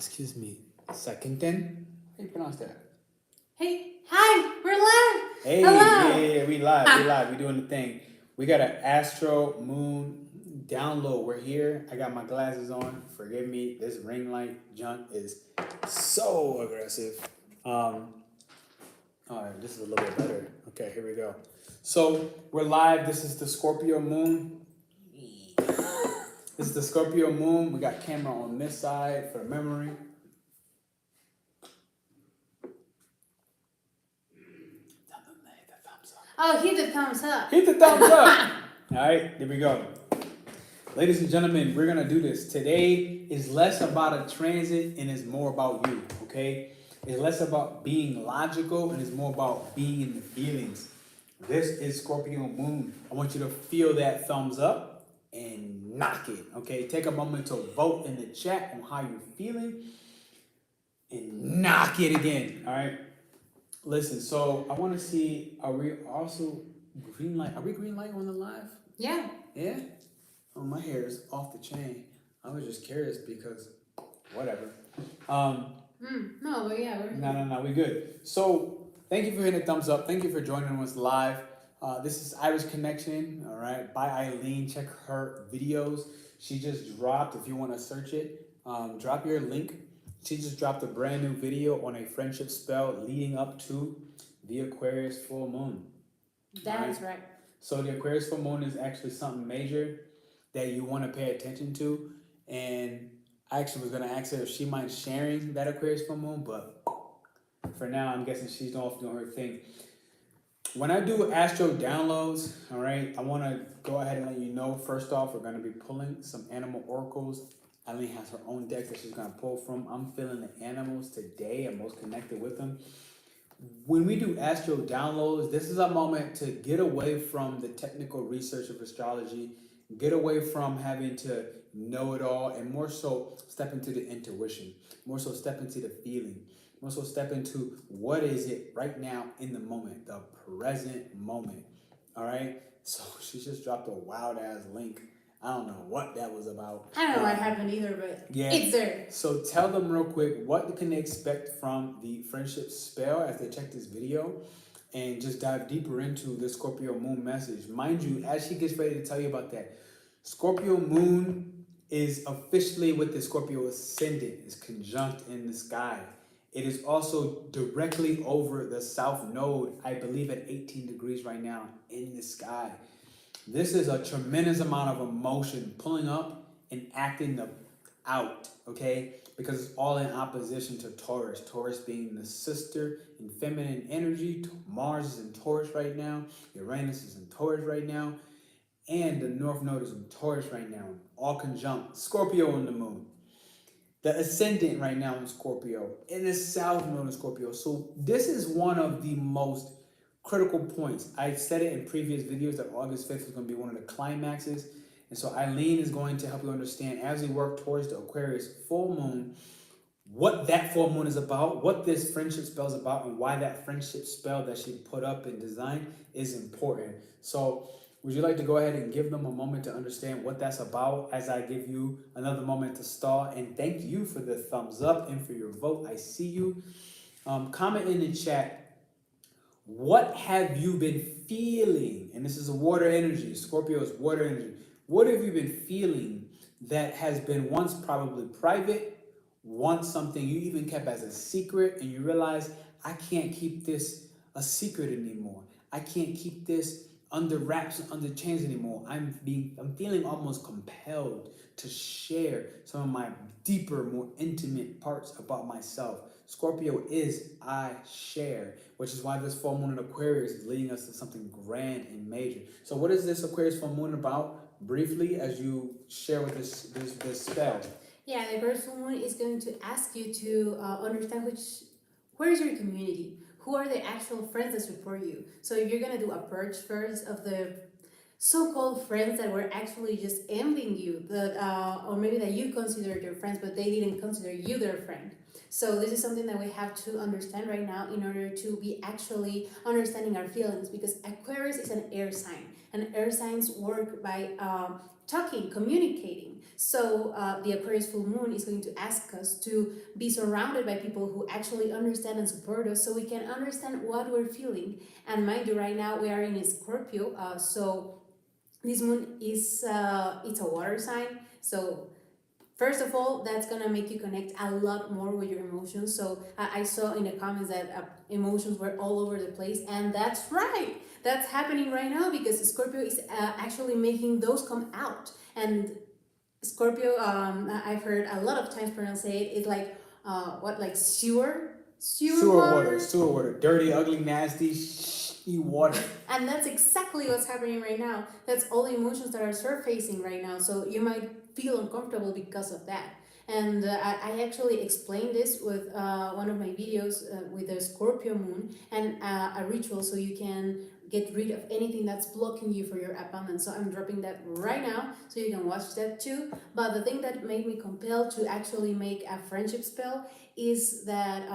excuse me, second then? How do you pronounce that? Hey, hi, we're live. Hey, Hello. yeah, we live, we doing the thing. We got an Astro Moon download. We're here. I got my glasses on. Forgive me, this ring light junk is so aggressive. All right, this is a little bit better. Okay, here we go. So we're live. This is the Scorpio Moon. This is the Scorpio Moon. We got camera on this side for memory. Oh, hit the thumbs up. Hit the thumbs up. All right, here we go. Ladies and gentlemen, we're going to do this. Today is less about a transit and it's more about you, okay? It's less about being logical and it's more about being in the feelings. This is Scorpio Moon. I want you to feel that thumbs up and knock it, okay? Take a moment to vote in the chat on how you're feeling and knock it again, all right? Listen, so I want to see, are we also green light? Are we green light on the live? Yeah. Yeah? Oh, my hair is off the chain. I was just curious because whatever. No, but yeah, we're No, we good. So thank you for hitting the thumbs up. Thank you for joining us live. This is Iris Connection, all right, by Eileen. Check her videos. She just dropped, if you want to search it, drop your link. She just dropped a brand new video on a friendship spell leading up to the Aquarius Full Moon. That is right. So the Aquarius Full Moon is actually something major that you want to pay attention to. And I actually was going to ask her if she minds sharing that Aquarius Full Moon, but for now, I'm guessing she's off doing her thing. When I do Astro downloads, all right, I want to go ahead and let you know, first off, we're going to be pulling some animal oracles. Eileen has her own deck that she's going to pull from. I'm feeling the animals today. I'm most connected with them. When we do Astro downloads, this is a moment to get away from the technical research of astrology, get away from having to know it all, and more so step into the intuition, more so step into the feeling, more so step into what is it right now in the moment, the present moment. All right? So she just dropped a wild ass link. I don't know what that was about. I don't know what happened either, but yeah. It's there. So tell them real quick, what can they expect from the friendship spell as they check this video, and just dive deeper into the Scorpio Moon message. Mind you, as she gets ready to tell you about that, Scorpio Moon is officially with the Scorpio Ascendant. It's conjunct in the sky. It is also directly over the South Node, I believe at 18 degrees right now in the sky. This is a tremendous amount of emotion pulling up and acting out, okay? Because it's all in opposition to Taurus. Taurus being the sister in feminine energy. Mars is in Taurus right now. Uranus is in Taurus right now. And the North Node is in Taurus right now. All conjunct. Scorpio on the moon. The ascendant right now in Scorpio. And the South Node in Scorpio. So this is one of the most critical points. I said it in previous videos that August 5th is going to be one of the climaxes. And so Eileen is going to help you understand as we work towards the Aquarius full moon, what that full moon is about, what this friendship spell is about, and why that friendship spell that she put up and designed is important. So would you like to go ahead and give them a moment to understand what that's about as I give you another moment to stall? And thank you for the thumbs up and for your vote. I see you. Comment in the chat. What have you been feeling? And this is a water energy. Scorpio is water energy. What have you been feeling that has been once probably private, once something you even kept as a secret, and you realize, I can't keep this a secret anymore. I can't keep this under wraps and under chains anymore. I'm feeling almost compelled to share some of my deeper, more intimate parts about myself. Scorpio is I share, which is why this full moon in Aquarius is leading us to something grand and major. So what is this Aquarius full moon about? Briefly, as you share with this spell. Yeah, the Aquarius Full Moon is going to ask you to understand where is your community? Who are the actual friends that support you? So you're going to do a purge first of the so-called friends that were actually just envying you, or maybe that you considered your friends, but they didn't consider you their friend. So this is something that we have to understand right now in order to be actually understanding our feelings, because Aquarius is an air sign. and air signs work by talking, communicating. So the Aquarius Full Moon is going to ask us to be surrounded by people who actually understand and support us, so we can understand what we're feeling. And mind you, right now we are in Scorpio, so this moon is it's a water sign. So first of all, that's gonna make you connect a lot more with your emotions. So I saw in the comments that emotions were all over the place, and that's right. That's happening right now because Scorpio is actually making those come out. And Scorpio, I've heard a lot of times Pernell say it, it's like like Sewer water, dirty, ugly, nasty, shitty water. And that's exactly what's happening right now. That's all the emotions that are surfacing right now. So you might feel uncomfortable because of that. And I actually explained this with one of my videos with the Scorpio Moon and a ritual, so you can get rid of anything that's blocking you for your abundance. So I'm dropping that right now, so you can watch that too. But the thing that made me compelled to actually make a friendship spell is that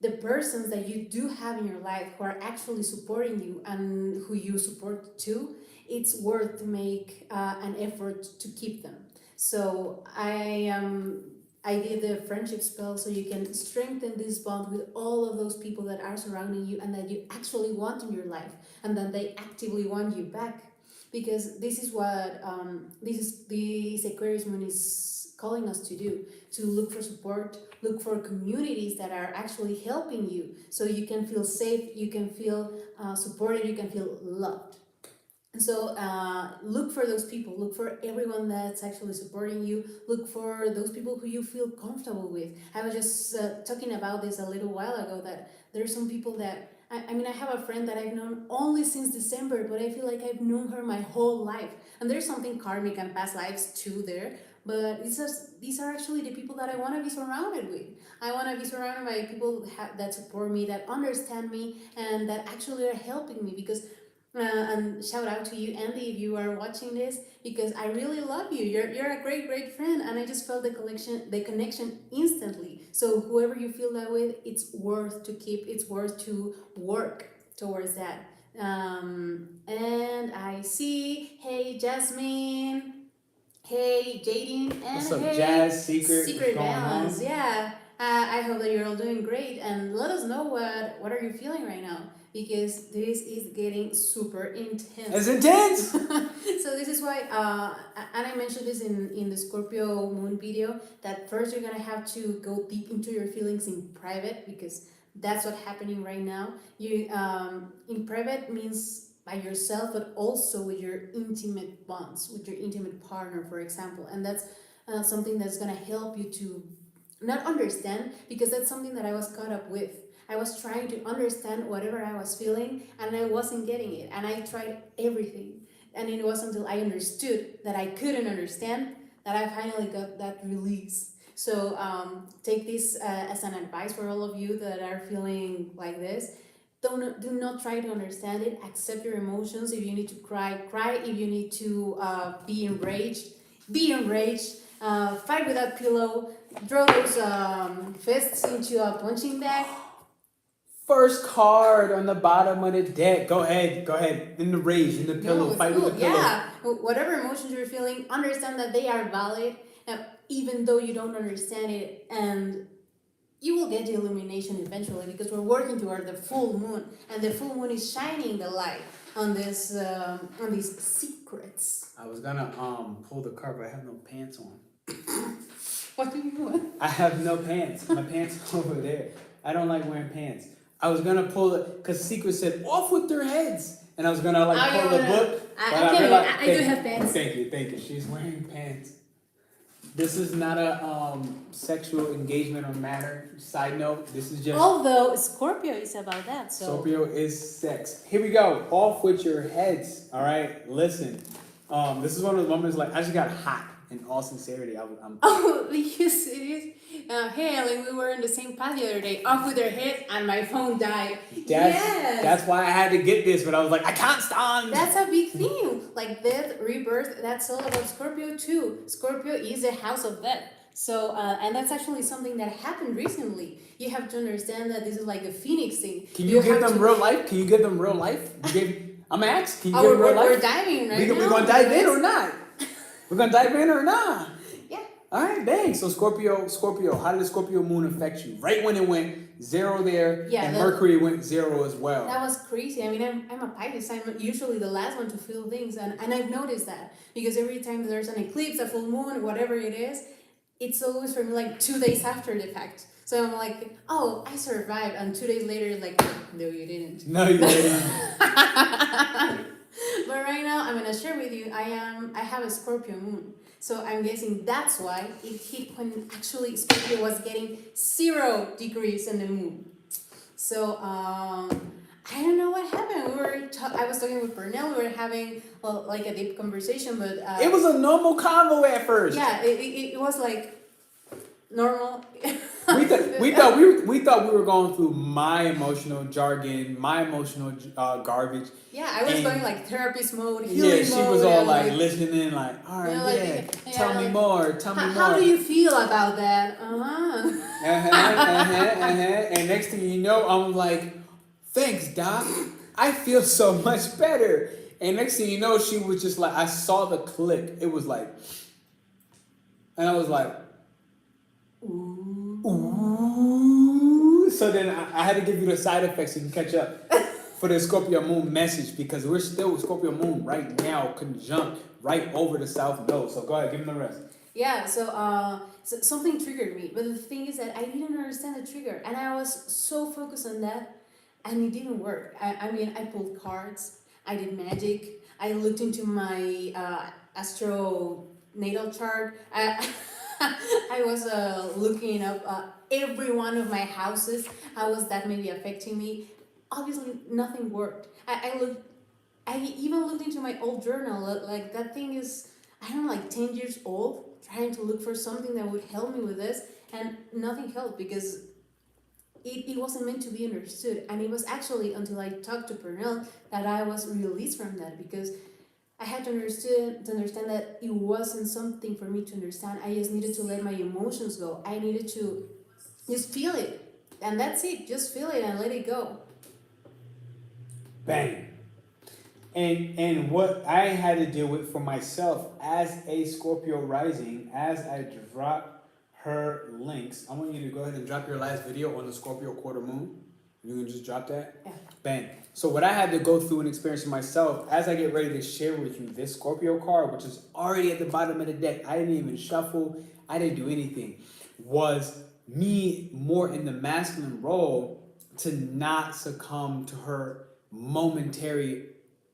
the persons that you do have in your life who are actually supporting you and who you support too, it's worth to make an effort to keep them. So I did the friendship spell, so you can strengthen this bond with all of those people that are surrounding you and that you actually want in your life, and that they actively want you back. Because this is what this Aquarius moon is calling us to do, to look for support, look for communities that are actually helping you, so you can feel safe, you can feel supported, you can feel loved. So look for those people, look for everyone that's actually supporting you, look for those people who you feel comfortable with. I was just talking about this a little while ago, that there's some people that I mean, I have a friend that I've known only since December, but I feel like I've known her my whole life. And there's something karmic and past lives too there, but it's just, these are actually the people that I want to be surrounded with. I want to be surrounded by people that support me, that understand me, and that actually are helping me. Because and shout out to you, Andy, if you are watching this, because I really love you. You're a great friend, and I just felt the connection instantly. So whoever you feel that with, it's worth to keep. It's worth to work towards that. And I see, hey Jasmine, hey Jaden, and what's up, hey Jazz, Secret going Balance. on? Yeah, I hope that you're all doing great, and let us know what are you feeling right now, because this is getting super intense. It's intense. So this is why, and I mentioned this in the Scorpio Moon video, that first you're gonna have to go deep into your feelings in private, because that's what's happening right now. You in private means by yourself, but also with your intimate bonds, with your intimate partner, for example. And that's something that's gonna help you to not understand, because that's something that I was caught up with. I was trying to understand whatever I was feeling, and I wasn't getting it. And I tried everything. And it wasn't until I understood that I couldn't understand that I finally got that release. So take this as an advice for all of you that are feeling like this. Do not try to understand it. Accept your emotions. If you need to cry, cry. If you need to be enraged, be enraged. Fight with that pillow. Draw those fists into a punching bag. First card on the bottom of the deck. Go ahead. In the rage, in the pillow, No, fight cool. with the pillow. Yeah, whatever emotions you're feeling, understand that they are valid, even though you don't understand it, and you will get the illumination eventually, because we're working toward the full moon, and the full moon is shining the light on this on these secrets. I was gonna pull the card, but I have no pants on. What do you want? I have no pants. My pants are over there. I don't like wearing pants. I was gonna pull it because Secret said off with their heads, and I was gonna pull the book. I do have pants. Thank you. She's wearing pants. This is not a sexual engagement or matter. Side note, this is just. Although Scorpio is about that, so. Scorpio is sex. Here we go. Off with your heads. All right. Listen. This is one of those moments like I just got hot. In all sincerity, I'm. Oh, are you serious? Hey, like we were in the same path the other day. Off with their heads, and my phone died. That's why I had to get this, but I was like, I can't stand. That's a big thing. Like death, rebirth. That's all about Scorpio too. Scorpio is the house of death. So, and that's actually something that happened recently. You have to understand that this is like the phoenix thing. Can you give them real life? Can you give them real life? I'm gonna ask, can you get in real life? We're diving right now. We're gonna dive in or not? We're gonna dive in or not? Yeah. All right, bang. So Scorpio, how did the Scorpio moon affect you? Right when it went 0 there, Yeah, and Mercury went 0 as well. That was crazy. I mean, I'm a Pisces. I'm usually the last one to feel things, and I've noticed that because every time there's an eclipse, a full moon, whatever it is, it's always for me like 2 days after the fact. So I'm like, oh, I survived, and 2 days later, like, no, you didn't. No, you didn't. But right now, I'm gonna share with you. I have a Scorpio moon, so I'm guessing that's why it hit when actually Scorpio was getting 0 degrees in the moon. So I don't know what happened. I was talking with Pernell. We were having like a deep conversation, but it was a normal convo at first. Yeah, it was like normal. we thought we were going through my emotional jargon, my emotional garbage. Yeah, I was going like therapist mode, healing mode. Yeah, she was all like listening, like, all right, tell me more. How do you feel about that? And next thing you know, I'm like, thanks, Doc. I feel so much better. And next thing you know, she was just like, I saw the click. It was like, and I was like, ooh. So then I had to give you the side effects so you can catch up for the Scorpio Moon message, because we're still with Scorpio Moon right now, conjunct right over the South Node. So go ahead, give them the rest. Yeah, so something triggered me. But the thing is that I didn't understand the trigger. And I was so focused on that, and it didn't work. I mean, I pulled cards, I did magic, I looked into my astro natal chart. I was looking up every one of my houses. How was that maybe affecting me? Obviously, nothing worked. I even looked into my old journal. Like, that thing is, I don't know, like 10 years old, trying to look for something that would help me with this, and nothing helped because it wasn't meant to be understood. And it was actually until I talked to Pernell that I was released from that, because I had to understand that it wasn't something for me to understand. I just needed to let my emotions go. I needed to just feel it. And that's it. Just feel it and let it go. Bang. And what I had to deal with for myself as a Scorpio rising, as I drop her links, I want you to go ahead and drop your last video on the Scorpio quarter moon. You can just drop that? Yeah. Bang. So what I had to go through and experience myself as I get ready to share with you this Scorpio card, which is already at the bottom of the deck, I didn't even shuffle, I didn't do anything, was me more in the masculine role to not succumb to her momentary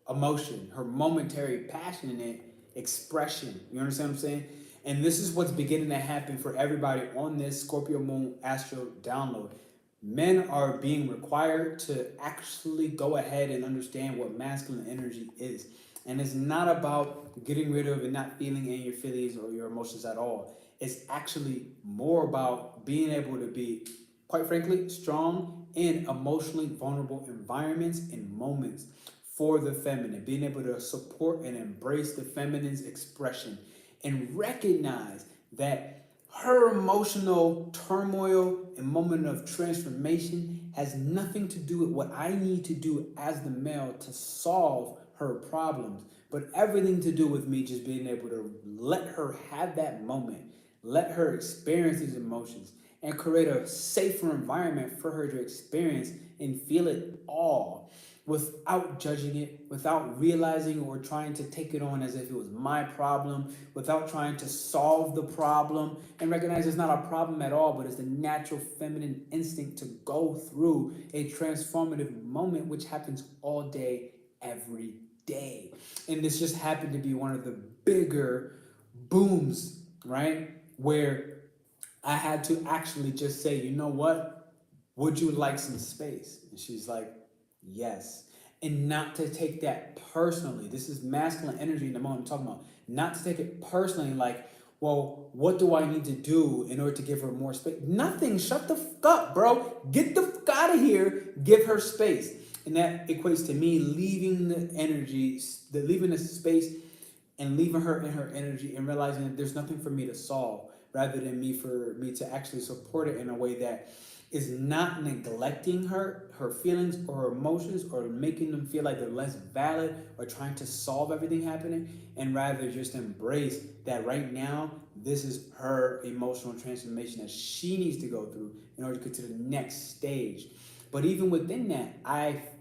emotion, her momentary passionate expression. You understand what I'm saying? And this is what's beginning to happen for everybody on this Scorpio Moon Astro download. Men are being required to actually go ahead and understand what masculine energy is. And it's not about getting rid of and not feeling any of your feelings or your emotions at all. It's actually more about being able to be, quite frankly, strong in emotionally vulnerable environments and moments for the feminine. Being able to support and embrace the feminine's expression and recognize that her emotional turmoil and moment of transformation has nothing to do with what I need to do as the male to solve her problems, but everything to do with me just being able to let her have that moment, let her experience these emotions, and create a safer environment for her to experience and feel it all without judging it, without realizing or trying to take it on as if it was my problem, without trying to solve the problem, and recognize it's not a problem at all, but it's the natural feminine instinct to go through a transformative moment, which happens all day, every day. And this just happened to be one of the bigger booms, right? Where I had to actually just say, you know what? Would you like some space? And she's like, yes. And not to take that personally. This is masculine energy in the moment I'm talking about. Not to take it personally like, well, what do I need to do in order to give her more space? Nothing. Shut the fuck up, bro. Get the fuck out of here. Give her space. And that equates to me leaving the energy, leaving the space and leaving her in her energy and realizing that there's nothing for me to solve rather than for me to actually support it in a way that is not neglecting her feelings or her emotions or making them feel like they're less valid or trying to solve everything happening, and rather just embrace that right now this is her emotional transformation that she needs to go through in order to get to the next stage. But even within that,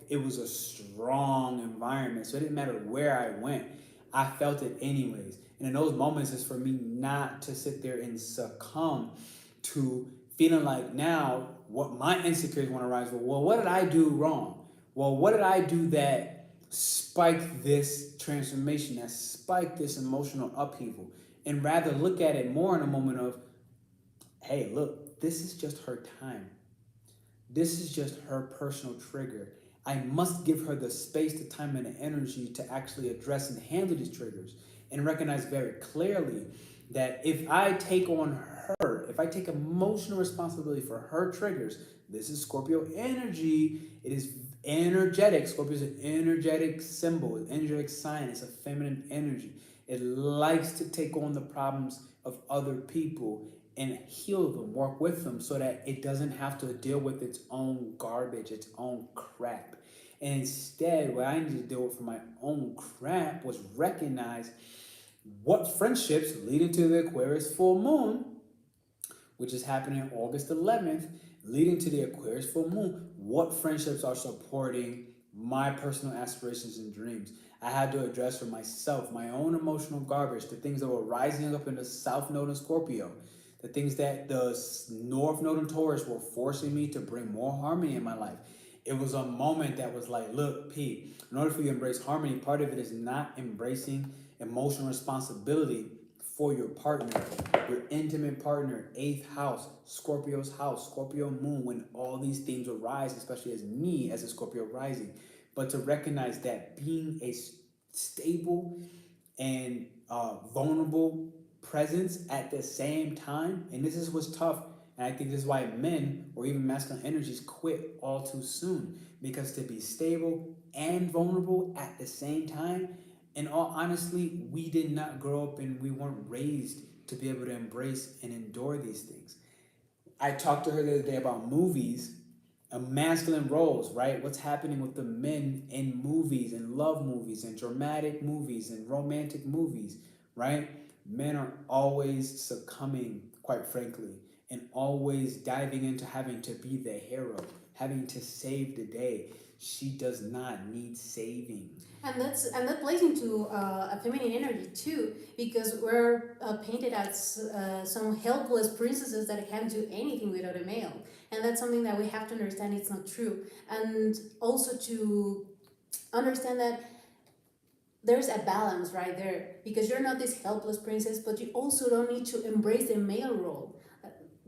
it was a strong environment, so it didn't matter where I went, I felt it anyways. And in those moments, it's for me not to sit there and succumb to feeling like now what my insecurities want to rise. Well, what did I do wrong? Well, what did I do that spiked this transformation, that spiked this emotional upheaval? And rather look at it more in a moment of, hey, look, this is just her time. This is just her personal trigger. I must give her the space, the time, and the energy to actually address and handle these triggers and recognize very clearly that if I take on her, if I take emotional responsibility for her triggers, this is Scorpio energy. It is energetic. Scorpio is an energetic symbol, an energetic sign. It's a feminine energy. It likes to take on the problems of other people and heal them, work with them so that it doesn't have to deal with its own garbage, its own crap. And instead, what I needed to deal with for my own crap was recognize what friendships lead into the Aquarius full moon, which is happening August 11th, leading to the Aquarius full moon. What friendships are supporting my personal aspirations and dreams? I had to address for myself my own emotional garbage, the things that were rising up in the South Node in Scorpio, the things that the North Node in Taurus were forcing me to bring more harmony in my life. It was a moment that was like, look, P, in order for you to embrace harmony, part of it is not embracing emotional responsibility for your partner, your intimate partner, 8th house, Scorpio's house, Scorpio moon, when all these themes arise, especially as me as a Scorpio rising. But to recognize that being a stable and vulnerable presence at the same time, and this is what's tough, and I think this is why men or even masculine energies quit all too soon, because to be stable and vulnerable at the same time, in all honestly, we did not grow up and we weren't raised to be able to embrace and endure these things. I talked to her the other day about movies, masculine roles, right? What's happening with the men in movies and love movies and dramatic movies and romantic movies, right? Men are always succumbing, quite frankly, and always diving into having to be the hero, having to save the day. She does not need saving. And that plays into a feminine energy too, because we're painted as some helpless princesses that can't do anything without a male, and that's something that we have to understand. It's not true, and also to understand that there's a balance right there, because you're not this helpless princess, but you also don't need to embrace the male role.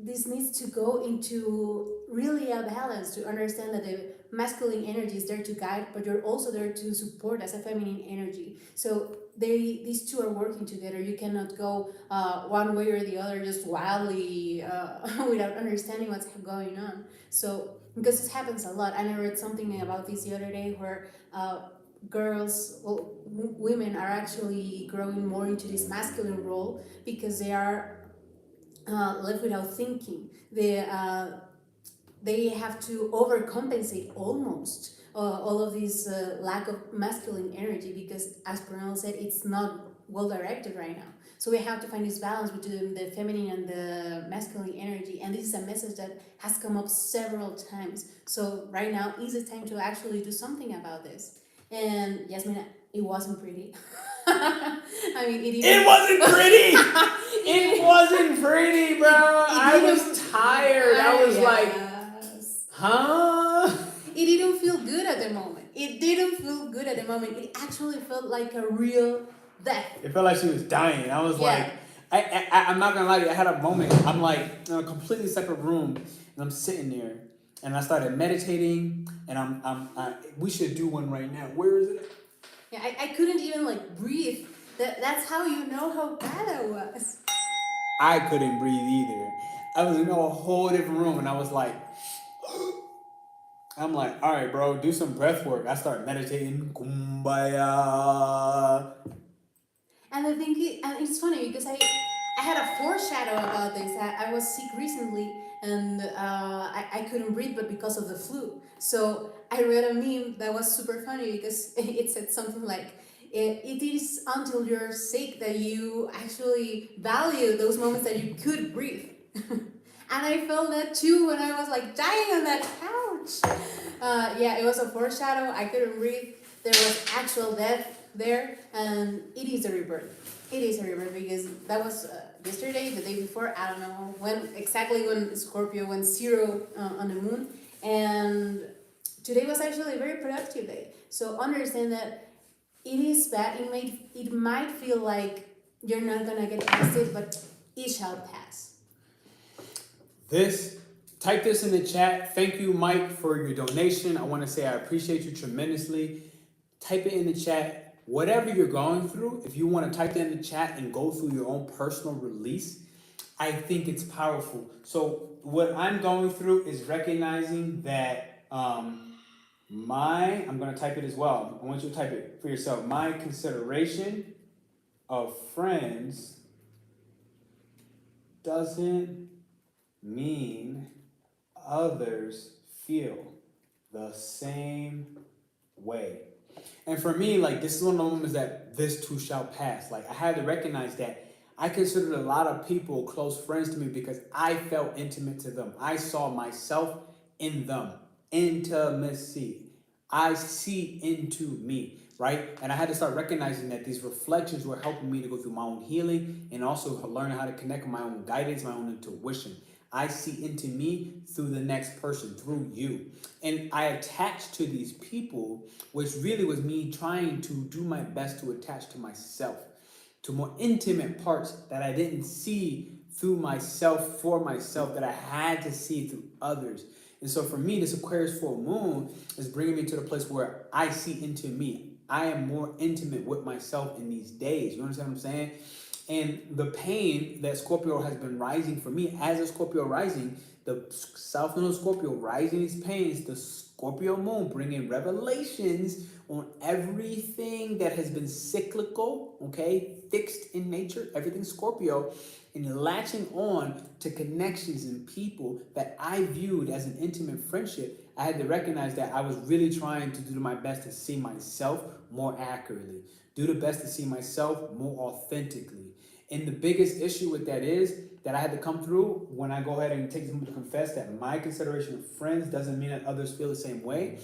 This needs to go into really a balance, to understand that the masculine energy is there to guide, but you're also there to support as a feminine energy. So these two are working together. You cannot go one way or the other just wildly without understanding what's going on. So because this happens a lot, and I read something about this the other day where women are actually growing more into this masculine role because they are left without thinking. They have to overcompensate almost all of this lack of masculine energy, because as Pernell said, it's not well directed right now. So we have to find this balance between the feminine and the masculine energy, and this is a message that has come up several times. So right now is the time to actually do something about this. And Yasmin, it wasn't pretty. I mean, it wasn't pretty. It wasn't pretty, bro. I was tired. I was like, huh? It didn't feel good at the moment. It didn't feel good at the moment. It actually felt like a real death. It felt like she was dying. I was like, I'm not gonna lie to you. I had a moment. I'm like in a completely separate room, and I'm sitting there, and I started meditating, and we should do one right now. Where is it? Yeah, I couldn't even like breathe. That's how you know how bad I was. I couldn't breathe either. I was in a whole different room, and I was like, I'm like, all right, bro, do some breath work. I start meditating, kumbaya. And I think it's funny because I had a foreshadow about this. I was sick recently, and I I couldn't breathe, but because of the flu. So I read a meme that was super funny because it said something like, it is until you're sick that you actually value those moments that you could breathe. And I felt that too when I was like dying on that couch. Yeah, it was a foreshadow. I couldn't breathe. There was actual death there, and it is a rebirth. It is a rebirth because that was yesterday, the day before. I don't know when exactly, when Scorpio went zero on the moon, and today was actually a very productive day. So understand that it is bad. It might feel like you're not gonna get past it, but it shall pass. Type this in the chat. Thank you, Mike, for your donation. I want to say I appreciate you tremendously. Type it in the chat. Whatever you're going through, if you want to type it in the chat and go through your own personal release, I think it's powerful. So what I'm going through is recognizing that I'm going to type it as well. I want you to type it for yourself. My consideration of friends doesn't mean others feel the same way. And for me, like, this is one of the moments that this too shall pass. Like, I had to recognize that I considered a lot of people close friends to me because I felt intimate to them. I saw myself in them. Intimacy. I see into me, right? And I had to start recognizing that these reflections were helping me to go through my own healing and also learn how to connect with my own guidance, my own intuition. I see into me through the next person, through you. And I attached to these people, which really was me trying to do my best to attach to myself, to more intimate parts that I didn't see through myself, for myself, that I had to see through others. And so for me, this Aquarius Full Moon is bringing me to the place where I see into me. I am more intimate with myself in these days. You understand what I'm saying? And the pain that Scorpio has been rising for me, as a Scorpio rising, the South Node of Scorpio rising these pains, the Scorpio Moon bringing revelations on everything that has been cyclical, okay, fixed in nature, everything Scorpio, and latching on to connections and people that I viewed as an intimate friendship. I had to recognize that I was really trying to do my best to see myself more accurately, do the best to see myself more authentically. And the biggest issue with that is that I had to come through when I go ahead and take this moment to confess that my consideration of friends doesn't mean that others feel the same way,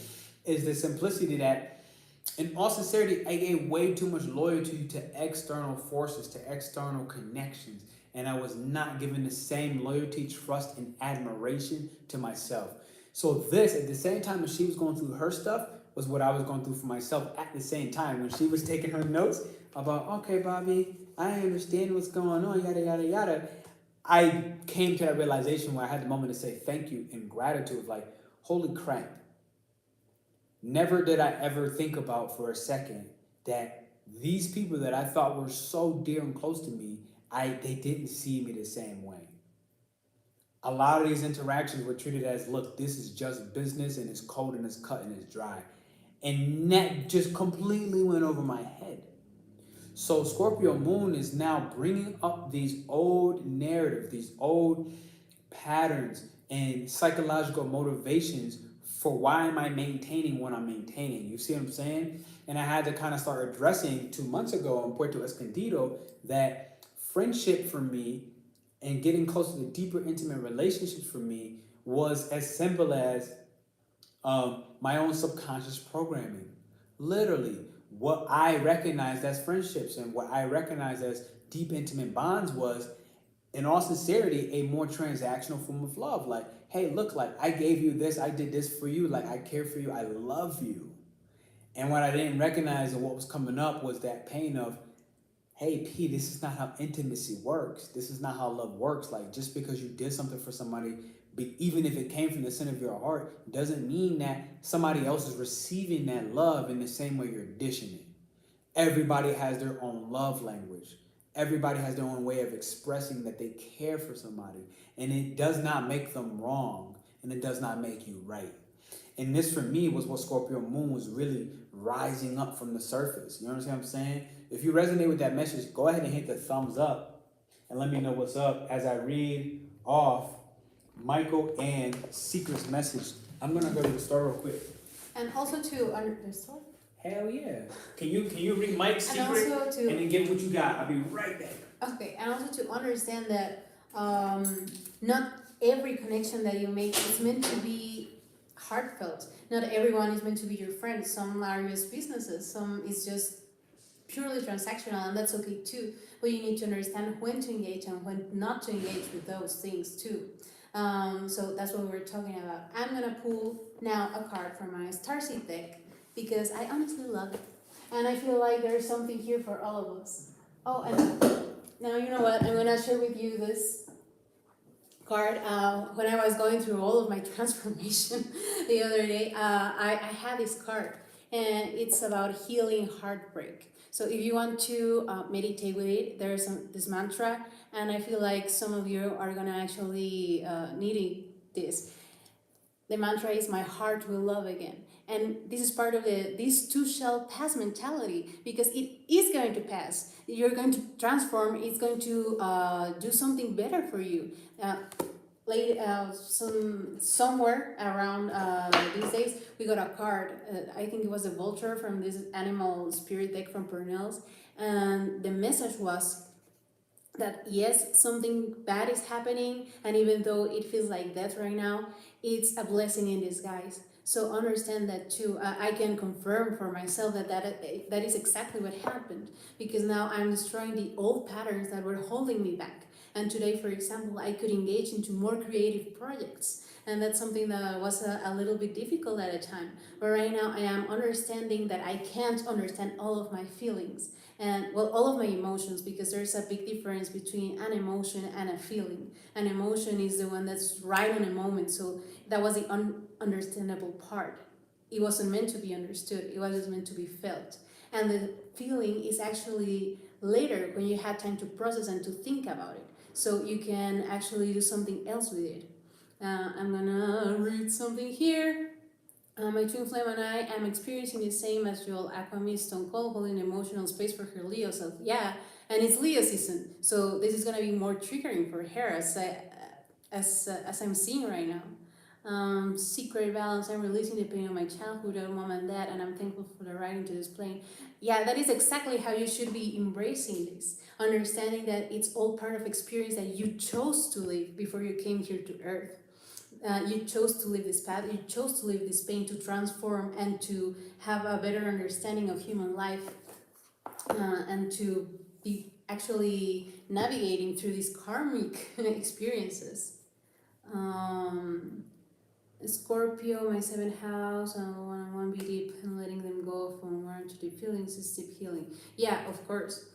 is the simplicity that, in all sincerity, I gave way too much loyalty to external forces, to external connections, and I was not given the same loyalty, trust, and admiration to myself. So this, at the same time as she was going through her stuff, was what I was going through for myself at the same time. When she was taking her notes about, okay, Bobby, I understand what's going on, yada, yada, yada, I came to that realization where I had the moment to say thank you in gratitude, like, holy crap. Never did I ever think about for a second that these people that I thought were so dear and close to me, they didn't see me the same way. A lot of these interactions were treated as, look, this is just business and it's cold and it's cut and it's dry. And that just completely went over my head. So Scorpio Moon is now bringing up these old narratives, these old patterns and psychological motivations for why am I maintaining what I'm maintaining. You see what I'm saying? And I had to kind of start addressing 2 months ago in Puerto Escondido that friendship for me and getting closer to deeper intimate relationships for me was as simple as my own subconscious programming. Literally, what I recognized as friendships and what I recognized as deep intimate bonds was, in all sincerity, a more transactional form of love. Like, hey, look, like, I gave you this, I did this for you, like, I care for you, I love you. And what I didn't recognize and what was coming up was that pain of, hey, P, this is not how intimacy works. This is not how love works. Like, just because you did something for somebody, even if it came from the center of your heart, doesn't mean that somebody else is receiving that love in the same way you're dishing it. Everybody has their own love language. Everybody has their own way of expressing that they care for somebody. And it does not make them wrong, and it does not make you right. And this, for me, was what Scorpio Moon was really rising up from the surface. You understand what I'm saying? If you resonate with that message, go ahead and hit the thumbs up and let me know what's up as I read off Michael and Secret's message. I'm gonna go to the store real quick. And also to understand. Hell yeah. Can you read Mike's And secret also to and then give what you got? I'll be right back. Okay, and also to understand that not every connection that you make is meant to be heartfelt. Not everyone is meant to be your friend. Some are just businesses. Some is just purely transactional, and that's okay too. But you need to understand when to engage and when not to engage with those things too. So that's what we're talking about. I'm gonna pull now a card from my Starseed deck because I honestly love it, and I feel like there's something here for all of us. Oh, and now you know what? I'm gonna share with you this card. When I was going through all of my transformation the other day, I had this card, and it's about healing heartbreak. So if you want to meditate with it, there's this mantra, and I feel like some of you are gonna actually needing this. The mantra is "My heart will love again." And this is part of this too shall pass mentality, because it is going to pass. You're going to transform. It's going to do something better for you. Somewhere around these days, we got a card. I think it was a vulture from this animal spirit deck from Pernell's, and the message was that yes, something bad is happening, and even though it feels like death right now, it's a blessing in disguise. So understand that too. I can confirm for myself that is exactly what happened, because now I'm destroying the old patterns that were holding me back. And today, for example, I could engage into more creative projects, and that's something that was a little bit difficult at a time. But right now, I am understanding that I can't understand all of my feelings, and well, all of my emotions, because there's a big difference between an emotion and a feeling. An emotion is the one that's right on a moment, so that was the understandable part. It wasn't meant to be understood, it was meant to be felt. And the feeling is actually later, when you had time to process and to think about it, so you can actually do something else with it. I'm gonna read something here. My twin flame and I am experiencing the same as your Aquaius Stone Cold, holding emotional space for her Leo self. Yeah, and it's Leo season, so this is gonna be more triggering for her, as I'm seeing right now. Secret balance. I'm releasing the pain of my childhood, of mom and dad, and I'm thankful for the right into this plane. Yeah, that is exactly how you should be embracing this. Understanding that it's all part of experience that you chose to live before you came here to Earth. You chose to live this path, you chose to live this pain, to transform and to have a better understanding of human life, and to be actually navigating through these karmic experiences. Scorpio, my seventh house, and I want to be deep and letting them go from warm to deep feelings is deep healing. Yeah, of course.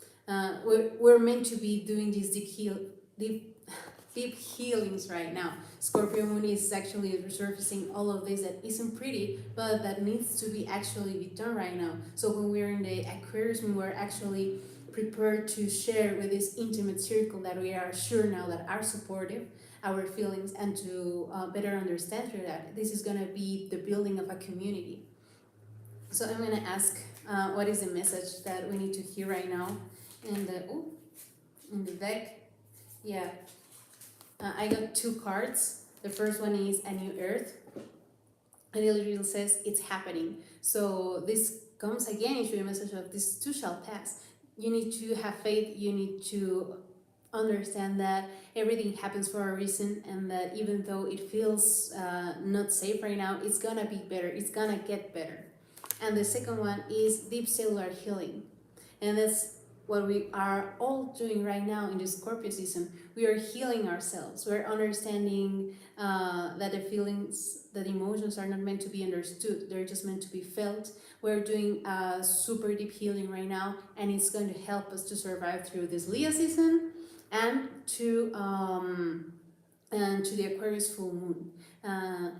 We're meant to be doing these deep healings right now. Scorpio Moon is actually resurfacing all of this that isn't pretty, but that needs to be actually be done right now. So when we're in the Aquarius Moon, we're actually prepared to share with this intimate circle that we are sure now that are supportive our feelings, and to better understand through that. This is going to be the building of a community. So I'm going to ask, what is the message that we need to hear right now in the deck? Yeah, I got two cards. The first one is A New Earth, and it literally says it's happening. So this comes again into the message of this too shall pass. You need to have faith, you need to understand that everything happens for a reason, and that even though it feels not safe right now, it's gonna be better, it's gonna get better. And the second one is deep cellular healing, and that's what we are all doing right now in the Scorpio season. We are healing ourselves. We're understanding that the feelings, that emotions are not meant to be understood, they're just meant to be felt. We're doing a super deep healing right now, and it's going to help us to survive through this Leo season and to the Aquarius Full Moon.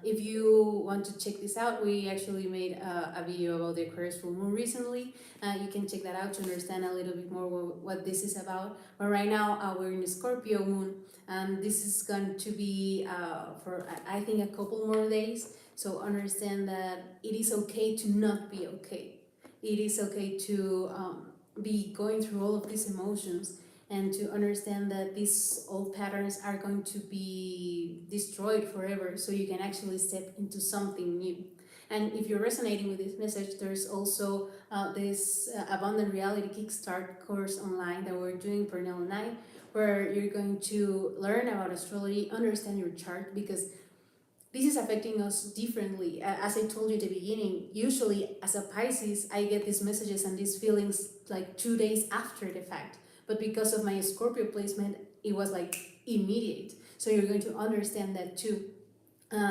If you want to check this out, we actually made a video about the Aquarius Full Moon recently. You can check that out to understand a little bit more what this is about. But right now, we're in the Scorpio Moon, and this is going to be for, I think, a couple more days. So understand that it is okay to not be okay. It is okay to be going through all of these emotions, and to understand that these old patterns are going to be destroyed forever, so you can actually step into something new. And if you're resonating with this message, there's also this Abundant Reality Kickstart course online that we're doing, Pernell and I, where you're going to learn about astrology, understand your chart, because this is affecting us differently. As I told you at the beginning, usually as a Pisces, I get these messages and these feelings like 2 days after the fact. But because of my Scorpio placement, it was like immediate. So you're going to understand that too.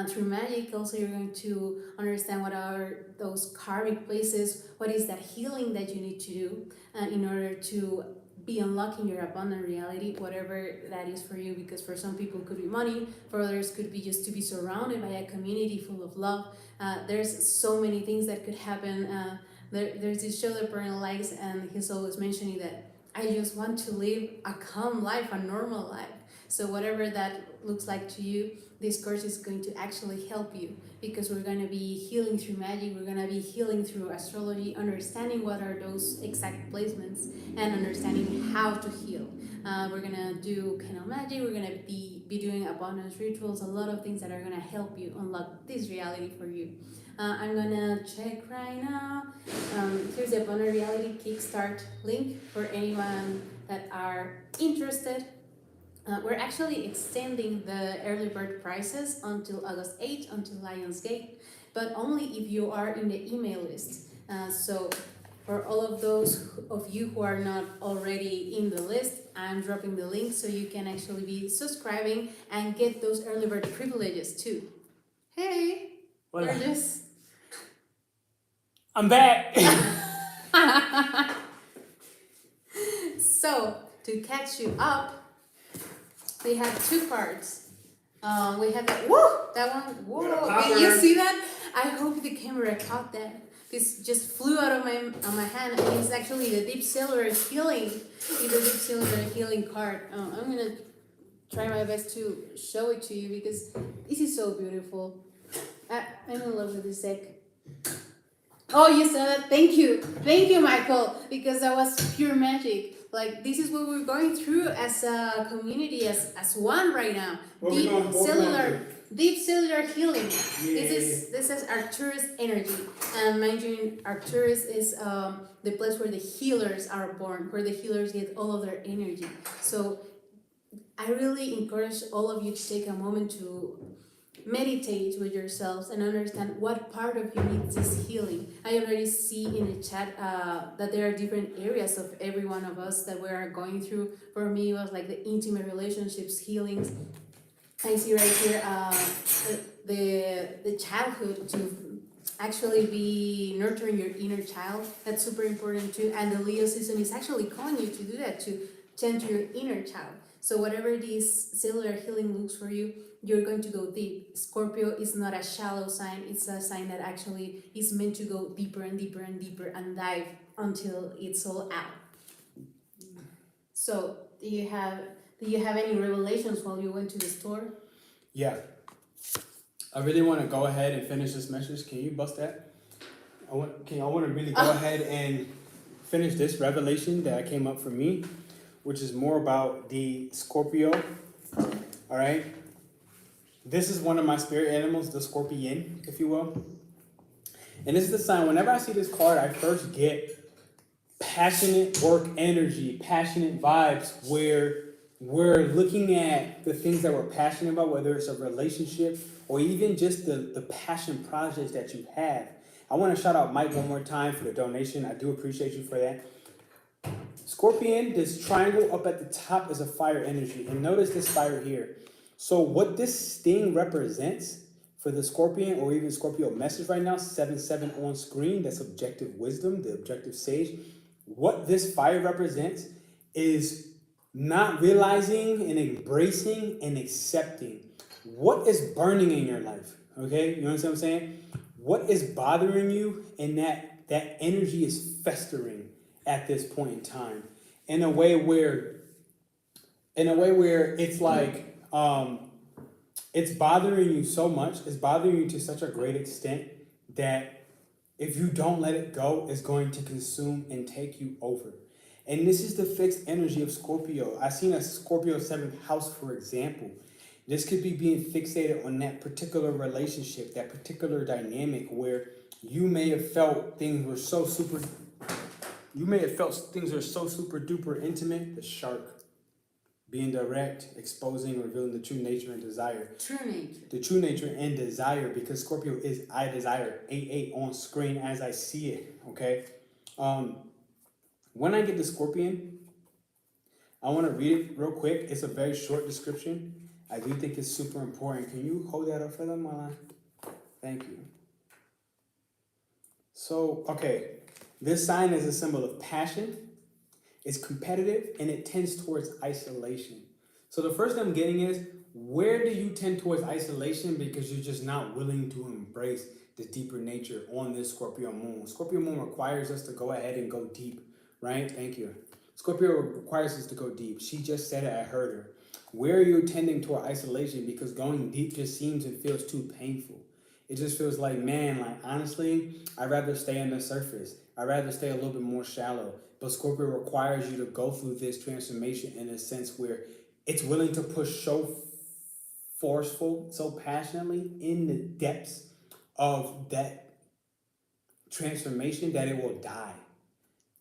Through magic, also you're going to understand what are those karmic places, what is that healing that you need to do in order to be unlocking your abundant reality, whatever that is for you, because for some people it could be money, for others could be just to be surrounded by a community full of love. There's so many things that could happen. There's this show that Pernell likes, and he's always mentioning that I just want to live a calm life, a normal life. So whatever that looks like to you, this course is going to actually help you, because we're going to be healing through magic, we're going to be healing through astrology, understanding what are those exact placements, and understanding how to heal. We're going to do candle magic, we're going to be doing abundance rituals, a lot of things that are going to help you unlock this reality for you. I'm going to check right now. Here's the Abundant Reality Kickstart link for anyone that are interested. We're actually extending the early bird prices until August 8th, until Lionsgate, but only if you are in the email list. So for all of those of you who are not already in the list, I'm dropping the link so you can actually be subscribing and get those early bird privileges too. Hey, gorgeous. I'm back. So to catch you up, we have two cards. We have that. Whoa! That one. Whoa! Did you see that? I hope the camera caught that. This just flew out of my hand, and it's actually the Deep Silver Healing. It's a Deep Silver Healing card. I'm gonna try my best to show it to you because this is so beautiful. I'm in love with this deck. Oh, you saw that? Thank you, Michael, because that was pure magic. Like, this is what we're going through as a community, as one right now. Deep cellular healing. Yeah. This is Arcturus energy, and mind you, Arcturus is the place where the healers are born, where the healers get all of their energy. So I really encourage all of you to take a moment to meditate with yourselves and understand what part of you needs this healing. I already see in the chat that there are different areas of every one of us that we are going through. For me, it was like the intimate relationships healings. I see right here the childhood, to actually be nurturing your inner child. That's super important too. And the Leo season is actually calling you to do that, to tend to your inner child. So whatever this cellular healing looks for you, you're going to go deep. Scorpio is not a shallow sign. It's a sign that actually is meant to go deeper and deeper and deeper and dive until it's all out. So do you have any revelations while you went to the store? Yeah. I really want to go ahead and finish this message. Can you bust that? I want to really go ahead and finish this revelation that came up for me, which is more about the Scorpio. All right. This is one of my spirit animals, the Scorpion, if you will. And this is the sign. Whenever I see this card, I first get passionate work energy, passionate vibes, where we're looking at the things that we're passionate about, whether it's a relationship or even just the passion projects that you have. I want to shout out Mike one more time for the donation. I do appreciate you for that. Scorpion, this triangle up at the top is a fire energy. And notice this fire here. So what this sting represents for the Scorpion, or even Scorpio message right now, 7-7 on screen, that's objective wisdom, the objective sage. What this fire represents is not realizing and embracing and accepting what is burning in your life. Okay, you understand what I'm saying? What is bothering you, and that energy is festering at this point in time in a way where it's like it's bothering you so much, it's bothering you to such a great extent that if you don't let it go, it's going to consume and take you over. And this is the fixed energy of Scorpio. I've seen a Scorpio 7th house, for example. This could be being fixated on that particular relationship, that particular dynamic where you may have felt things were so super, duper intimate. The shark, being direct, exposing, revealing the true nature and desire. True nature. The true nature and desire, because Scorpio is I desire, 8-8 on screen as I see it, okay? When I get the Scorpion, I want to read it real quick. It's a very short description. I do think it's super important. Can you hold that up for them while thank you. So, okay, this sign is a symbol of passion. It's competitive and it tends towards isolation. So the first thing I'm getting is, where do you tend towards isolation because you're just not willing to embrace the deeper nature on this Scorpio moon? Scorpio moon requires us to go ahead and go deep, right? Thank you. Scorpio requires us to go deep. She just said it, I heard her. Where are you tending toward isolation because going deep just seems and feels too painful? It just feels like, man, like honestly, I'd rather stay on the surface. I'd rather stay a little bit more shallow. But Scorpio requires you to go through this transformation in a sense where it's willing to push so forceful, so passionately in the depths of that transformation that it will die.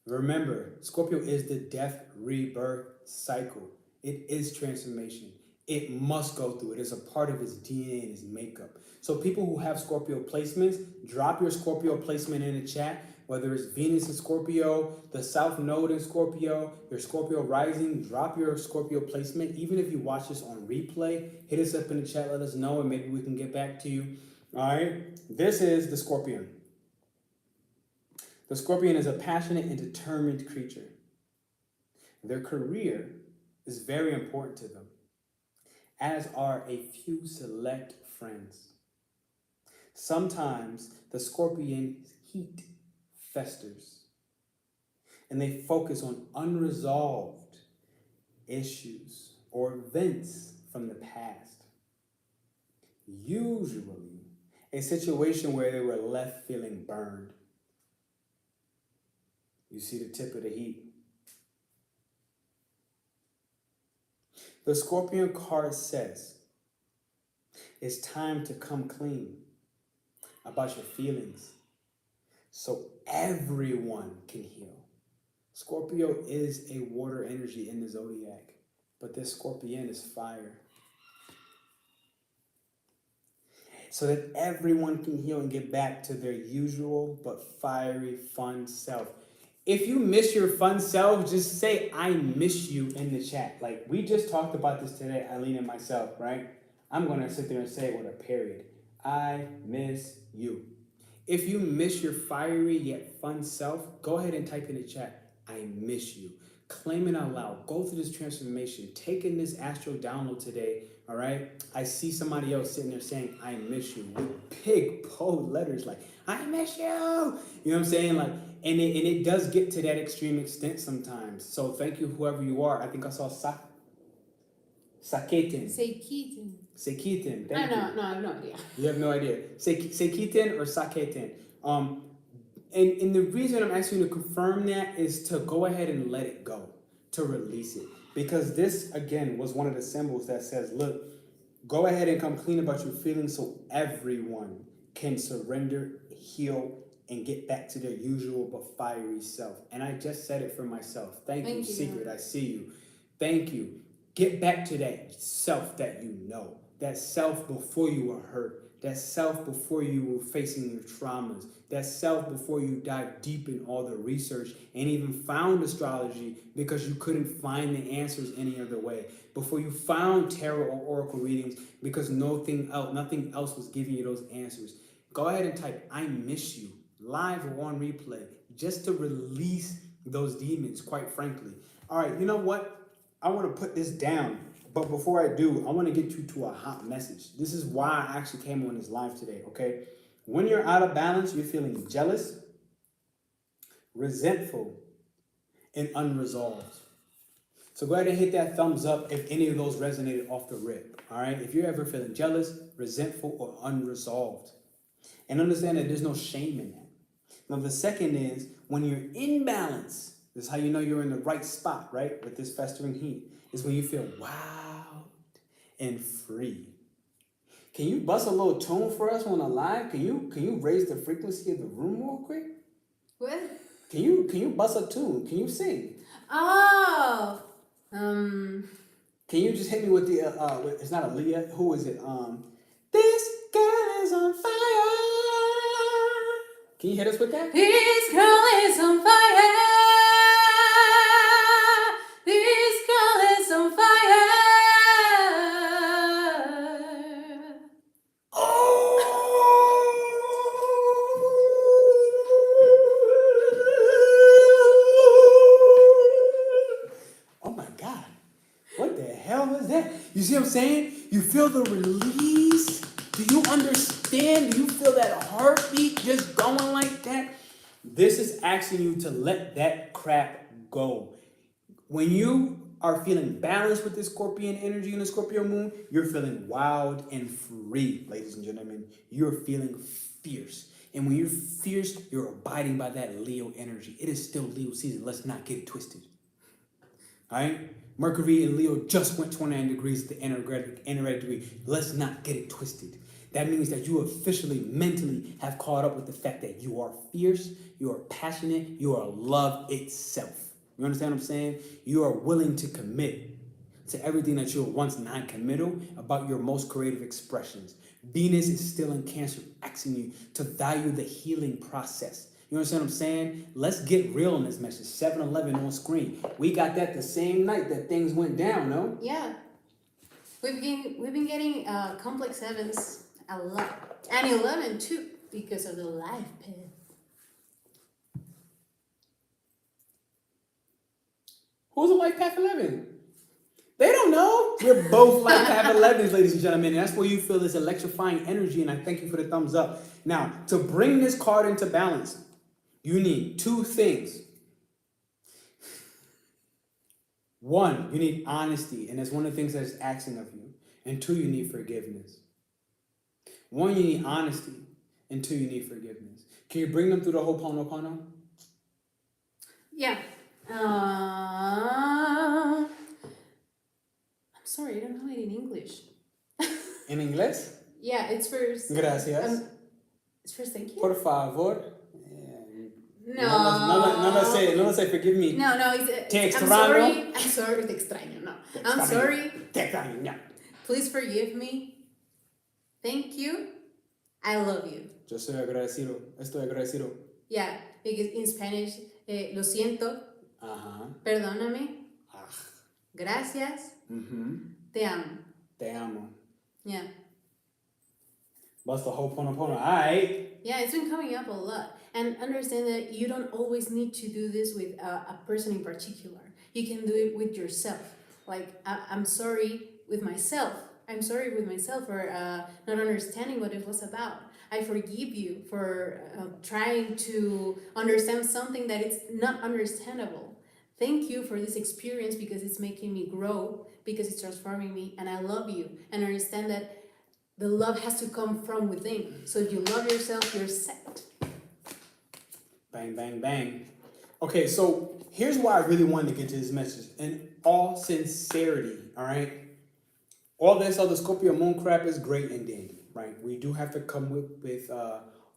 Remember, Scorpio is the death rebirth cycle. It is transformation. It must go through it. It's a part of its DNA and its makeup. So people who have Scorpio placements, drop your Scorpio placement in the chat, whether it's Venus in Scorpio, the South Node in Scorpio, your Scorpio rising, drop your Scorpio placement. Even if you watch this on replay, hit us up in the chat, let us know, and maybe we can get back to you. All right, this is the Scorpion. The Scorpion is a passionate and determined creature. Their career is very important to them, as are a few select friends. Sometimes the Scorpion's heat festers, and they focus on unresolved issues or events from the past. Usually, a situation where they were left feeling burned. You see the tip of the heat. The Scorpion card says, it's time to come clean about your feelings so everyone can heal. Scorpio is a water energy in the zodiac, but this Scorpion is fire. So that everyone can heal and get back to their usual but fiery, fun self. If you miss your fun self, just say, I miss you in the chat. Like, we just talked about this today, Eileen and myself, right? I'm going to sit there and say it with a period. I miss you. If you miss your fiery yet fun self, go ahead and type in the chat, I miss you. Claim it out loud. Go through this transformation. Take in this astro download today, all right? I see somebody else sitting there saying, I miss you, with big, bold letters like, I miss you. You know what I'm saying? Like, and it does get to that extreme extent sometimes. So thank you, whoever you are. I think I saw Saketin. Sekitin. Thank you. No, I have no idea. You have no idea. Sekitin or Saketin. And the reason I'm asking you to confirm that is to go ahead and let it go, to release it. Because this, again, was one of the symbols that says, look, go ahead and come clean about your feelings so everyone can surrender, heal, and get back to their usual but fiery self. And I just said it for myself. Thank you, Secret. I see you. Thank you. Get back to that self that you know. That self before you were hurt. That self before you were facing your traumas. That self before you dive deep in all the research and even found astrology because you couldn't find the answers any other way. Before you found tarot or oracle readings because nothing else was giving you those answers. Go ahead and type, I miss you, live or on replay, just to release those demons, quite frankly. All right, you know what? I want to put this down. But before I do, I want to get you to a hot message. This is why I actually came on this live today, okay? When you're out of balance, you're feeling jealous, resentful, and unresolved. So go ahead and hit that thumbs up if any of those resonated off the rip, all right? If you're ever feeling jealous, resentful, or unresolved. And understand that there's no shame in that. Now, the second is when you're in balance, This is how you know you're in the right spot, right? With this festering heat. Is when you feel wild and free. Can you bust a little tone for us on the live? Can you raise the frequency of the room real quick? What? Can you bust a tune? Can you sing? Oh. Can you just hit me with the it's not Aaliyah. Who is it? This girl is on fire. Can you hit us with that? This girl is on fire. This girl is on fire. Oh my God. What the hell is that? You see what I'm saying? You feel the release? Do you understand? Do you feel that heartbeat just going like that? This is asking you to let that crap go. When you are feeling balanced with this Scorpion energy and the Scorpio moon, you're feeling wild and free, ladies and gentlemen. You're feeling fierce. And when you're fierce, you're abiding by that Leo energy. It is still Leo season. Let's not get it twisted. All right? Mercury in Leo just went 29 degrees at the energetic degree. Let's not get it twisted. That means that you officially, mentally have caught up with the fact that you are fierce, you are passionate, you are love itself. You understand what I'm saying? You are willing to commit to everything that you were once non-committal about your most creative expressions. Venus is still in Cancer, asking you to value the healing process. You understand what I'm saying? Let's get real in this message. 7-Eleven on screen. We got that the same night that things went down, no? Yeah. We've been getting complex sevens a lot. And 11 too, because of the life path. Who's a life path 11? They don't know. We're both life path 11s, ladies and gentlemen. And that's where you feel this electrifying energy. And I thank you for the thumbs up. Now, to bring this card into balance, you need two things. One, you need honesty, and that's one of the things that it's asking of you. And two, you need forgiveness. One, you need honesty, and two, you need forgiveness. Can you bring them through the Ho'oponopono? Yeah. I'm sorry, I don't know it in English. En inglés? Yeah, it's first. Gracias. It's first, thank you. Por favor. No. No lo sé, forgive me. No, Te I'm extraño. sorry, te extraño, no. Te I'm extraño. sorry. Te extraño. Please forgive me. Thank you. I love you. Yo soy agradecido. Estoy agradecido. Yeah, because in Spanish, lo siento. Ajá. Perdóname. Ah. Gracias. Mm-hmm. Te amo. Te amo. Yeah. What's the Ho'oponopono? All right. Yeah, it's been coming up a lot. And understand that you don't always need to do this with a person in particular. You can do it with yourself. Like, I'm sorry with myself. I'm sorry with myself for not understanding what it was about. I forgive you for trying to understand something that is not understandable. Thank you for this experience because it's making me grow, because it's transforming me, and I love you. And understand that the love has to come from within. So if you love yourself, you're set. Bang, bang, bang. Okay, so here's why I really wanted to get to this message. In all sincerity, all right? All this other Scorpio moon crap is great and dandy, right? We do have to come with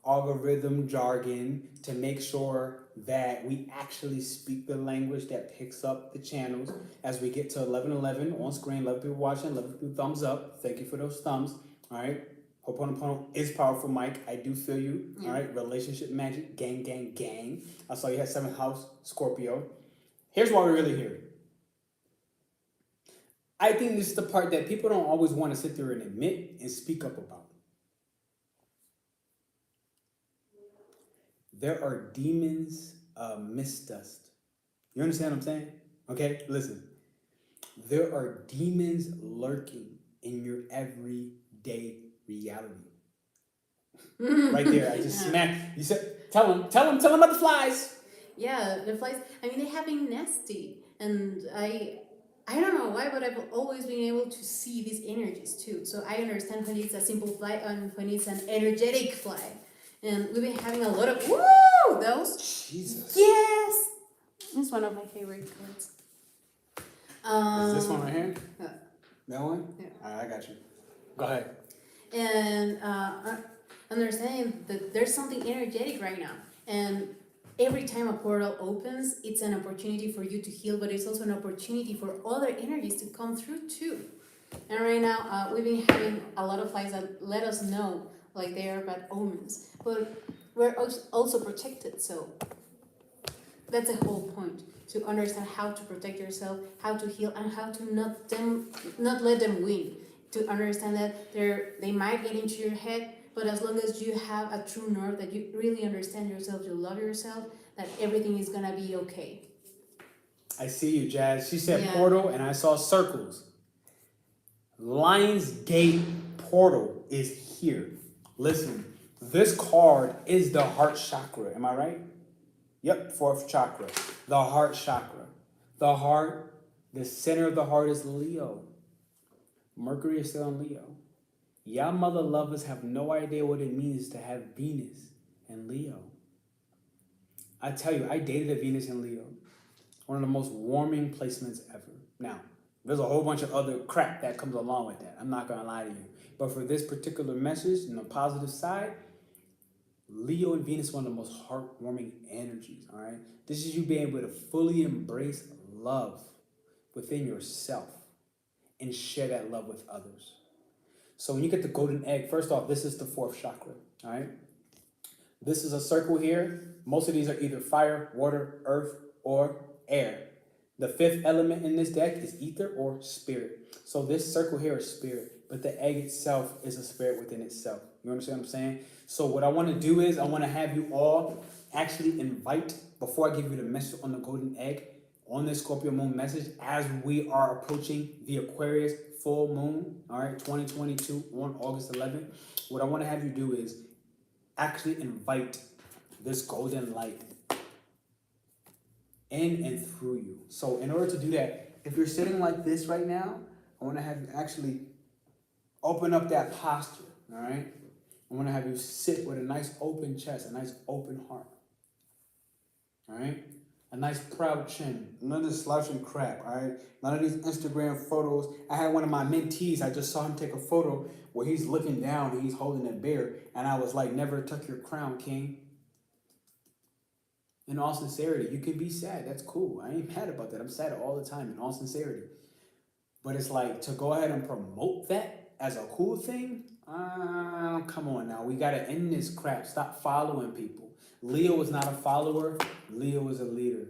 algorithm jargon to make sure that we actually speak the language that picks up the channels as we get to 11:11 on screen. 11 people watching, 11 people thumbs up. Thank you for those thumbs, all right? Ho'oponopono is powerful, Mike. I do feel you. Yeah. All right. Relationship magic. Gang, gang, gang. I saw you had 7th house, Scorpio. Here's why we're really here. I think this is the part that people don't always want to sit there and admit and speak up about. There are demons amidst us. You understand what I'm saying? Okay, listen. There are demons lurking in your everyday reality. Right there, I just smacked. You said, tell them about the flies. Yeah, the flies. I mean, they have been nasty, and I don't know why, but I've always been able to see these energies too. So I understand when it's a simple fly and when it's an energetic fly. And we've been having a lot of those. Jesus. Yes. It's one of my favorite cards. Is this one right here? Yeah. That one? Yeah. All right, I got you. Go ahead. And understanding that there's something energetic right now. And every time a portal opens, it's an opportunity for you to heal, but it's also an opportunity for other energies to come through too. And right now, we've been having a lot of lights that let us know like they are bad omens, but we're also protected. So that's the whole point, to understand how to protect yourself, how to heal, and how to not let them win. To understand that they might get into your head, but as long as you have a true north, that you really understand yourself, you love yourself, that everything is gonna be okay. I see you, Jazz. She said Yeah. portal, and I saw circles. Lionsgate portal is here. Listen, this card is the heart chakra. Am I right? Yep, fourth chakra. The heart chakra. The heart, the center of the heart is Leo. Mercury is still in Leo. Y'all mother lovers have no idea what it means to have Venus and Leo. I tell you, I dated a Venus and Leo. One of the most warming placements ever. Now, there's a whole bunch of other crap that comes along with that. I'm not gonna lie to you. But for this particular message, on the positive side, Leo and Venus are one of the most heartwarming energies, all right? This is you being able to fully embrace love within yourself and share that love with others. So when you get the golden egg, first off, this is the fourth chakra, all right? This is a circle here. Most of these are either fire, water, earth, or air. The fifth element in this deck is ether or spirit. So this circle here is spirit, but the egg itself is a spirit within itself. You understand what I'm saying? So what I want to do is I want to have you all actually invite, before I give you the message on the golden egg, on this Scorpio Moon message, as we are approaching the Aquarius Full Moon, all right, 2022 on August 11th, what I want to have you do is actually invite this golden light in and through you. So in order to do that, if you're sitting like this right now, I want to have you actually open up that posture, all right? I want to have you sit with a nice open chest, a nice open heart, all right? A nice proud chin, none of this slouching crap, all right? None of these Instagram photos. I had one of my mentees, I just saw him take a photo where he's looking down and he's holding a bear, and I was like, never tuck your crown, king. In all sincerity, you can be sad. That's cool. I ain't mad about that. I'm sad all the time, in all sincerity. But it's like, to go ahead and promote that as a cool thing? Come on now. We got to end this crap. Stop following people. Leo is not a follower. Leo is a leader.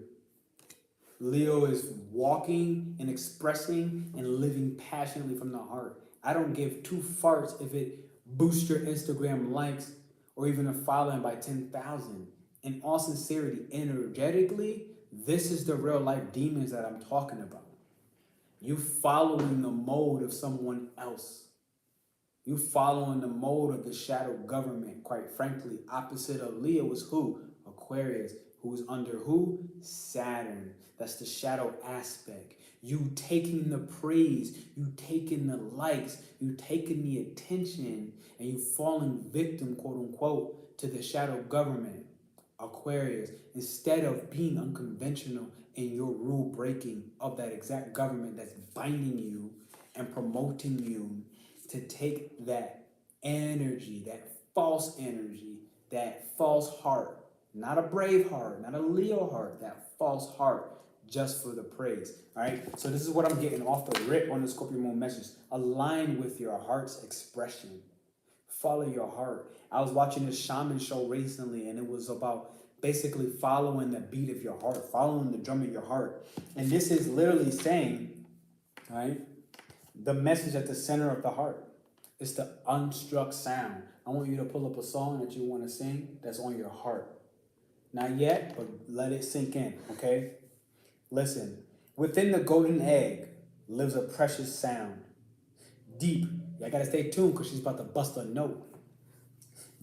Leo is walking and expressing and living passionately from the heart. I don't give two farts if it boosts your Instagram likes or even a following by 10,000. In all sincerity, energetically, this is the real life demons that I'm talking about. You following the mode of someone else. You following the mode of the shadow government, quite frankly. Opposite of Leo is who? Aquarius. Who's under who? Saturn. That's the shadow aspect. You taking the praise, you taking the likes, you taking the attention, and you falling victim, quote unquote, to the shadow government. Aquarius, instead of being unconventional in your rule breaking of that exact government that's binding you and promoting you to take that energy, that false heart, not a brave heart, not a Leo heart, that false heart, just for the praise. All right. So this is what I'm getting off the rip on the Scorpio Moon message. Align with your heart's expression. Follow your heart. I was watching this shaman show recently, and it was about basically following the beat of your heart, following the drum of your heart. And this is literally saying, all right, the message at the center of the heart is the unstruck sound. I want you to pull up a song that you want to sing that's on your heart. Not yet, but let it sink in, okay? Listen, within the golden egg lives a precious sound. Deep, y'all gotta stay tuned because she's about to bust a note.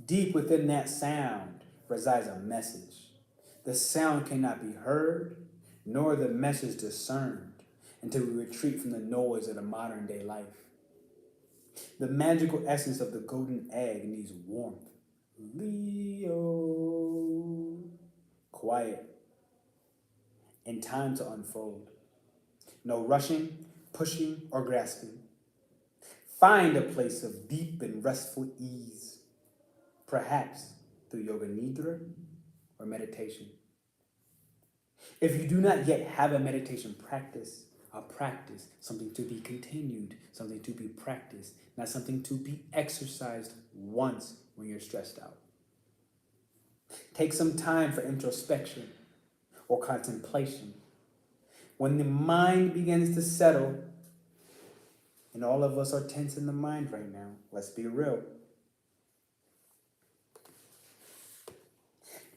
Deep within that sound resides a message. The sound cannot be heard, nor the message discerned until we retreat from the noise of the modern day life. The magical essence of the golden egg needs warmth. Leo. Quiet. and time to unfold. No rushing, pushing, or grasping. Find a place of deep and restful ease, perhaps through yoga nidra or meditation. If you do not yet have a meditation practice, a practice, something to be continued, something to be practiced, not something to be exercised once when you're stressed out. Take some time for introspection or contemplation. When the mind begins to settle, and all of us are tense in the mind right now, let's be real.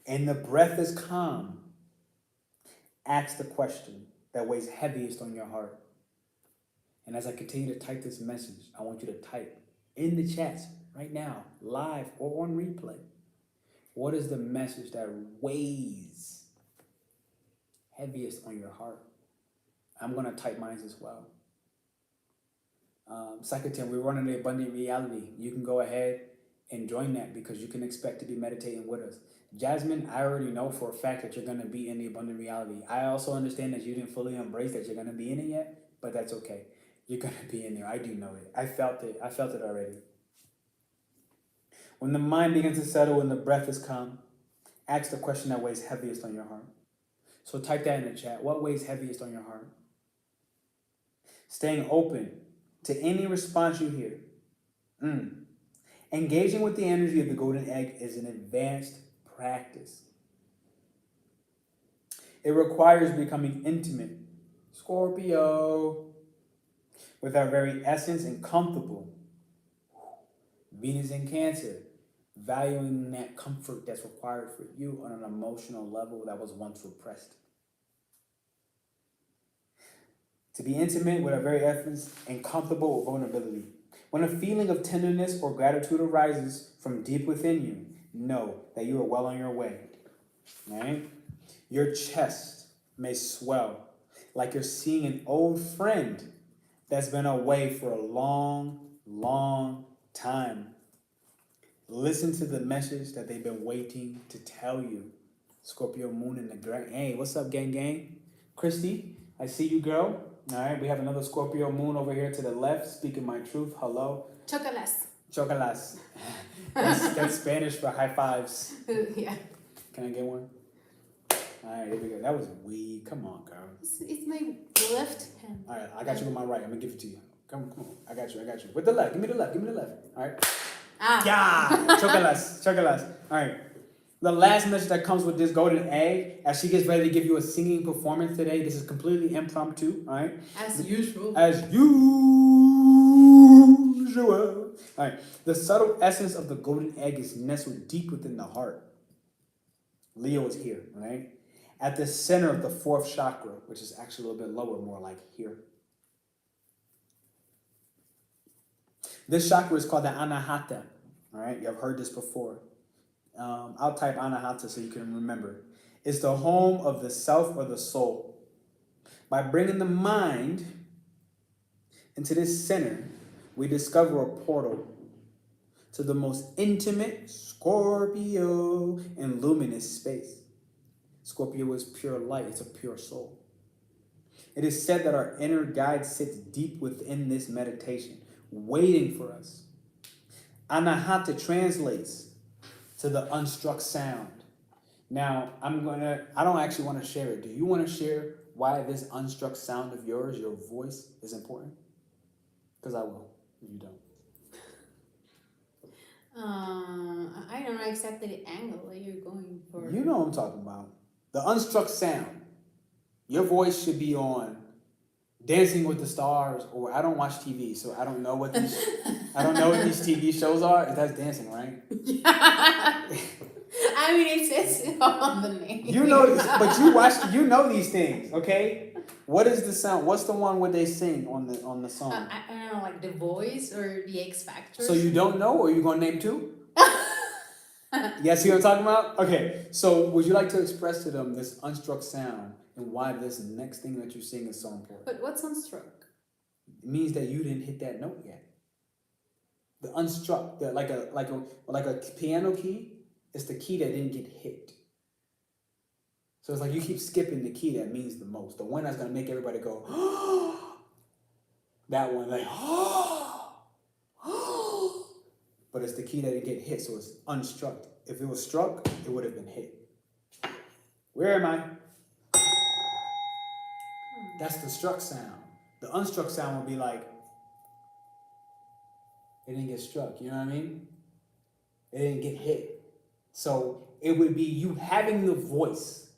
And the breath is calm, ask the question that weighs heaviest on your heart. And as I continue to type this message, I want you to type in the chats right now, live or on replay. What is the message that weighs heaviest on your heart? I'm going to type mine as well. Secretary, we're running the abundant reality. You can go ahead and join that because you can expect to be meditating with us. Jasmine, I already know for a fact that you're going to be in the abundant reality. I also understand that you didn't fully embrace that you're going to be in it yet, but that's okay. You're going to be in there. I do know it. I felt it. I felt it already. When the mind begins to settle and the breath is calm, ask the question that weighs heaviest on your heart. So type that in the chat. What weighs heaviest on your heart? Staying open to any response you hear. Engaging with the energy of the golden egg is an advanced practice. It requires becoming intimate, Scorpio, with our very essence and comfortable. Venus in Cancer, valuing that comfort that's required for you on an emotional level that was once repressed. To be intimate with our very essence and comfortable with vulnerability. When a feeling of tenderness or gratitude arises from deep within you, know that you are well on your way. Right? Your chest may swell like you're seeing an old friend that's been away for a long, long time. Listen to the message that they've been waiting to tell you. Scorpio Moon in the gang. Hey, what's up, gang? Christy, I see you, girl. All right, we have another Scorpio Moon over here to the left, speaking my truth. Hello. Chocolas. Chocolas. That's Spanish for high fives. Yeah. Can I get one? All right, here we go. That was weed. Come on, girl. It's my left hand. All right, I got you with my right. I'm going to give it to you. Come on. I got you. With the left. Give me the left. All right. Yeah. Chocolas. All right. The last message that comes with this golden egg, as she gets ready to give you a singing performance today, this is completely impromptu, all right? As usual. All right. The subtle essence of the golden egg is nestled deep within the heart. Leo is here, all right? At the center of the fourth chakra, which is actually a little bit lower, more like here. This chakra is called the Anahata, all right? You've heard this before. I'll type Anahata so you can remember. It's the home of the self or the soul. By bringing the mind into this center, we discover a portal to the most intimate Scorpio and luminous space. Scorpio is pure light. It's a pure soul. It is said that our inner guide sits deep within this meditation, waiting for us. Anahata translates to the unstruck sound. Now, I don't actually want to share it. Do you want to share why this unstruck sound of yours, your voice, is important? Because I will, if you don't. I don't know exactly the angle that you're going for. You know what I'm talking about. The unstruck sound. Your voice should be on Dancing with the Stars, or I don't watch TV, so I don't know what these TV shows are. That's dancing, right? I mean, it says on the name. You know, but you know these things, okay? What is the sound? What's the one where they sing on the song? I don't know, like The Voice or The X Factor. So you don't know, or you gonna name two? Yeah, see what I'm talking about? Okay, so would you like to express to them this unstruck sound and why this next thing that you sing is so important? But what's unstruck? It means that you didn't hit that note yet. The unstruck, like a piano key, it's the key that didn't get hit. So it's like you keep skipping the key that means the most. The one that's gonna make everybody go, that one, like, but it's the key that it get hit, so it's unstruck. If it was struck, it would have been hit. Where am I? That's the struck sound. The unstruck sound would be like, it didn't get struck, you know what I mean? It didn't get hit. So it would be you having the voice,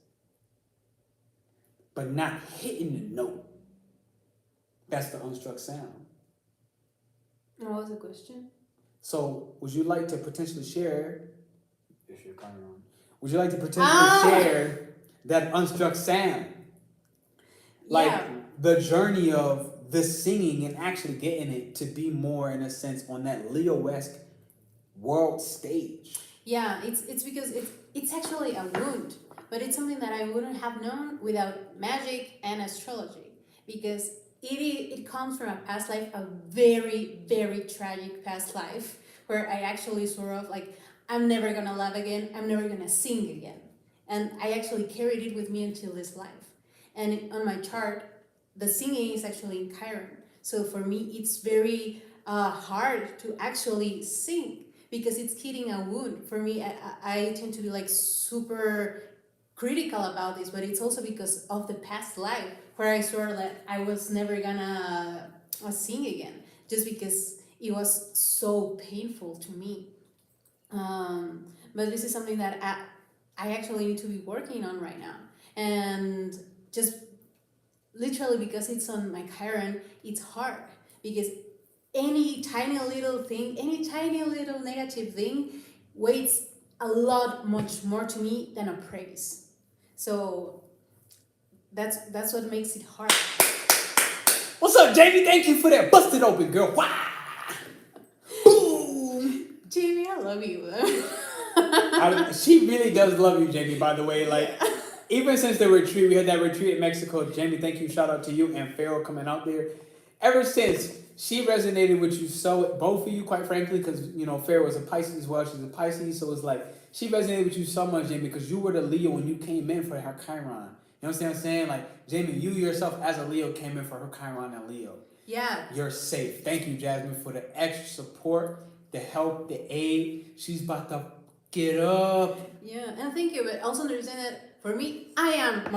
but not hitting the note. That's the unstruck sound. And what was the question? So would you like to potentially share, if you're coming on, would you like to potentially share that unstruck sound? Like the journey of the singing and actually getting it to be more, in a sense, on that Leo-esque world stage. Yeah, it's because it's actually a wound, but it's something that I wouldn't have known without magic and astrology, because it comes from a past life, a very, very tragic past life, where I actually sort of like, I'm never gonna love again, I'm never gonna sing again. And I actually carried it with me until this life. And on my chart, the singing is actually in Chiron. So for me, it's very hard to actually sing because it's hitting a wound. For me, I tend to be like super critical about this, but it's also because of the past life where I sort of like, I was never gonna sing again just because it was so painful to me. But this is something that I actually need to be working on right now. And just literally because it's on my Chiron, it's hard because any tiny little thing, any tiny little negative thing weighs a lot much more to me than a praise. So that's what makes it hard. What's up, Jamie? Thank you for that. Busted open, girl. Wow. Boom. Jamie, I love you. She really does love you, Jamie, by the way. Like, even since the retreat, we had that retreat in Mexico. Jamie, thank you. Shout out to you and Pharaoh coming out there. Ever since, she resonated with you so, both of you, quite frankly, because, you know, Pharaoh was a Pisces as well. She's a Pisces. So it's like, she resonated with you so much, Jamie, because you were the Leo when you came in for her Chiron. You know what I'm saying? Like, Jamie, you yourself as a Leo came in for her Chiron and Leo. Yeah. You're safe. Thank you, Jasmine, for the extra support, the help, the aid. She's about to get up. Yeah, and thank you, but also understand that for me, I am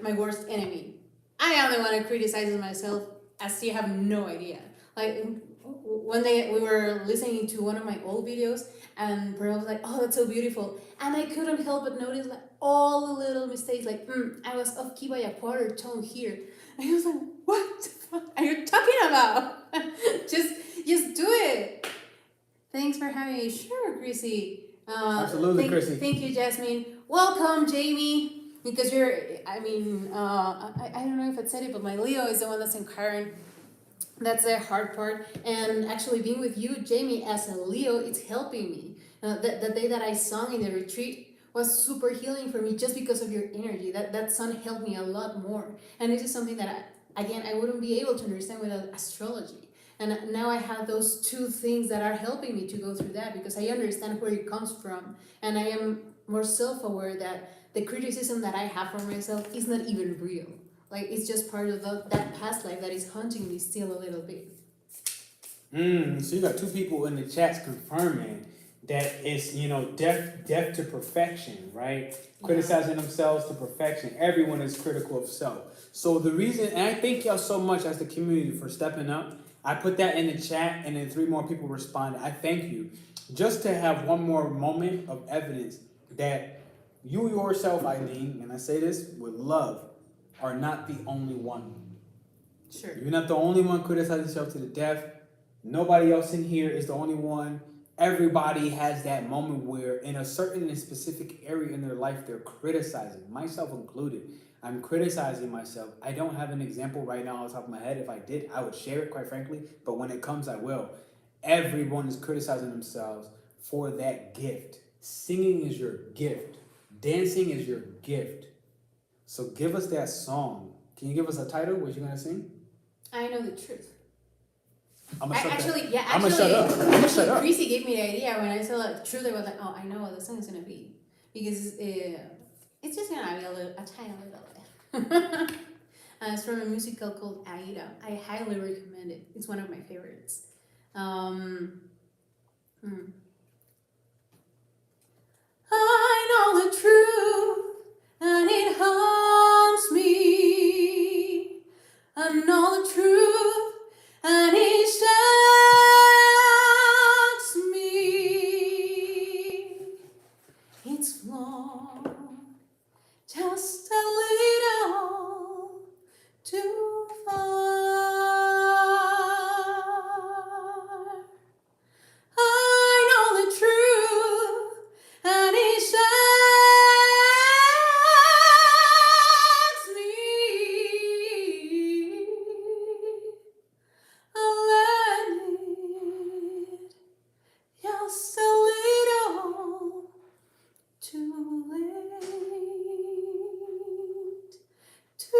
my worst enemy. I am the one who criticizes myself as you have no idea. Like, one day we were listening to one of my old videos, and Pernell was like, "Oh, that's so beautiful," and I couldn't help but notice like all the little mistakes. Like, I was off key by a quarter tone here. And I was like, "What the fuck are you talking about? just do it." Thanks for having me. Sure, Chrissy. Absolutely, Chrissy. Thank you, Jasmine. Welcome, Jamie. Because you're, I mean, I don't know if I said it, but my Leo is the one that's in Chiron. That's the hard part. And actually being with you, Jamie, as a Leo, it's helping me. The day that I sung in the retreat was super healing for me just because of your energy. That song helped me a lot more. And this is something that, I wouldn't be able to understand without astrology. And now I have those two things that are helping me to go through that because I understand where it comes from. And I am more self-aware that the criticism that I have for myself is not even real. Like, it's just part of that past life that is haunting me still a little bit. So you got two people in the chats confirming that it's, you know, death to perfection, right? Yeah. Criticizing themselves to perfection. Everyone is critical of self. So the reason, and I thank y'all so much as the community for stepping up. I put that in the chat and then 3 more people responded. I thank you. Just to have one more moment of evidence that you yourself, Eileen, and I say this with love, are not the only one. Sure. You're not the only one criticizing yourself to the death. Nobody else in here is the only one. Everybody has that moment where in a certain and specific area in their life, they're criticizing, myself included. I'm criticizing myself. I don't have an example right now on the top of my head. If I did, I would share it, quite frankly. But when it comes, I will. Everyone is criticizing themselves for that gift. Singing is your gift. Dancing is your gift. So give us that song. Can you give us a title? What you gonna sing? I know the truth. I'm gonna shut Actually, Chrissy gave me the idea when I saw the truth. I was like, oh, I know what the song is gonna be because It's just gonna be a tiny little bit. It's from a musical called Aida. I highly recommend it. It's one of my favorites. Hmm. I know the truth, and it haunts me. I know the truth, and it shocks me. It's long, just a little too far. I know the truth, and it shocks me. I'll let it just a little too late. Too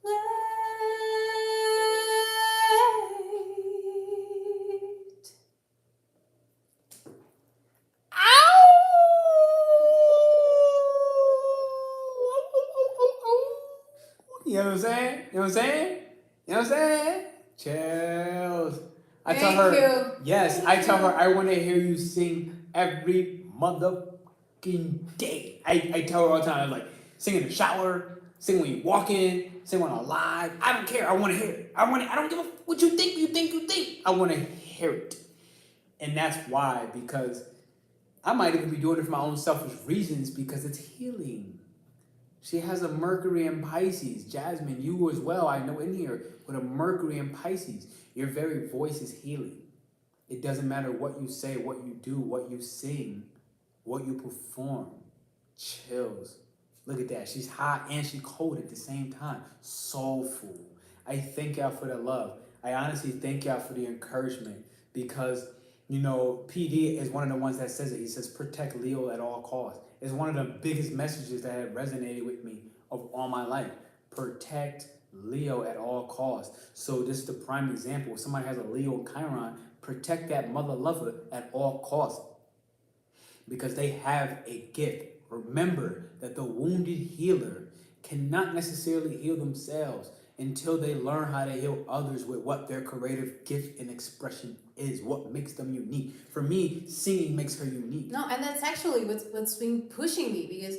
late. You know what I'm saying? You know what I'm saying? You know what I'm saying? Chills. I tell Thank her, you. yes, Thank I tell you. her I want to hear you sing every motherfucking day. I tell her all the time, I'm like, sing in the shower, sing when you walk in, sing when I'm live. I don't care. I want to hear it. I don't give a what you think. I want to hear it. And that's why, because I might even be doing it for my own selfish reasons because it's healing. She has a Mercury in Pisces. Jasmine, you as well, I know in here, with a Mercury in Pisces. Your very voice is healing. It doesn't matter what you say, what you do, what you sing, what you perform. Chills. Look at that. She's hot and she's cold at the same time. Soulful. I thank y'all for the love. I honestly thank y'all for the encouragement because, you know, PD is one of the ones that says it. He says, protect Leo at all costs. It's one of the biggest messages that have resonated with me of all my life. Protect Leo at all costs. So this is the prime example. If somebody has a Leo Chiron, protect that mother lover at all costs because they have a gift. Remember that the wounded healer cannot necessarily heal themselves until they learn how to heal others with what their creative gift and expression is, what makes them unique. For me, singing makes her unique. No, and that's actually what's been pushing me because,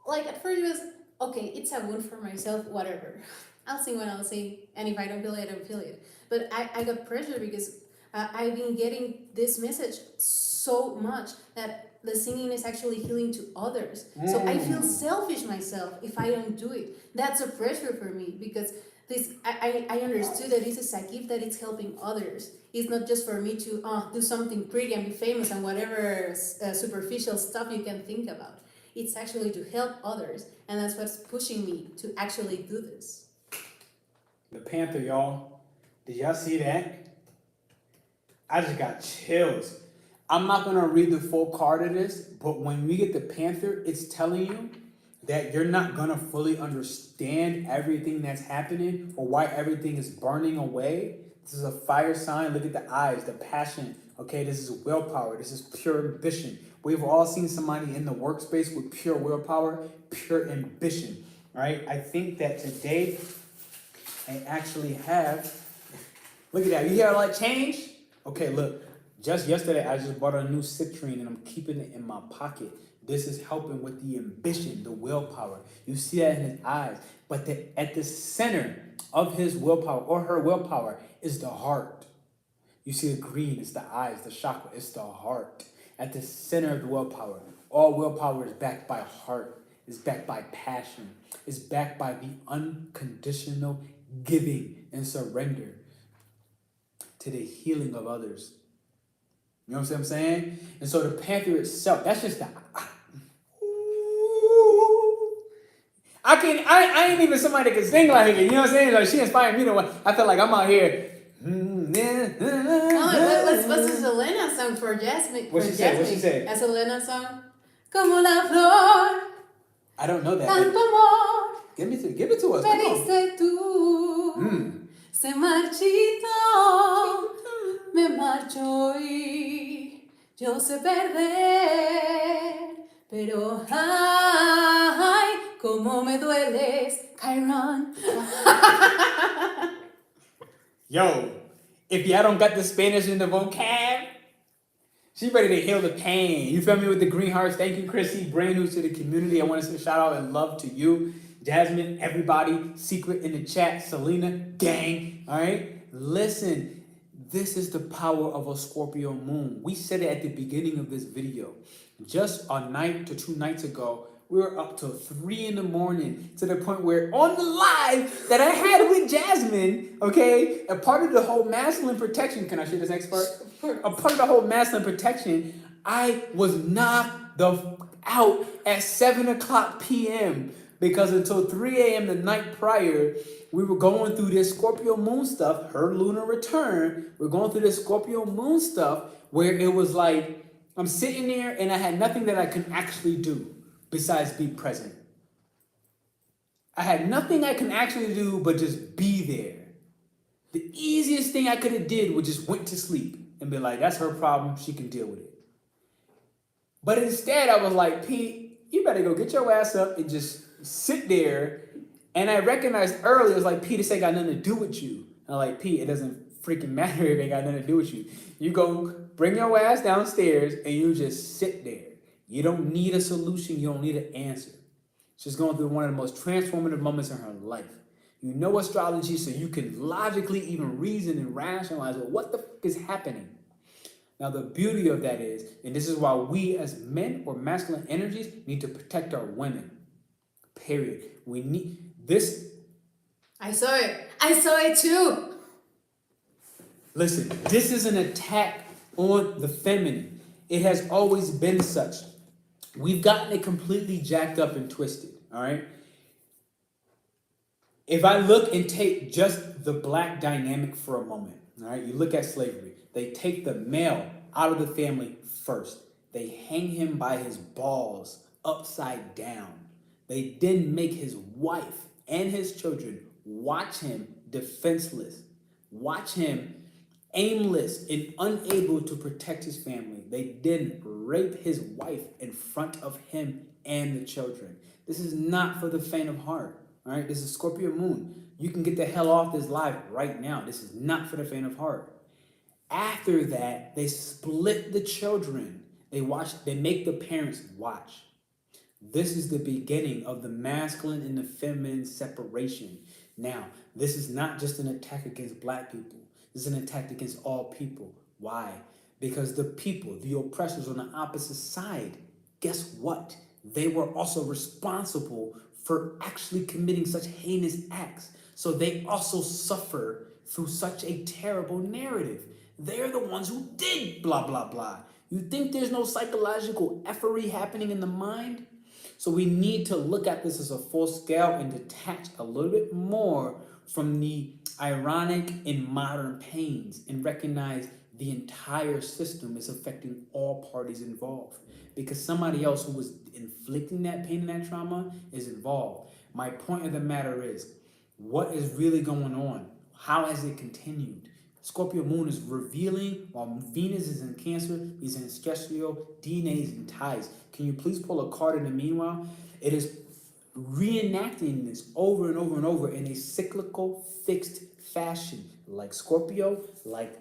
like, at first it was, okay, it's a wound for myself, whatever. I'll sing when I'll sing, and if I don't feel it, I don't feel it. But I got pressure because I've been getting this message so much that the singing is actually healing to others. So I feel selfish myself if I don't do it. That's a pressure for me because this I understood that this is a gift that it's helping others. It's not just for me to do something pretty and be famous and whatever superficial stuff you can think about. It's actually to help others, and that's what's pushing me to actually do this. The Panther, y'all. Did y'all see that? I just got chills. I'm not going to read the full card of this, but when we get the Panther, it's telling you that you're not going to fully understand everything that's happening or why everything is burning away. This is a fire sign. Look at the eyes, the passion. Okay, this is willpower. This is pure ambition. We've all seen somebody in the workspace with pure willpower, pure ambition, right? I think that today I actually have, look at that. You hear a lot of change? Okay, look. Just yesterday, I just bought a new citrine and I'm keeping it in my pocket. This is helping with the ambition, the willpower. You see that in his eyes. But at the center of his willpower or her willpower is the heart. You see the green, it's the eyes, the chakra, it's the heart. At the center of the willpower, all willpower is backed by heart, is backed by passion, is backed by the unconditional giving and surrender to the healing of others. You know what I'm saying? And so the Panther itself, that's just the... I ain't even somebody that can sing like it. You know what I'm saying? Like she inspired me to. I feel like I'm out here. What's the Selena song for Jasmine? What she say? What she say? A Selena song. Como la flor. I don't know that. Tanto amor. Give it to us. Come on. Tú. Se marchitó. Me marcho y Yo sé perder, pero ay, cómo me dueles, Chiron. Yo, if y'all don't got the Spanish in the vocab, she ready to heal the pain. You feel me with the green hearts? Thank you, Chrissy. Brand new to the community. I want to say shout out and love to you. Jasmine, everybody, Secret in the chat, Selena, gang. All right? Listen, this is the power of a Scorpio moon. We said it at the beginning of this video. Just a night to 2 nights ago, we were up till 3 in the morning to the point where on the live that I had with Jasmine, okay, a part of the whole masculine protection, can I share this next part? A part of the whole masculine protection, I was knocked the out at 7 o'clock p.m. because until 3 a.m. the night prior, we were going through this Scorpio moon stuff, her lunar return. We're going through this Scorpio moon stuff where it was like, I'm sitting there and I had nothing that I can actually do besides be present. I had nothing I can actually do but just be there. The easiest thing I could have did was just went to sleep and be like, that's her problem, she can deal with it. But instead I was like, Pete, you better go get your ass up and just sit there. And I recognized early, it was like, Pete, this ain't got nothing to do with you. And I'm like, Pete, it doesn't freaking matter if it ain't got nothing to do with you. You go bring your ass downstairs and you just sit there. You don't need a solution, you don't need an answer. She's going through one of the most transformative moments in her life. You know astrology, so you can logically even reason and rationalize, well, what the fuck is happening? Now, the beauty of that is, and this is why we as men or masculine energies need to protect our women. Period. We need this. I saw it. I saw it too. Listen, this is an attack on the feminine. It has always been such. We've gotten it completely jacked up and twisted, all right? If I look and take just the black dynamic for a moment, all right? You look at slavery. They take the male out of the family first. They hang him by his balls upside down. They then make his wife and his children watch him defenseless, watch him aimless and unable to protect his family. They then rape his wife in front of him and the children. This is not for the faint of heart. All right, this is Scorpio Moon. You can get the hell off this live right now. This is not for the faint of heart. After that, they split the children. They make the parents watch. This is the beginning of the masculine and the feminine separation. Now, this is not just an attack against black people. This is an attack against all people. Why? Because the people, the oppressors on the opposite side, guess what? They were also responsible for actually committing such heinous acts. So they also suffer through such a terrible narrative. They're the ones who did blah, blah, blah. You think there's no psychological effery happening in the mind? So we need to look at this as a full scale and detach a little bit more from the ironic and modern pains and recognize the entire system is affecting all parties involved, because somebody else who was inflicting that pain and that trauma is involved. My point of the matter is, what is really going on? How has it continued? Scorpio Moon is revealing while Venus is in Cancer, he's in Scorpio, DNA is in ties. Can you please pull a card in the meanwhile? It is reenacting this over and over and over in a cyclical, fixed fashion, like Scorpio, like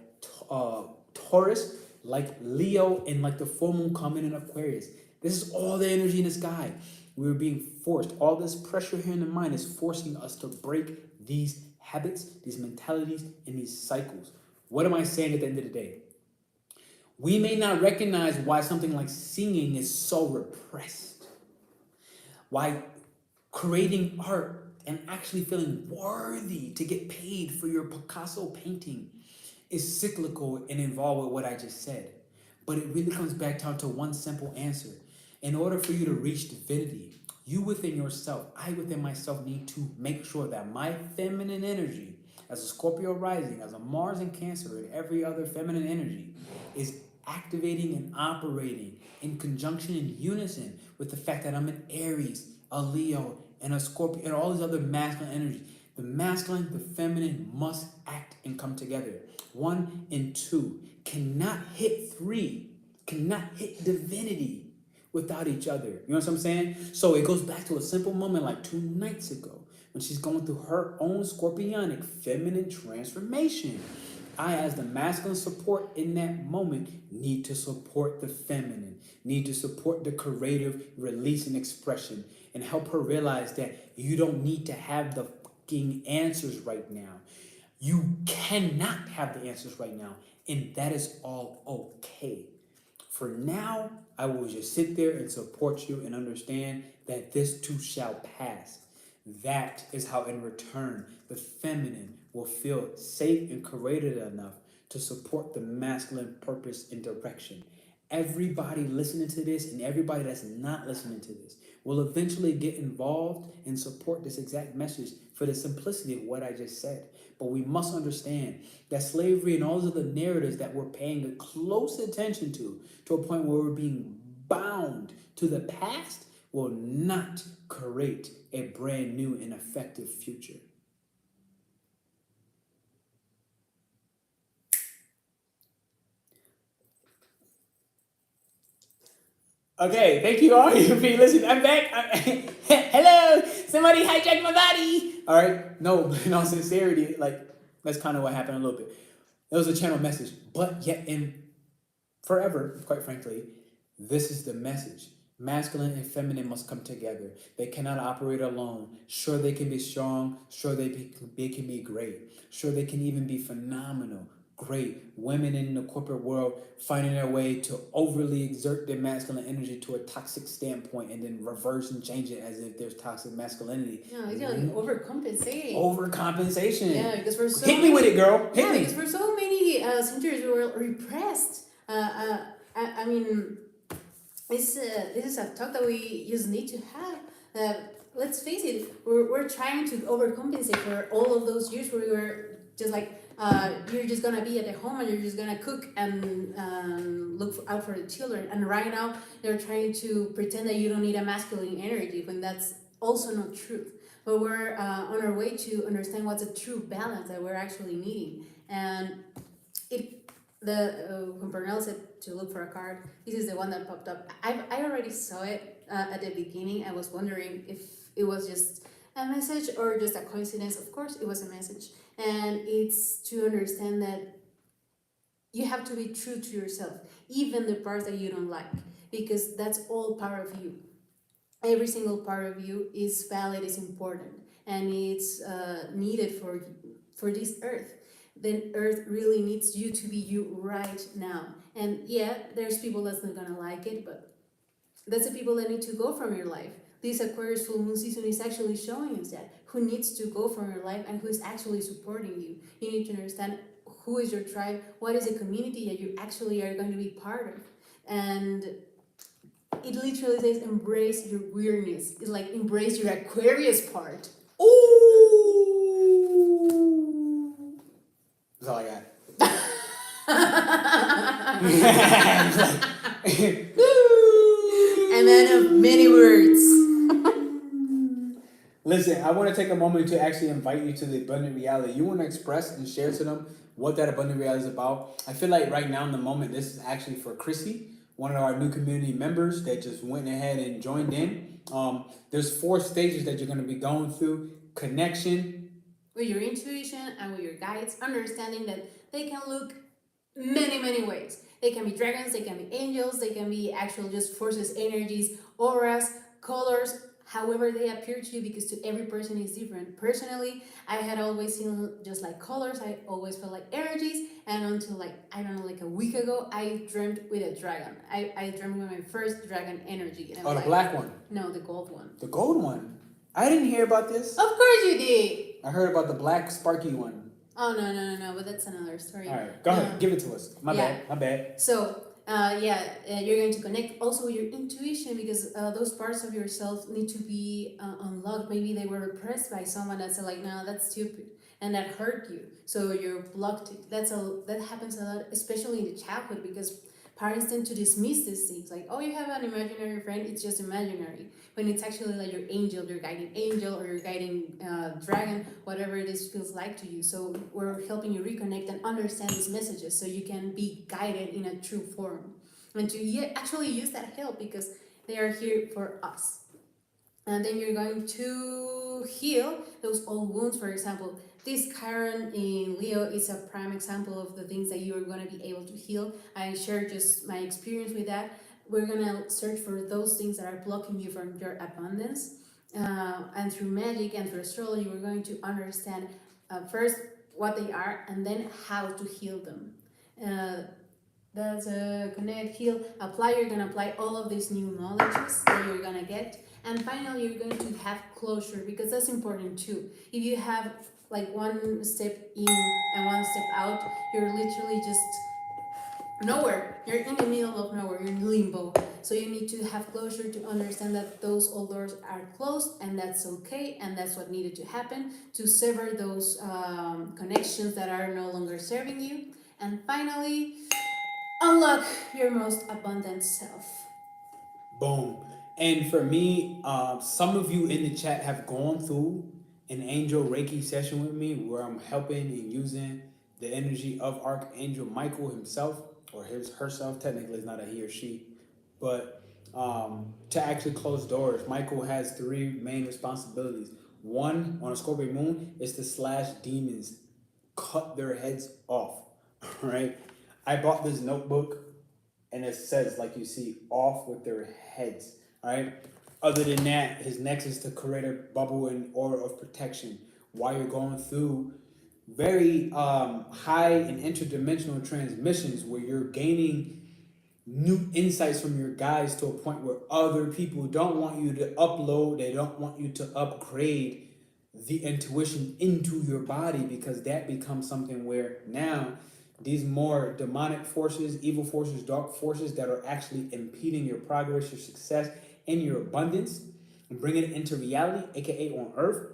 Taurus, like Leo, and like the full moon coming in Aquarius. This is all the energy in the sky. We're being forced. All this pressure here in the mind is forcing us to break these habits, these mentalities, and these cycles. What am I saying at the end of the day? We may not recognize why something like singing is so repressed. Why creating art and actually feeling worthy to get paid for your Picasso painting is cyclical and involved with what I just said. But it really comes back down to one simple answer. In order for you to reach divinity, you within yourself, I within myself, need to make sure that my feminine energy, as a Scorpio rising, as a Mars in Cancer, and every other feminine energy, is activating and operating in conjunction and unison with the fact that I'm an Aries, a Leo, and a Scorpio, and all these other masculine energies. The masculine, the feminine must act and come together. 1 and 2 cannot hit 3 cannot hit divinity without each other. You know what I'm saying? So it goes back to a simple moment like 2 nights ago when she's going through her own scorpionic feminine transformation. I, as the masculine support in that moment, need to support the feminine, need to support the creative release and expression, and help her realize that you don't need to have the fucking answers right now. You cannot have the answers right now, and that is all okay. For now, I will just sit there and support you and understand that this too shall pass. That is how, in return, the feminine will feel safe and created enough to support the masculine purpose and direction. Everybody listening to this and everybody that's not listening to this will eventually get involved and support this exact message for the simplicity of what I just said. But we must understand that slavery and all of the narratives that we're paying close attention to a point where we're being bound to the past, will not create a brand new and effective future. Okay, thank you all for listening. I'm back. Hello, somebody hijacked my body. All right, no, but in all sincerity, like that's kind of what happened a little bit. It was a channel message, but yet in forever, quite frankly, this is the message. Masculine and feminine must come together. They cannot operate alone. Sure, they can be strong. Sure, they can be great. Sure, they can even be phenomenal. Great. Women in the corporate world finding their way to overly exert their masculine energy to a toxic standpoint and then reverse and change it as if there's toxic masculinity. No, it's like overcompensating. Overcompensation. Yeah, because for so Hit me with it, girl. Hit me. because for so many centuries we were repressed. I mean, this is a talk that we just need to have. Let's face it, we're trying to overcompensate for all of those years where we were just like, you're just gonna be at the home and you're just gonna cook and look out for the children. And right now they're trying to pretend that you don't need a masculine energy when that's also not true. But we're on our way to understand what's a true balance that we're actually needing. And when Pernell said to look for a card, this is the one that popped up. I already saw it at the beginning. I was wondering if it was just a message or just a coincidence. Of course, it was a message. And it's to understand that you have to be true to yourself, even the parts that you don't like, because that's all part of you. Every single part of you is valid, is important, and it's needed for this earth. Then earth really needs you to be you right now. And yeah, there's people that's not gonna like it, but that's the people that need to go from your life. This Aquarius full moon season is actually showing us that who needs to go from your life and who is actually supporting you. You need to understand who is your tribe, what is the community that you actually are going to be part of. And it literally says embrace your weirdness. It's like embrace your Aquarius part. Ooh. That's all I got. A man of many words. Listen, I want to take a moment to actually invite you to the abundant reality. You want to express and share to them what that abundant reality is about. I feel like right now in the moment, this is actually for Chrissy, one of our new community members that just went ahead and joined in. There's 4 stages that you're going to be going through. Connection. With your intuition and with your guides, understanding that they can look many, many ways. They can be dragons, they can be angels, they can be actual just forces, energies, auras, colors, however they appear to you, because to every person is different. Personally, I had always seen just like colors. I always felt like energies, and until like, I don't know, like a week ago, I dreamt with a dragon. I dreamt with my first dragon energy. And the black one? No, the gold one. The gold one? I didn't hear about this. Of course you did. I heard about the black sparky one. Oh, no, but that's another story. All right, go ahead, give it to us. My bad. So, you're going to connect also with your intuition, because those parts of yourself need to be unlocked. Maybe they were repressed by someone that said like, no, that's stupid, and that hurt you. So you're blocked. That happens a lot, especially in the childhood, because parents tend to dismiss these things like, oh, you have an imaginary friend, it's just imaginary, when it's actually like your angel, your guiding angel, or your guiding dragon, whatever it is feels like to you. So we're helping you reconnect and understand these messages so you can be guided in a true form. and to actually use that help because they are here for us. And then you're going to heal those old wounds. For example, this Chiron in Leo is a prime example of the things that you're going to be able to heal. I share just my experience with that. We're going to search for those things that are blocking you from your abundance. And through magic and through astrology, we're going to understand first what they are and then how to heal them. That's a connect, heal, apply. You're gonna apply all of these new knowledges that you're gonna get, and finally you're going to have closure because that's important too. If you have like one step in and one step out, you're literally just nowhere. You're in the middle of nowhere. You're in limbo. So you need to have closure to understand that those old doors are closed, and that's okay, and that's what needed to happen to sever those connections that are no longer serving you. And finally, unlock your most abundant self. Boom. And for me, some of you in the chat have gone through an angel Reiki session with me where I'm helping and using the energy of Archangel Michael himself, or herself. Technically, it's not a he or she, but to actually close doors. Michael has three main responsibilities. One, on a Scorpio Moon, is to slash demons, cut their heads off. Right? I bought this notebook and it says, like you see, off with their heads. All right. Other than that, his next is to create a bubble and aura of protection while you're going through very high and interdimensional transmissions where you're gaining new insights from your guides to a point where other people don't want you to upload, they don't want you to upgrade the intuition into your body, because that becomes something where now these more demonic forces, evil forces, dark forces that are actually impeding your progress, your success, and your abundance, and bringing it into reality, aka on earth,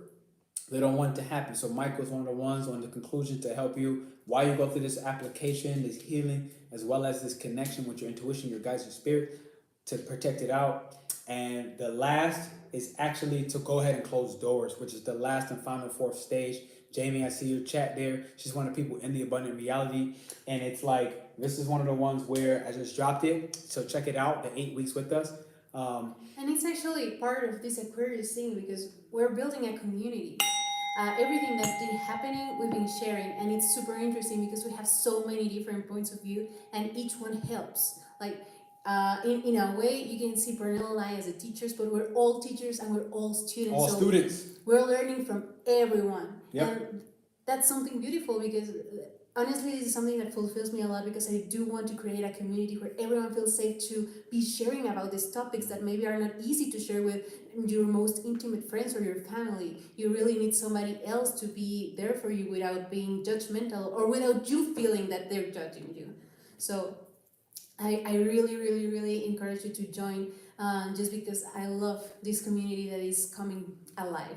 they don't want it to happen. So Michael's one of the ones on the conclusion to help you while you go through this application, this healing, as well as this connection with your intuition, your guides, your spirit, to protect it out. And the last is actually to go ahead and close doors, which is the last and final fourth stage. Jamie, I see your chat there. She's one of the people in the abundant reality. And it's like, this is one of the ones where I just dropped it. So check it out, the 8 weeks with us. And it's actually part of this Aquarius thing because we're building a community. Everything that's been happening, we've been sharing, and it's super interesting because we have so many different points of view, and each one helps. Like, in a way, you can see Pernell and I as a teachers, but we're all teachers and we're all students. All students. We're learning from everyone. Yep. And that's something beautiful because honestly, this is something that fulfills me a lot because I do want to create a community where everyone feels safe to be sharing about these topics that maybe are not easy to share with your most intimate friends or your family. You really need somebody else to be there for you without being judgmental or without you feeling that they're judging you. So I really, really, really encourage you to join just because I love this community that is coming alive.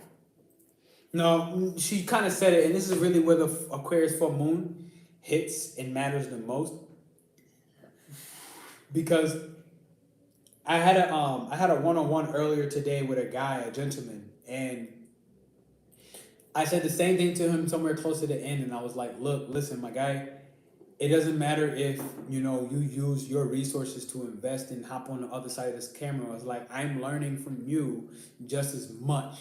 No, she kind of said it, and this is really where the Aquarius Full Moon hits and matters the most, because I had a one-on-one earlier today with a guy, a gentleman, and I said the same thing to him somewhere close to the end, and I was like, look, listen, my guy, it doesn't matter if, you use your resources to invest and hop on the other side of this camera. I was like, I'm learning from you just as much.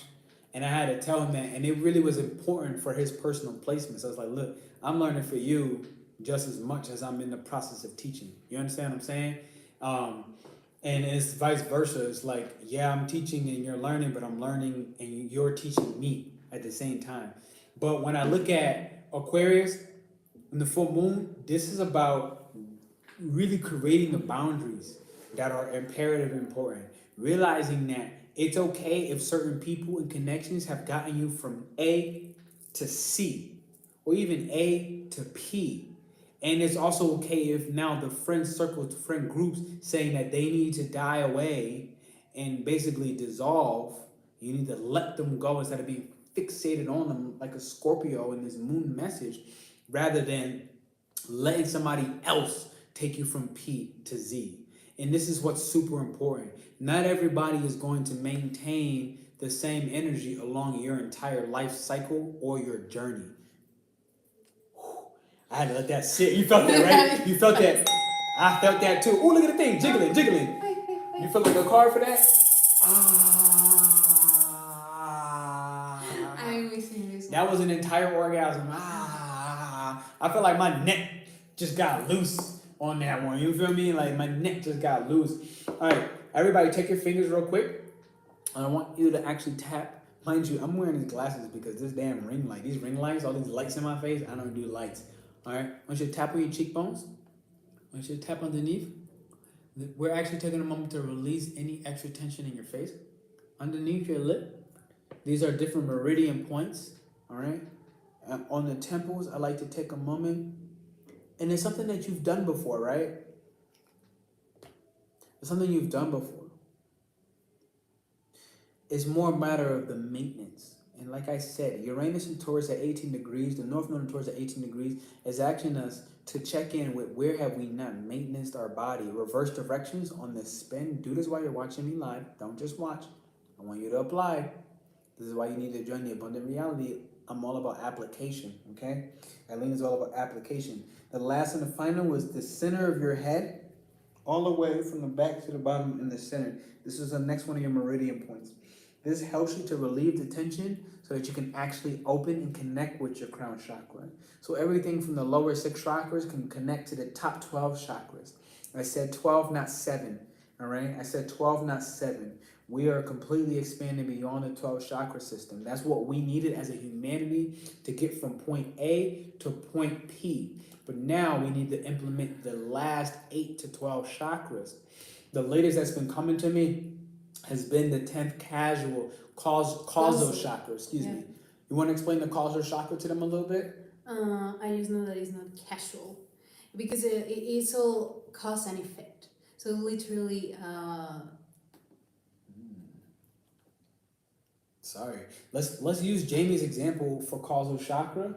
And I had to tell him that, and it really was important for his personal placement. So I was like, look, I'm learning for you just as much as I'm in the process of teaching. You understand what I'm saying? And it's vice versa. It's like, yeah, I'm teaching and you're learning, but I'm learning and you're teaching me at the same time. But when I look at Aquarius and the full moon, this is about really creating the boundaries that are imperative and important. Realizing that it's okay if certain people and connections have gotten you from A to C, or even A to P. And it's also okay if now the friend circle, the friend groups saying that they need to die away and basically dissolve. You need to let them go instead of being fixated on them like a Scorpio in this moon message, rather than letting somebody else take you from P to Z. And this is what's super important. Not everybody is going to maintain the same energy along your entire life cycle or your journey. I had to let that sit. You felt that, right? You felt that. I felt that too. Oh, look at the thing, jiggling, jiggling. Wait. You feel like a card for that? I'm missing this one. That was an entire orgasm. I feel like my neck just got loose on that one. You feel me? Like my neck just got loose. All right, everybody, take your fingers real quick. I want you to actually tap. Mind you, I'm wearing these glasses because this damn ring light, these ring lights, all these lights in my face, I don't do lights. All right, I want you to tap on your cheekbones. I want you to tap underneath. We're actually taking a moment to release any extra tension in your face. Underneath your lip, these are different meridian points, all right? On the temples, I like to take a moment. And it's something that you've done before, right? It's something you've done before. It's more a matter of the maintenance. And like I said, Uranus in Taurus at 18 degrees, the North Node in Taurus at 18 degrees is asking us to check in with where have we not maintenanced our body. Reverse directions on the spin. Do this while you're watching me live. Don't just watch. I want you to apply. This is why you need to join the Abundant Reality. I'm all about application, okay? Eileen is all about application. The last and the final was the center of your head, all the way from the back to the bottom in the center. This is the next one of your meridian points. This helps you to relieve the tension so that you can actually open and connect with your crown chakra. So everything from the lower 6 chakras can connect to the top 12 chakras. I said 12, not 7, all right? I said 12, not 7. We are completely expanding beyond the 12 chakra system. That's what we needed as a humanity to get from point A to point P. But now we need to implement the last 8 to 12 chakras. The latest that's been coming to me has been the 10th causal chakra, excuse me. You want to explain the causal chakra to them a little bit? I just know that it's not casual because it's all cause and effect. So literally, Sorry. Let's use Jamie's example for causal chakra.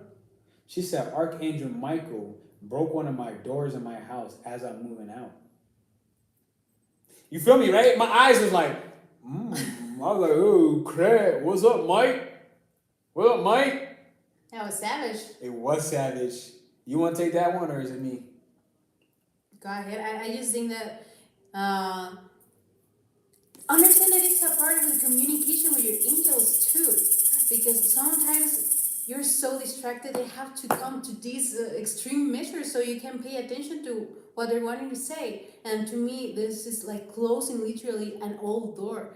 She said Archangel Michael broke one of my doors in my house as I'm moving out. You feel me, right? My eyes was like, I was like, oh crap, what's up, Mike? What up, Mike? that was savage. It was savage. You want to take that one or is it me? Go ahead. I just think that understand that it's a part of the communication with your angels too, because sometimes you're so distracted they have to come to these extreme measures so you can pay attention to what they're wanting to say. And to me, this is like closing literally an old door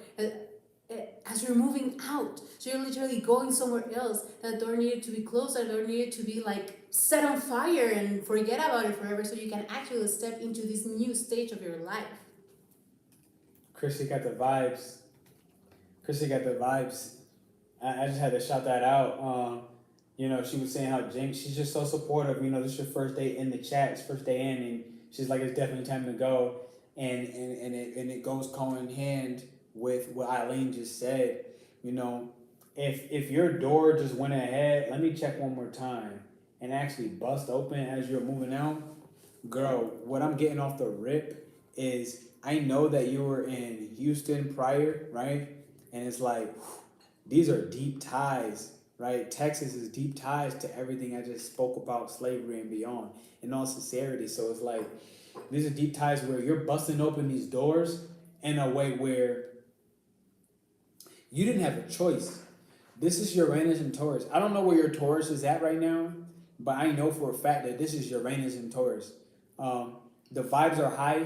as you're moving out. So you're literally going somewhere else. That door needed to be closed. That door needed to be like set on fire and forget about it forever so you can actually step into this new stage of your life. Chrissy got the vibes. I just had to shout that out. She was saying how Jinx, she's just so supportive. This is your first day in the chat. It's first day in, and she's like, it's definitely time to go. And it goes hand in hand with what Eileen just said. If your door just went ahead, let me check one more time, and actually bust open as you're moving out. Girl, what I'm getting off the rip is I know that you were in Houston prior, right? And it's like, these are deep ties, right? Texas is deep ties to everything I just spoke about, slavery and beyond, in all sincerity. So it's like, these are deep ties where you're busting open these doors in a way where you didn't have a choice. This is Uranus in Taurus. I don't know where your Taurus is at right now, but I know for a fact that this is Uranus in Taurus. The vibes are high.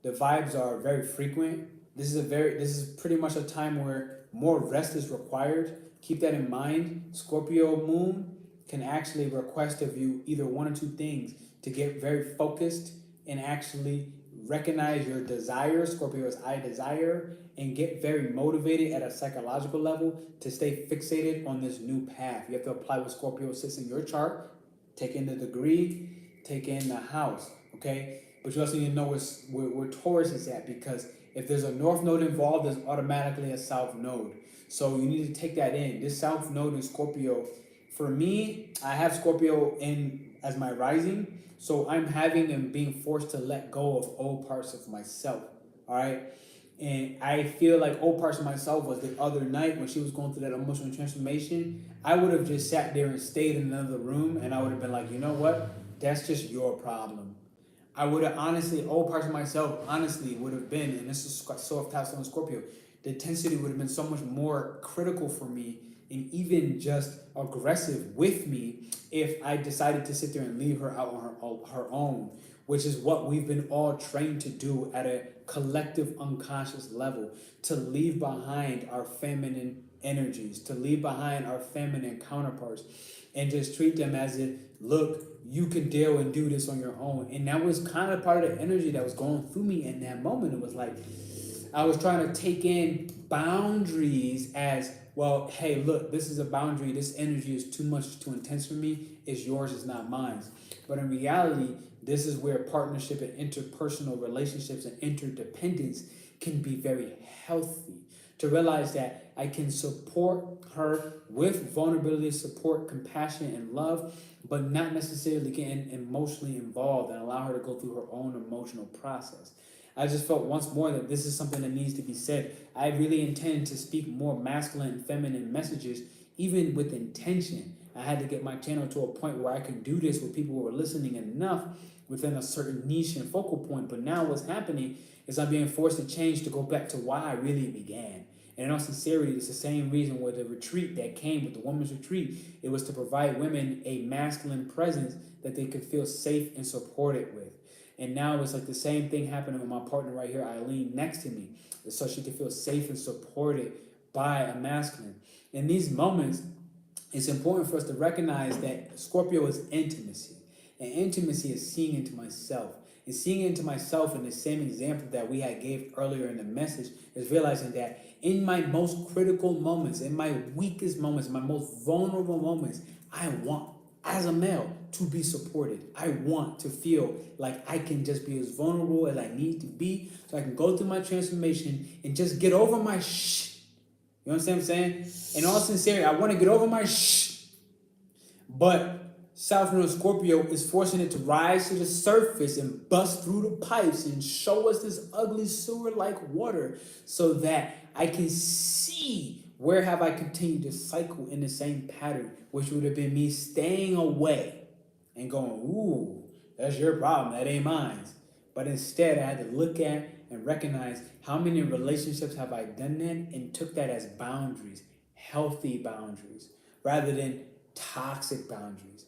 The vibes are very frequent. This is pretty much a time where more rest is required. Keep that in mind. Scorpio Moon can actually request of you either one or two things: to get very focused and actually recognize your desire. Scorpio is I desire, and get very motivated at a psychological level to stay fixated on this new path. You have to apply what Scorpio sits in your chart. Take in the degree, take in the house, okay? But you also need to know where Taurus is at, because if there's a north node involved, there's automatically a south node. So you need to take that in. This south node in Scorpio, for me, I have Scorpio in as my rising, so I'm having and being forced to let go of old parts of myself, all right? And I feel like old parts of myself was the other night when she was going through that emotional transformation. I would have just sat there and stayed in another room, and I would have been like, you know what? That's just your problem. I would have honestly, old parts of myself honestly would have been, and this is soft tassel in Scorpio, the intensity would have been so much more critical for me and even just aggressive with me if I decided to sit there and leave her out on her own, which is what we've been all trained to do at a collective unconscious level, to leave behind our feminine energies, to leave behind our feminine counterparts, and just treat them as if, look, you can deal and do this on your own. And that was kind of part of the energy that was going through me in that moment. It was like I was trying to take in boundaries as, well, hey, look, this is a boundary. This energy is too much, too intense for me. It's yours, it's not mine. But in reality, this is where partnership and interpersonal relationships and interdependence can be very healthy. To realize that I can support her with vulnerability, support, compassion, and love, but not necessarily getting emotionally involved and allow her to go through her own emotional process. I just felt once more that this is something that needs to be said. I really intend to speak more masculine and feminine messages, even with intention. I had to get my channel to a point where I can do this with people who are listening enough within a certain niche and focal point. But now what's happening is I'm being forced to change to go back to why I really began. And in all sincerity, it's the same reason with the retreat that came with the women's retreat. It was to provide women a masculine presence that they could feel safe and supported with. And now it's like the same thing happening with my partner right here, Eileen, next to me. So she could feel safe and supported by a masculine. In these moments, it's important for us to recognize that Scorpio is intimacy. And intimacy is seeing into myself. And seeing into myself in the same example that we had gave earlier in the message is realizing that in my most critical moments, in my weakest moments, my most vulnerable moments, I want, as a male, to be supported. I want to feel like I can just be as vulnerable as I need to be so I can go through my transformation and just get over my shh. You understand what I'm saying? In all sincerity, I want to get over my shh. But South Node Scorpio is forcing it to rise to the surface and bust through the pipes and show us this ugly sewer-like water so that I can see where have I continued to cycle in the same pattern, which would have been me staying away and going, ooh, that's your problem, that ain't mine. But instead, I had to look at and recognize how many relationships have I done that and took that as boundaries, healthy boundaries, rather than toxic boundaries.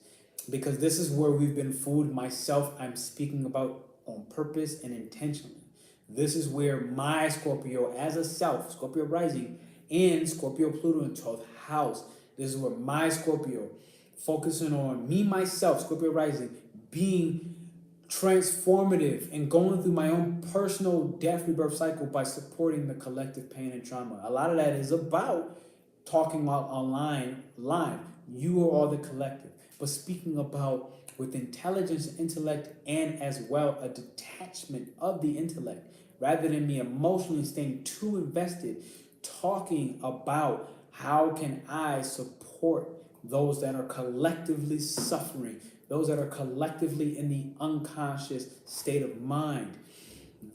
Because this is where we've been fooled. Myself, I'm speaking about on purpose and intentionally. This is where my Scorpio as a self, Scorpio rising, in Scorpio Pluto in 12th house. This is where my Scorpio, focusing on me, myself, Scorpio rising, being transformative and going through my own personal death rebirth cycle by supporting the collective pain and trauma. A lot of that is about talking online live. You are all the collective. But speaking about with intelligence, intellect, and as well a detachment of the intellect, rather than me emotionally staying too invested, talking about how can I support those that are collectively suffering, those that are collectively in the unconscious state of mind.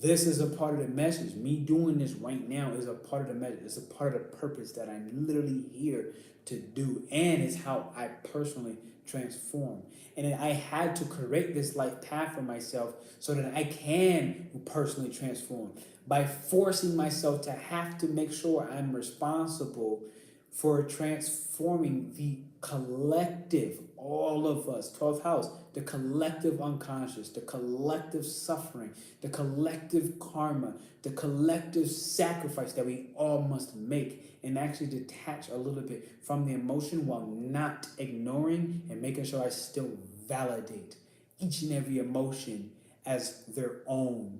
This is a part of the message. Me doing this right now is a part of the message. It's a part of the purpose that I'm literally here to do. And it's how I personally transform. And I had to create this life path for myself so that I can personally transform by forcing myself to have to make sure I'm responsible for transforming the collective, all of us, 12th house, the collective unconscious, the collective suffering, the collective karma, the collective sacrifice that we all must make, and actually detach a little bit from the emotion while not ignoring and making sure I still validate each and every emotion as their own.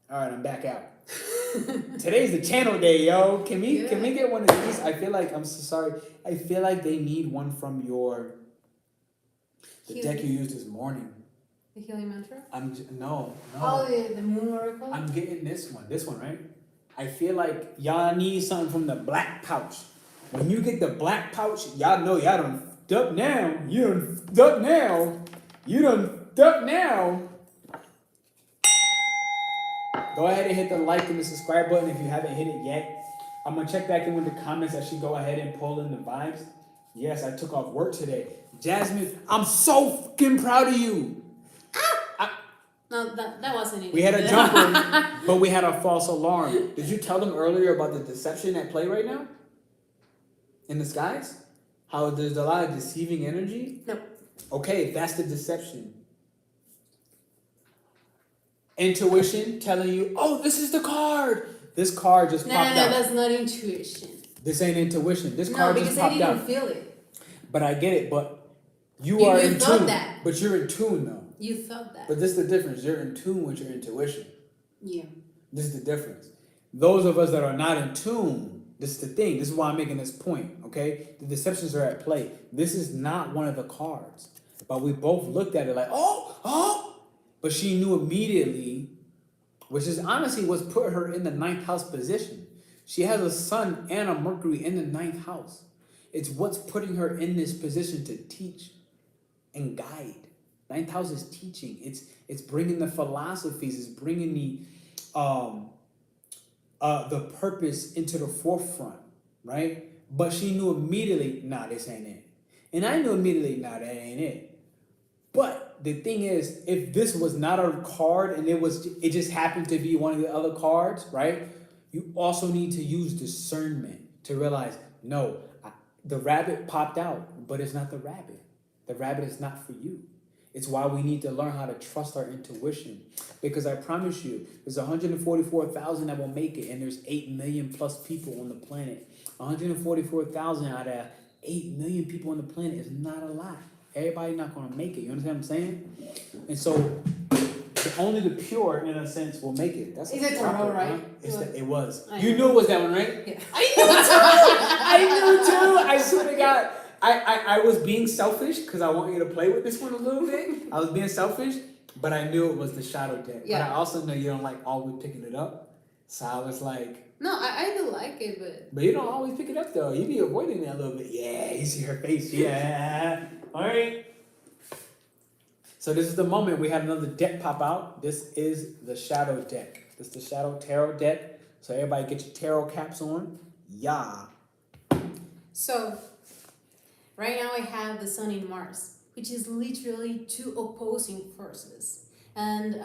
All right, I'm back out. Today's the channel day, yo. Can we get one of these? I feel like, I'm so sorry. I feel like they need one from the deck you used this morning. The healing mantra? No. Oh, the moon oracle? I'm getting this one, right? I feel like y'all need something from the black pouch. When you get the black pouch, y'all know y'all done duck now. You done duck now. You done duck now. Go ahead and hit the like and the subscribe button if you haven't hit it yet. I'm going to check back in with the comments as she go ahead and pull in the vibes. Yes, I took off work today. Jasmine, I'm so fucking proud of you. No, that wasn't it. We had a jumper, but we had a false alarm. Did you tell them earlier about the deception at play right now? In the skies? How there's a lot of deceiving energy? No. Okay, that's the deception. Intuition telling you, oh, this is the card. This card just popped out. No, that's not intuition. This ain't intuition. This No, card because just I popped didn't out. feel it. But I get it, but you are in thought tune. that. But you're in tune though. You thought that. But this is the difference. You're in tune with your intuition. Yeah. This is the difference. Those of us that are not in tune, this is the thing. This is why I'm making this point, okay? The deceptions are at play. This is not one of the cards. But we both looked at it like, oh. But she knew immediately, which is honestly what's put her in the 9th house position. She has a sun and a Mercury in the 9th house. It's what's putting her in this position to teach and guide. 9th house is teaching. It's bringing the philosophies. It's bringing the purpose into the forefront, right? But she knew immediately, nah, this ain't it. And I knew immediately, nah, that ain't it. But the thing is, if this was not a card and it just happened to be one of the other cards, right? You also need to use discernment to realize, no, the rabbit popped out, but it's not the rabbit. The rabbit is not for you. It's why we need to learn how to trust our intuition. Because I promise you, there's 144,000 that will make it, and there's 8 million plus people on the planet. 144,000 out of 8 million people on the planet is not a lot. Everybody's not going to make it. You understand what I'm saying? And so, only the pure, in a sense, will make it. That's Is it Taurus, right? It was. I You know. knew it was that one, right? Yeah. I knew too. I swear to God. I was being selfish because I want you to play with this one a little bit. I was being selfish, but I knew it was the shadow deck. Yeah. But I also know you don't like always picking it up. So I was like... No, I do like it, but... But you don't always pick it up, though. You be avoiding it a little bit. Yeah, you see her face. Yeah. All right. So this is the moment we had another deck pop out. This is the shadow deck. This is the shadow tarot deck. So everybody get your tarot caps on. Yeah. So, right now I have the Sun in Mars, which is literally two opposing forces. And,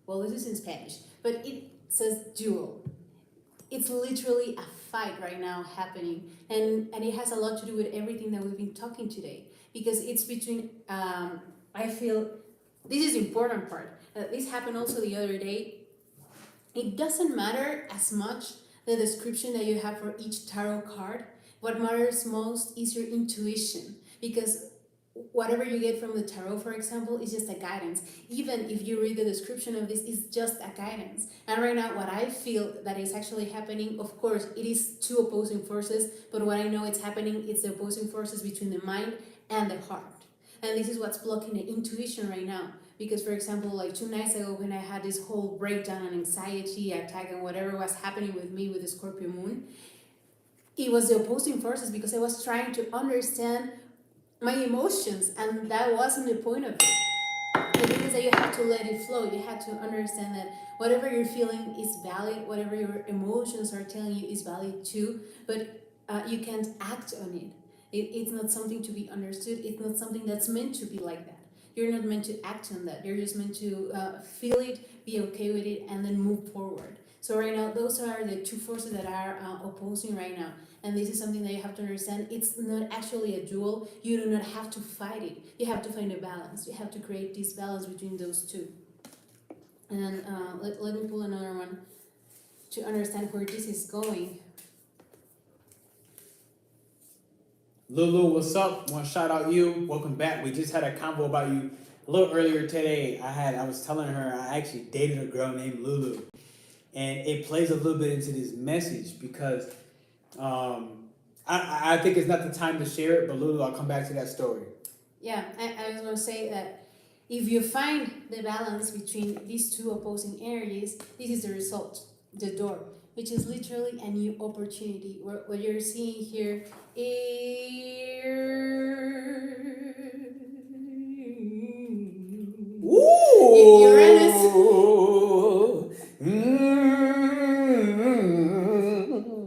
well, this is in Spanish, but it says duel. It's literally a fight right now happening. And it has a lot to do with everything that we've been talking today. Because it's between, I feel, this is the important part. This happened also the other day. It doesn't matter as much the description that you have for each tarot card. What matters most is your intuition, because whatever you get from the tarot, for example, is just a guidance. Even if you read the description of this, it's just a guidance. And right now, what I feel that is actually happening, of course, it is two opposing forces, but what I know it's happening, it's the opposing forces between the mind and the heart. And this is what's blocking the intuition right now. Because, for example, like 2 nights ago when I had this whole breakdown and anxiety attack and whatever was happening with me with the Scorpio Moon, it was the opposing forces because I was trying to understand my emotions, and that wasn't the point of it. The thing is that you have to let it flow. You have to understand that whatever you're feeling is valid, whatever your emotions are telling you is valid too, but you can't act on it. It's not something to be understood. It's not something that's meant to be like that. You're not meant to act on that. You're just meant to feel it, be okay with it, and then move forward. So right now, those are the two forces that are opposing right now. And this is something that you have to understand. It's not actually a duel. You do not have to fight it. You have to find a balance. You have to create this balance between those two. And let me pull another one to understand where this is going. Lulu, what's up? Want to shout out you. Welcome back. We just had a convo about you a little earlier today. I was telling her I actually dated a girl named Lulu. And it plays a little bit into this message because I think it's not the time to share it, but Lulu, I'll come back to that story. Yeah, I was going to say that if you find the balance between these two opposing Aries, this is the result, the door, which is literally a new opportunity. What you're seeing here is... Ooh! Uranus.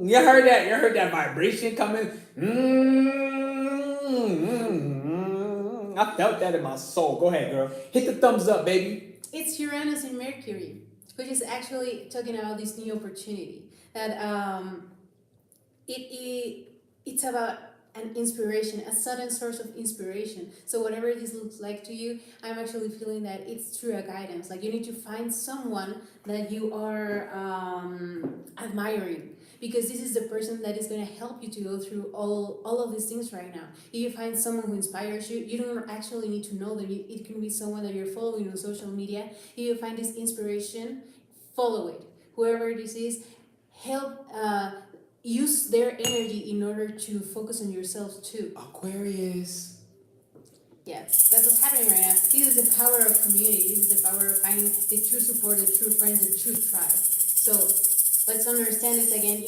You heard heard that vibration coming. I felt that in my soul. Go ahead, girl. Hit the thumbs up, baby. It's Uranus in Mercury, which is actually talking about this new opportunity that it's about an inspiration, a sudden source of inspiration. So whatever this looks like to you, I'm actually feeling that it's through a guidance. Like you need to find someone that you are admiring, because this is the person that is going to help you to go through all of these things right now. If you find someone who inspires you, you don't actually need to know them. It can be someone that you're following on social media. If you find this inspiration, follow it. Whoever this is, help use their energy in order to focus on yourself too. Aquarius. Yeah, that's what's happening right now. This is the power of community. This is the power of finding the true support, the true friends, the true tribe. So let's understand this again.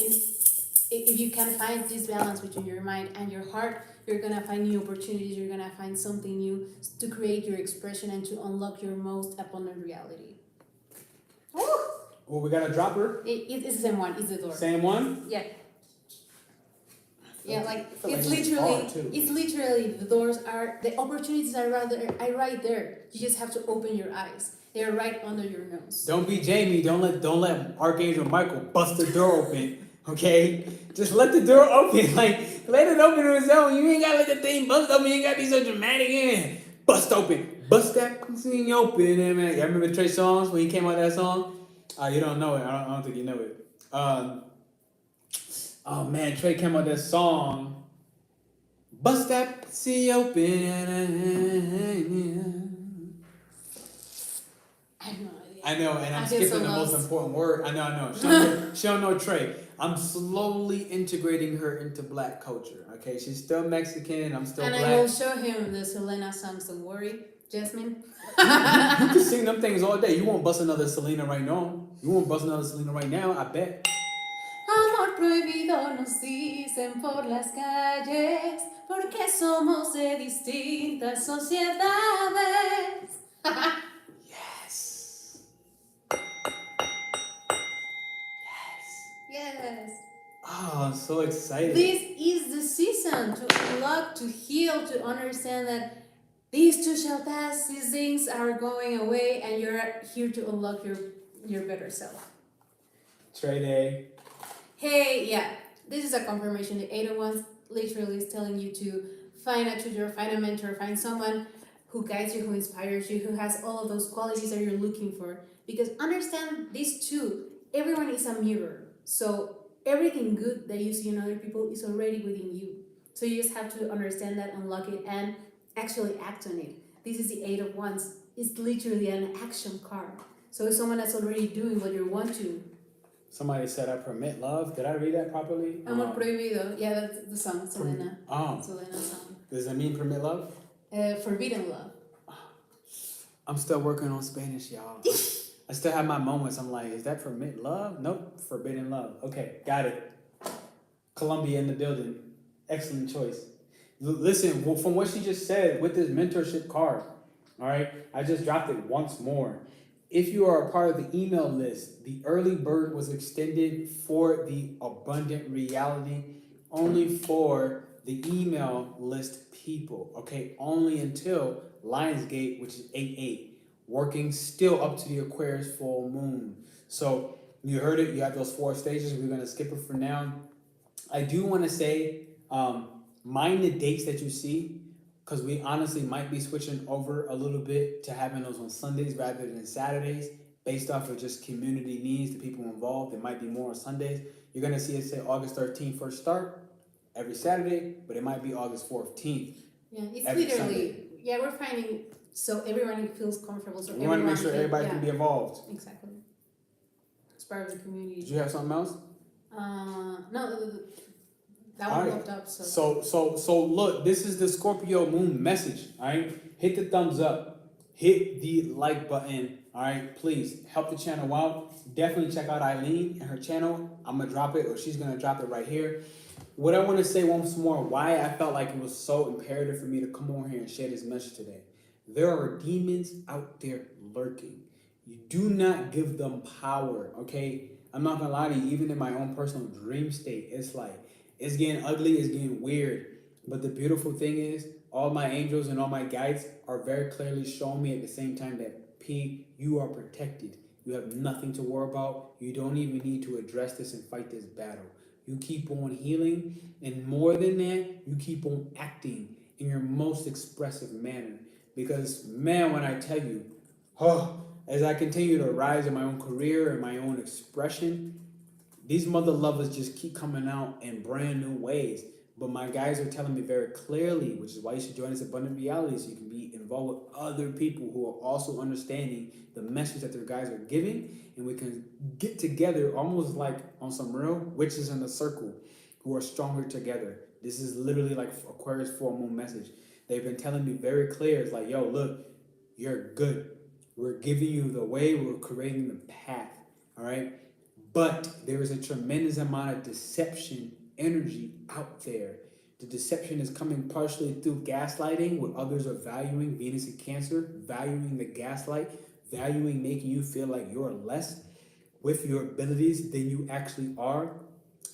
If you can find this balance between your mind and your heart, you're gonna find new opportunities. You're gonna find something new to create your expression and to unlock your most abundant reality. Oh, we got a dropper. It's the same one. It's the door. Same one. Yeah. Yeah, like it's it's literally the doors are, the opportunities are right there. You just have to open your eyes. They're right under your nose. Don't be Jamie. Don't let Archangel Michael bust the door open. Okay, just let the door open. Like let it open on its own. You ain't gotta let the thing bust open. You ain't gotta be so dramatic. In bust open, bust that thing open. Man, I remember Trey Songz when he came out with that song. You don't know it. I don't think you know it. Oh man, Trey came out with that song. Bust that sea open. I know, and I'm skipping the most important word. I know. She don't know Trey. I'm slowly integrating her into black culture. Okay, she's still Mexican. I'm still black. And I will show him the Selena songs. Don't worry, Jasmine. You can sing them things all day. You won't bust another Selena right now. You won't bust another Selena right now. I bet. Amor prohibido nos dicen por las calles, porque somos de distintas sociedades. Yes. Yes. Oh, I'm so excited. This is the season to unlock, to heal, to understand that these too shall pass, these things are going away, and you're here to unlock your better self. Trey Day. Hey, yeah, this is a confirmation. The 8 of Wands literally is telling you to find a tutor, find a mentor, find someone who guides you, who inspires you, who has all of those qualities that you're looking for. Because understand this too, everyone is a mirror. So everything good that you see in other people is already within you. So you just have to understand that, unlock it, and actually act on it. This is the 8 of Wands. It's literally an action card. So it's someone that's already doing what you want to. Somebody said I permit love. Did I read that properly? Amor prohibido. Yeah, that's the song. Selena. Selena's song. Does that mean permit love? Forbidden love. I'm still working on Spanish, y'all. I still have my moments. I'm like, is that permit love? Nope. Forbidden love. Okay, got it. Colombia in the building. Excellent choice. Listen, from what she just said with this mentorship card, all right, I just dropped it once more. If you are a part of the email list, the early bird was extended for the abundant reality only for the email list people, okay? Only until Lionsgate, which is 8/8, working still up to the Aquarius Full Moon. So you heard it, you have those 4 stages. We're gonna skip it for now. I do wanna say, mind the dates that you see, because we honestly might be switching over a little bit to having those on Sundays rather than Saturdays, based off of just community needs, the people involved. It might be more on Sundays. You're going to see it say August 13th first start every Saturday, but it might be August 14th. Yeah, it's literally, Sunday. Yeah, we're finding, so everyone feels comfortable. So we want to make sure everybody can be involved. Exactly. It's part of the community. Did you have something else? No, that one popped up. So look, this is the Scorpio Moon message. All right, hit the thumbs up, hit the like button. All right, please help the channel out. Definitely check out Eileen and her channel. I'm gonna drop it, or she's gonna drop it right here. What I want to say once more, why I felt like it was so imperative for me to come on here and share this message today. There are demons out there lurking. You do not give them power. Okay, I'm not gonna lie to you. Even in my own personal dream state, it's like, It's getting ugly, it's getting weird. But the beautiful thing is, all my angels and all my guides are very clearly showing me at the same time that P, you are protected. You have nothing to worry about. You don't even need to address this and fight this battle. You keep on healing, and more than that, you keep on acting in your most expressive manner. Because, man, when I tell you, oh, as I continue to rise in my own career and my own expression, these mother lovers just keep coming out in brand new ways. But my guys are telling me very clearly, which is why you should join us at Abundant Reality, so you can be involved with other people who are also understanding the message that their guys are giving, and we can get together almost like on some real witches in a circle who are stronger together. This is literally like Aquarius Full Moon message. They've been telling me very clear. It's like, yo, look, you're good. We're giving you the way. We're creating the path. All right. But there is a tremendous amount of deception energy out there. The deception is coming partially through gaslighting, where others are valuing Venus in Cancer, valuing the gaslight, valuing making you feel like you're less with your abilities than you actually are.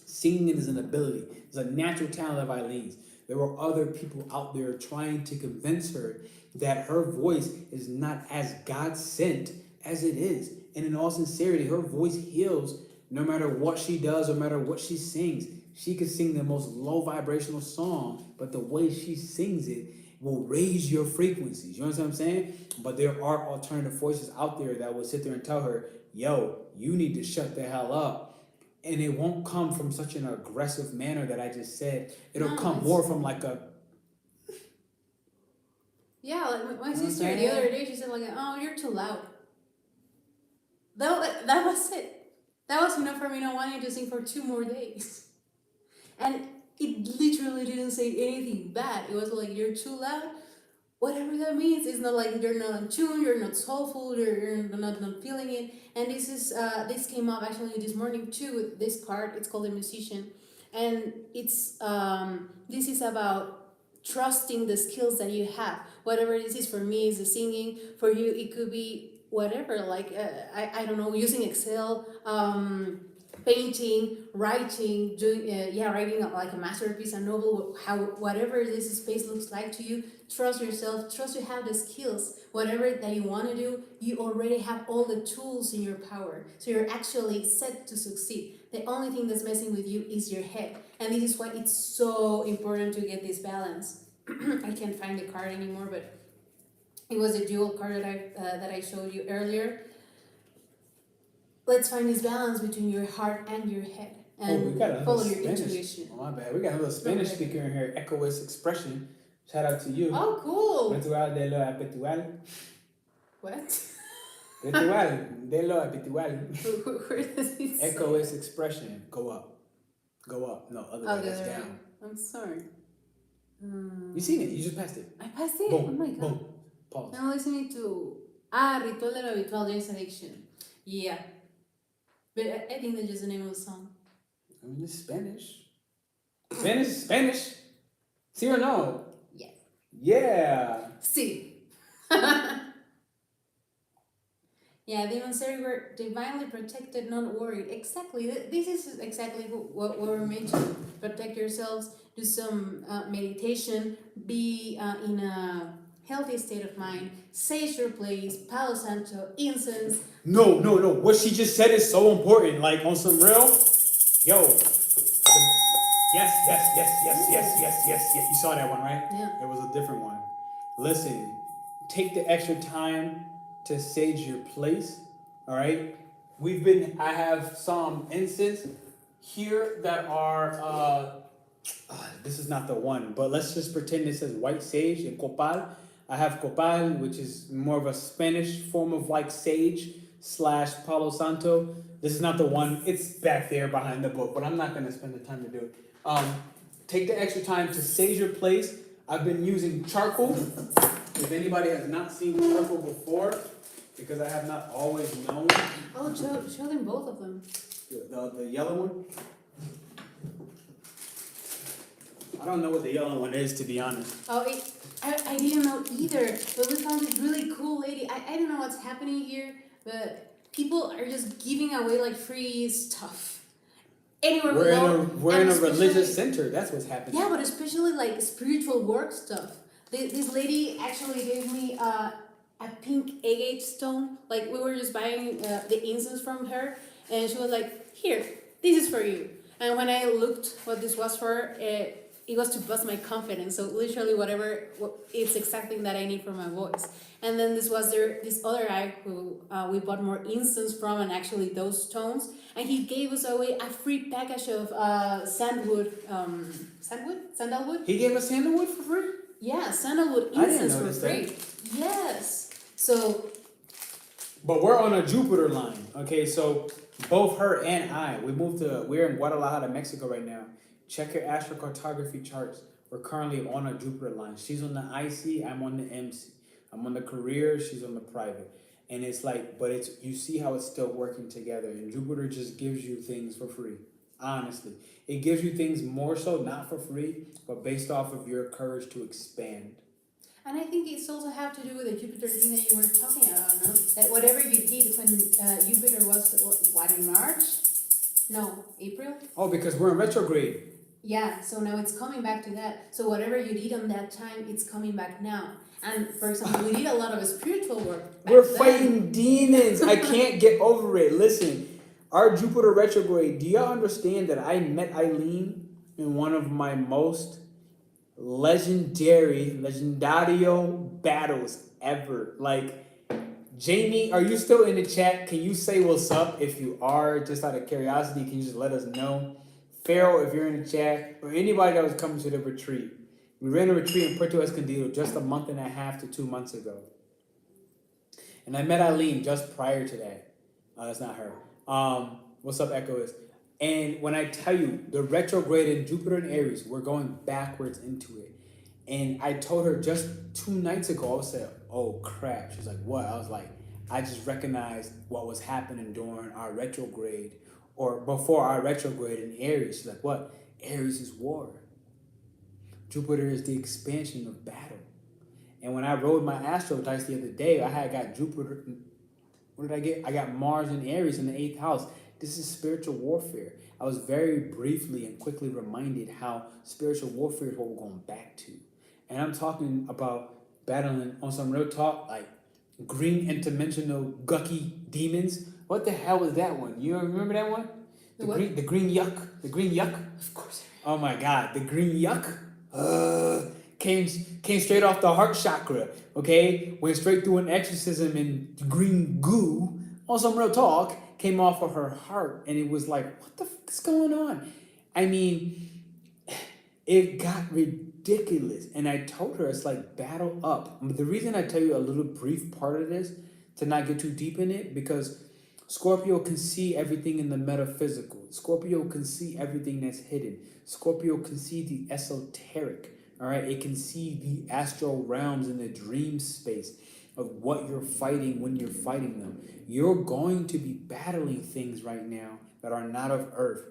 Singing is an ability. It's a natural talent of Eileen's. There were other people out there trying to convince her that her voice is not as God sent as it is. And in all sincerity, her voice heals no matter what she does, no matter what she sings. She could sing the most low vibrational song, but the way she sings it will raise your frequencies. You understand what I'm saying? But there are alternative voices out there that will sit there and tell her, yo, you need to shut the hell up. And it won't come from such an aggressive manner that I just said. It'll come more from like a... Yeah, like my sister the other day, she said like, oh, you're too loud. That was it. That was enough for me not wanting to sing for 2 more days. And it literally didn't say anything bad. It was like, you're too loud. Whatever that means. It's not like you're not in tune, you're not soulful, you're not feeling it. And this came up actually this morning too with this card. It's called the Musician. And it's this is about trusting the skills that you have. Whatever this is, for me is the singing. For you, it could be whatever, like I don't know, using Excel, painting, writing, doing writing like a masterpiece, a novel, whatever this space looks like to you. Trust yourself, trust you have the skills. Whatever that you want to do, you already have all the tools in your power, so you're actually set to succeed. The only thing that's messing with you is your head, and this is why it's so important to get this balance. I can't find the card anymore, but it was a dual card that I showed you earlier. Let's find this balance between your heart and your head, and follow your intuition. Oh, my bad. We got another Spanish speaker in here. Aquaius Expression. Shout out to you. Oh, cool. Ritual de lo habitual. What? Ritual de lo habitual. Where does it say? Aquaius Expression. Go up. Go up. No, other way. That's down. I'm sorry. You seen it? You just passed it. I passed it? Boom. Oh my god. Boom. Pause. Now listening to Ritual de lo Habitual, James Addiction. Yeah. But I think that's just the name of the song. I mean, it's Spanish. Spanish. See or no? Yes. Yeah. See. Yeah, demons everywhere, divinely protected, not worried. Exactly. This is exactly what we're meant to protect yourselves. Do some meditation. Be in a healthy state of mind. Sage your place. Palo Santo, incense. No. What she just said is so important. Like on some real, yo. Yes. You saw that one, right? Yeah. There was a different one. Listen, take the extra time to sage your place. All right. I have some incense here that are. This is not the one, but let's just pretend this says white sage and copal. I have copal, which is more of a Spanish form of like sage / Palo Santo. This is not the one. It's back there behind the book, but I'm not going to spend the time to do it. Take the extra time to sage your place. I've been using charcoal. If anybody has not seen charcoal before, because I have not always known. Oh, show them both of them. The yellow one? I don't know what the yellow one is, to be honest. Oh, I didn't know either, but we found this really cool lady. I don't know what's happening here, but people are just giving away like free stuff. anywhere We're in below. a we're in And a religious especially, center. That's what's happening. yeah, but especially like spiritual work stuff. This lady actually gave me a pink agate stone. Like we were just buying the incense from her, and she was like, "Here, this is for you." And when I looked what this was for, it was to boost my confidence. So literally, whatever it's exact thing that I need for my voice. And then this other guy who we bought more incense from, and actually those stones. And he gave us away a free package of sandalwood. He gave us sandalwood for free? Yeah, sandalwood I didn't incense for notice free. that. Yes. So, But we're on a Jupiter line. Okay, so both her and we're in Guadalajara, Mexico right now. Check your astrocartography charts. We're currently on a Jupiter line. She's on the IC, I'm on the MC. I'm on the career, she's on the private. And it's like, but it's, you see how it's still working together. And Jupiter just gives you things for free. Honestly, it gives you things more so not for free, but based off of your courage to expand. and I think it's also have to do with the Jupiter thing that you were talking about, no? That whatever you did when Jupiter was, what, in March? No, April? Oh, because we're in retrograde. Yeah, so now it's coming back to that. So whatever you did on that time, it's coming back now. And for example, we did a lot of spiritual work. We're fighting demons. I can't get over it. Listen, our Jupiter retrograde, do y'all understand that I met Eileen in one of my most legendario battles ever? Like, Jamie, are you still in the chat? Can you say what's up? If you are, just out of curiosity, can you just let us know? Farrell, if you're in the chat, or anybody that was coming to the retreat. We ran a retreat in Puerto Escondido just a month and a half to 2 months ago. And I met Eileen just prior to that. That's not her. What's up, Echoist? And when I tell you, the retrograde in Jupiter and Aries, we're going backwards into it. And I told her just 2 nights ago, I said, oh crap. She's like, what? I was like, I just recognized what was happening during our retrograde or before our retrograde in Aries. She's like, what? Aries is war. Jupiter is the expansion of battle. And when I rolled my astro dice the other day, I had got Jupiter. What did I get? I got Mars and Aries in the 8th house. This is spiritual warfare. I was very briefly and quickly reminded how spiritual warfare is what we're going back to. And I'm talking about battling on some real talk, like green interdimensional gucky demons. What the hell was that one? You remember that one? The green yuck. The green yuck? Of course. Oh my God, the green yuck. Came straight off the heart chakra, okay? Went straight through an exorcism and green goo, on some real talk, came off of her heart. And it was like, what the fuck is going on? I mean, it got ridiculous. And I told her, it's like, battle up. The reason I tell you a little brief part of this, to not get too deep in it, because Scorpio can see everything in the metaphysical. Scorpio can see everything that's hidden. Scorpio can see the esoteric. All right, it can see the astral realms and the dream space of what you're fighting when you're fighting them. You're going to be battling things right now that are not of Earth.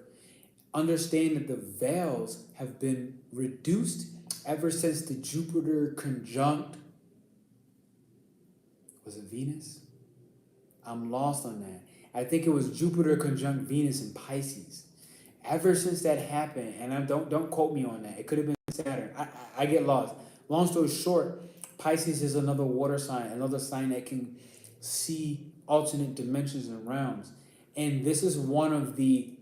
Understand that the veils have been reduced ever since the Jupiter conjunct. Was it Venus? I'm lost on that. I think it was Jupiter conjunct Venus in Pisces. Ever since that happened, and don't quote me on that. It could have been Saturn. I get lost. Long story short, Pisces is another water sign, another sign that can see alternate dimensions and realms. And this is one of the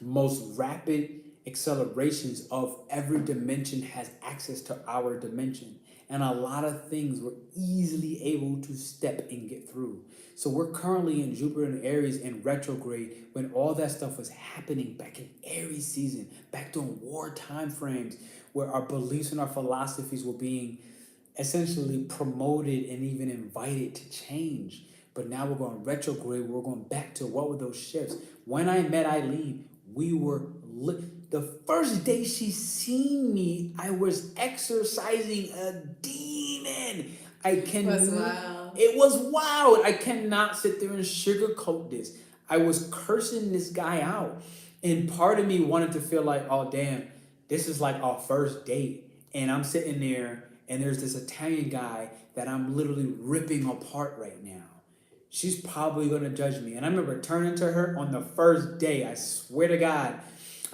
most rapid accelerations of every dimension has access to our dimension. And a lot of things we're easily able to step and get through. So we're currently in Jupiter and Aries in retrograde when all that stuff was happening back in Aries season, back during war time frames, where our beliefs and our philosophies were being essentially promoted and even invited to change. But now we're going retrograde, we're going back to what were those shifts. When I met Eileen, we were the first day she seen me, I was exorcising a demon. It was wild. I cannot sit there and sugarcoat this. I was cursing this guy out. And part of me wanted to feel like, oh damn, this is like our first date. And I'm sitting there and there's this Italian guy that I'm literally ripping apart right now. She's probably gonna judge me. And I remember turning to her on the first day, I swear to God,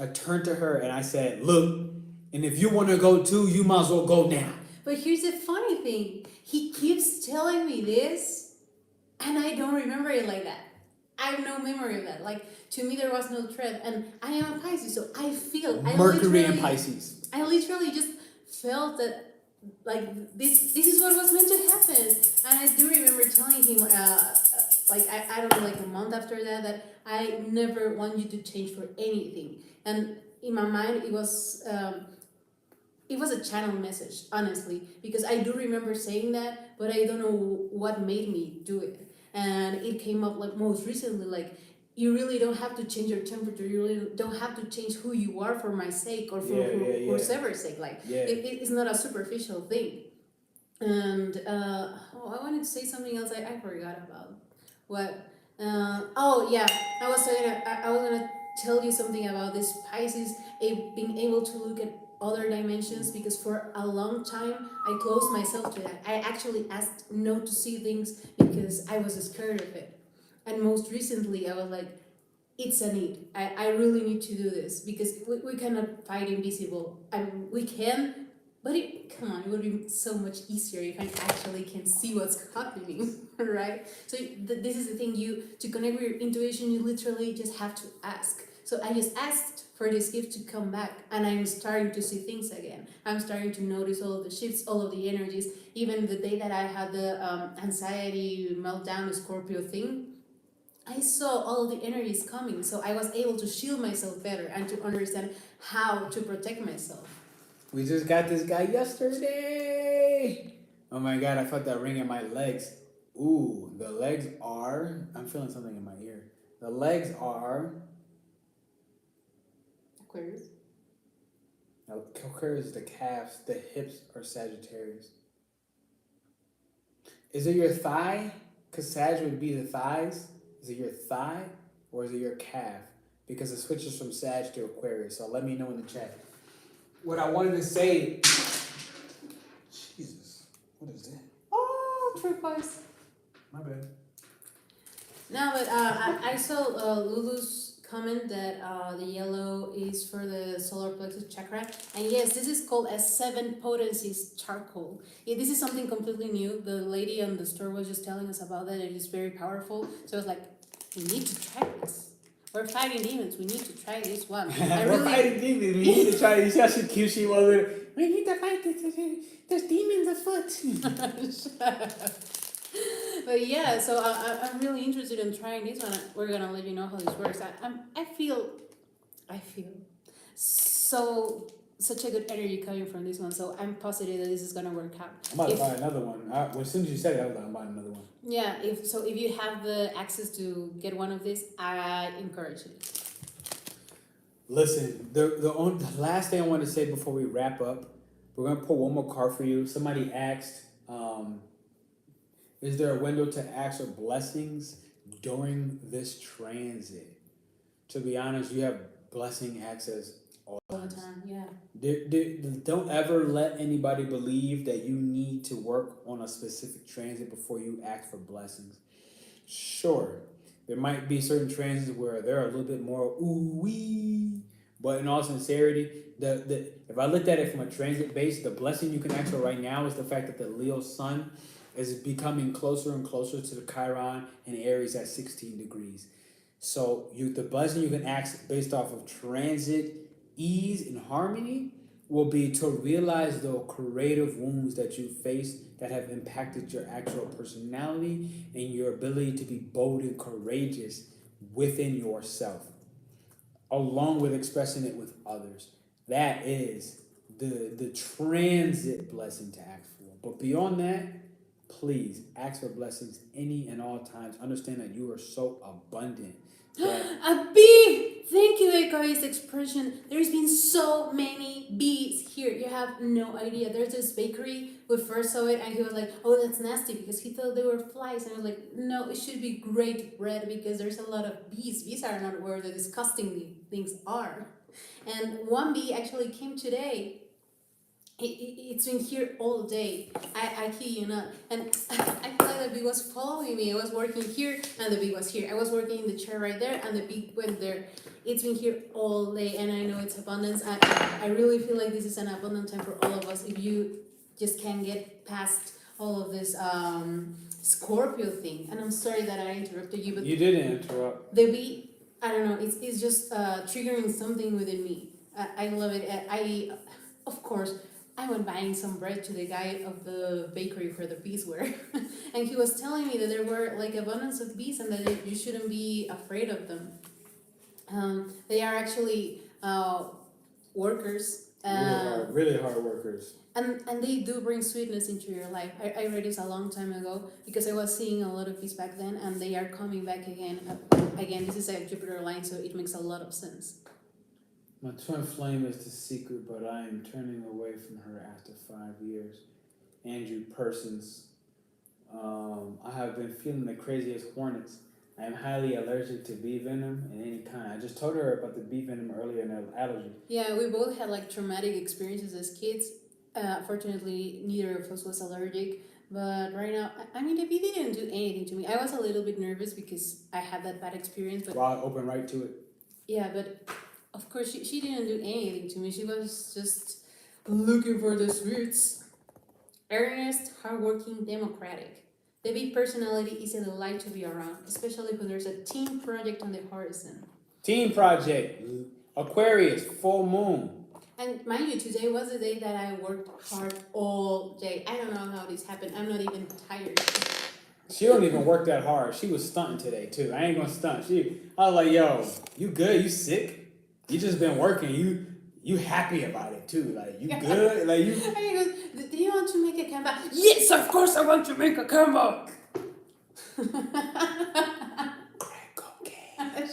I turned to her and I said, look, and if you want to go too, you might as well go now. But here's the funny thing. He keeps telling me this, and I don't remember it like that. I have no memory of that. Like, to me, there was no thread. And I am a Pisces, so I feel... Mercury in Pisces. I literally just felt that, like, this is what was meant to happen. And I do remember telling him, I don't know, like a month after that I never want you to change for anything. And in my mind, it was a channel message, honestly, because I do remember saying that, but I don't know what made me do it. And it came up like most recently, like, you really don't have to change your temperature. You really don't have to change who you are for my sake or for whoever's sake. Like, it's not a superficial thing. And I wanted to say something else I forgot about. What? I was gonna tell you something about this Pisces being able to look at other dimensions, because for a long time I closed myself to that. I actually asked no to see things because I was scared of it. And most recently I was like, it's a need. I really need to do this, because we cannot fight invisible. We can, but come on, it would be so much easier if I actually can see what's happening, right? So this is the thing, to connect with your intuition, you literally just have to ask. So I just asked for this gift to come back, and I'm starting to see things again. I'm starting to notice all of the shifts, all of the energies. Even the day that I had the anxiety meltdown Scorpio thing, I saw all the energies coming, so I was able to shield myself better and to understand how to protect myself. We just got this guy yesterday. Oh my God, I felt that ring in my legs. Ooh, the legs are... I'm feeling something in my ear. The legs are... Aquarius. Aquarius is the calves. The hips are Sagittarius. Is it your thigh? Because Sag would be the thighs. Is it your thigh or is it your calf? Because it switches from Sag to Aquarius. So let me know in the chat. What I wanted to say... Jesus. What is that? Oh, turquoise. My bad. No, but I saw Lulu's comment that the yellow is for the solar plexus chakra. And yes, this is called a 7 potencies charcoal. Yeah, this is something completely new. The lady on the store was just telling us about that. It is very powerful. So I was like, we need to try this. We're fighting demons. We need to try this one. We're fighting demons. We need to try this. You see how cute she was. We need to fight this. There's demons afoot. But yeah, so I'm really interested in trying this one. We're gonna let you know how this works. I feel such a good energy coming from this one. So I'm positive that this is gonna work out. I'm about to buy another one. As soon as you said it, I was like, I'm buying another one. Yeah, if you have the access to get one of these, I encourage it. Listen, the last thing I want to say before we wrap up, we're gonna pull one more card for you. Somebody asked, is there a window to ask for blessings during this transit? To be honest, you have blessing access all the time. Yeah. Don't ever let anybody believe that you need to work on a specific transit before you ask for blessings. Sure, there might be certain transits where they're a little bit more ooh-wee, but in all sincerity, if I looked at it from a transit base, the blessing you can ask for right now is the fact that the Leo sun is becoming closer and closer to the Chiron in Aries at 16 degrees. So the blessing you can ask based off of transit ease and harmony will be to realize the creative wounds that you face that have impacted your actual personality and your ability to be bold and courageous within yourself, along with expressing it with others. That is the transit blessing to ask for. But beyond that, please ask for blessings any and all times. Understand that you are so abundant. A bee! Thank you, Aquaius expression. There's been so many bees here. You have no idea. There's this bakery. We first saw it and he was like, oh, that's nasty, because he thought they were flies. And I was like, no, it should be great bread because there's a lot of bees. Bees are not where the disgusting things are. And one bee actually came today It's been here all day. I kid you not. And I feel like the bee was following me. I was working here and the bee was here. I was working in the chair right there and the bee went there. It's been here all day and I know it's abundance. I really feel like this is an abundant time for all of us if you just can't get past all of this Scorpio thing. And I'm sorry that I interrupted you, but You didn't interrupt. the bee, I don't know, it's just triggering something within me. I love it. Of course, I went buying some bread to the guy of the bakery where the bees were, and he was telling me that there were like abundance of bees and that you shouldn't be afraid of them. They are actually workers. Really hard workers. And they do bring sweetness into your life. I read this a long time ago because I was seeing a lot of bees back then, and they are coming back again. Again, this is a Jupiter line, so it makes a lot of sense. My twin flame is the secret, but I am turning away from her after 5 years. Andrew Persons. I have been feeling the craziest hornets. I am highly allergic to bee venom in any kind. I just told her about the bee venom earlier in the allergy. Yeah, we both had like traumatic experiences as kids. Fortunately, neither of us was allergic. But right now, I mean, the bee didn't do anything to me. I was a little bit nervous because I had that bad experience. But Well, I'll open right to it. yeah, but of course, she didn't do anything to me. She was just looking for the sweets. Earnest, hardworking, democratic. The big personality is a delight to be around, especially when there's a team project on the horizon. Team project. Aquarius Full Moon. And mind you, today was the day that I worked hard all day. I don't know how this happened. I'm not even tired. She don't even work that hard. She was stunting today too. I ain't gonna stunt. I was like, yo, you good? You sick? You just been working. You happy about it too. Like you good? Like you. And he goes, do you want to make a Canva? Yes, of course I want to make a Canva. Crack cocaine.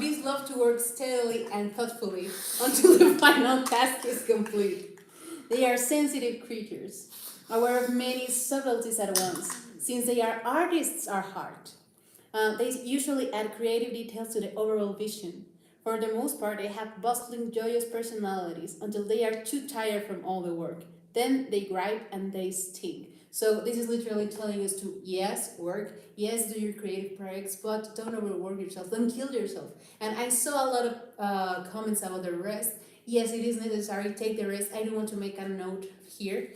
Bees love to work steadily and thoughtfully until the final task is complete. They are sensitive creatures, aware of many subtleties at once. Since they are artists at heart, they usually add creative details to the overall vision. For the most part, they have bustling, joyous personalities until they are too tired from all the work. Then they gripe and they sting. So this is literally telling us to, yes, work, yes, do your creative projects, but don't overwork yourself, don't kill yourself. And I saw a lot of comments about the rest. Yes, it is necessary, take the rest. I do want to make a note here.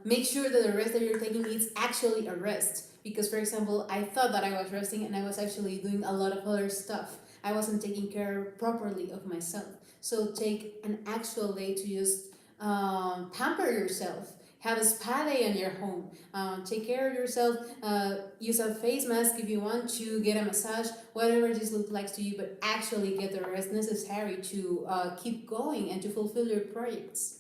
Make sure that the rest that you're taking is actually a rest. Because, for example, I thought that I was resting and I was actually doing a lot of other stuff. I wasn't taking care properly of myself. So take an actual day to just pamper yourself. Have a spa day in your home. Take care of yourself. Use a face mask if you want to. Get a massage. Whatever this looks like to you, but actually get the rest necessary to keep going and to fulfill your projects.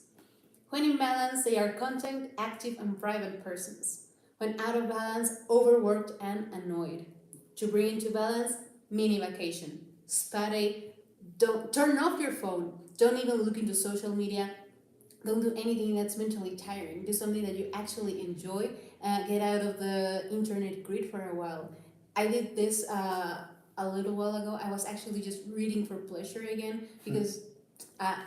When in balance, they are content, active, and private persons. When out of balance, overworked and annoyed. To bring into balance, mini vacation. Spa day. Don't turn off your phone. Don't even look into social media. Don't do anything that's mentally tiring. Do something that you actually enjoy. Get out of the internet grid for a while. I did this a little while ago. I was actually just reading for pleasure again because I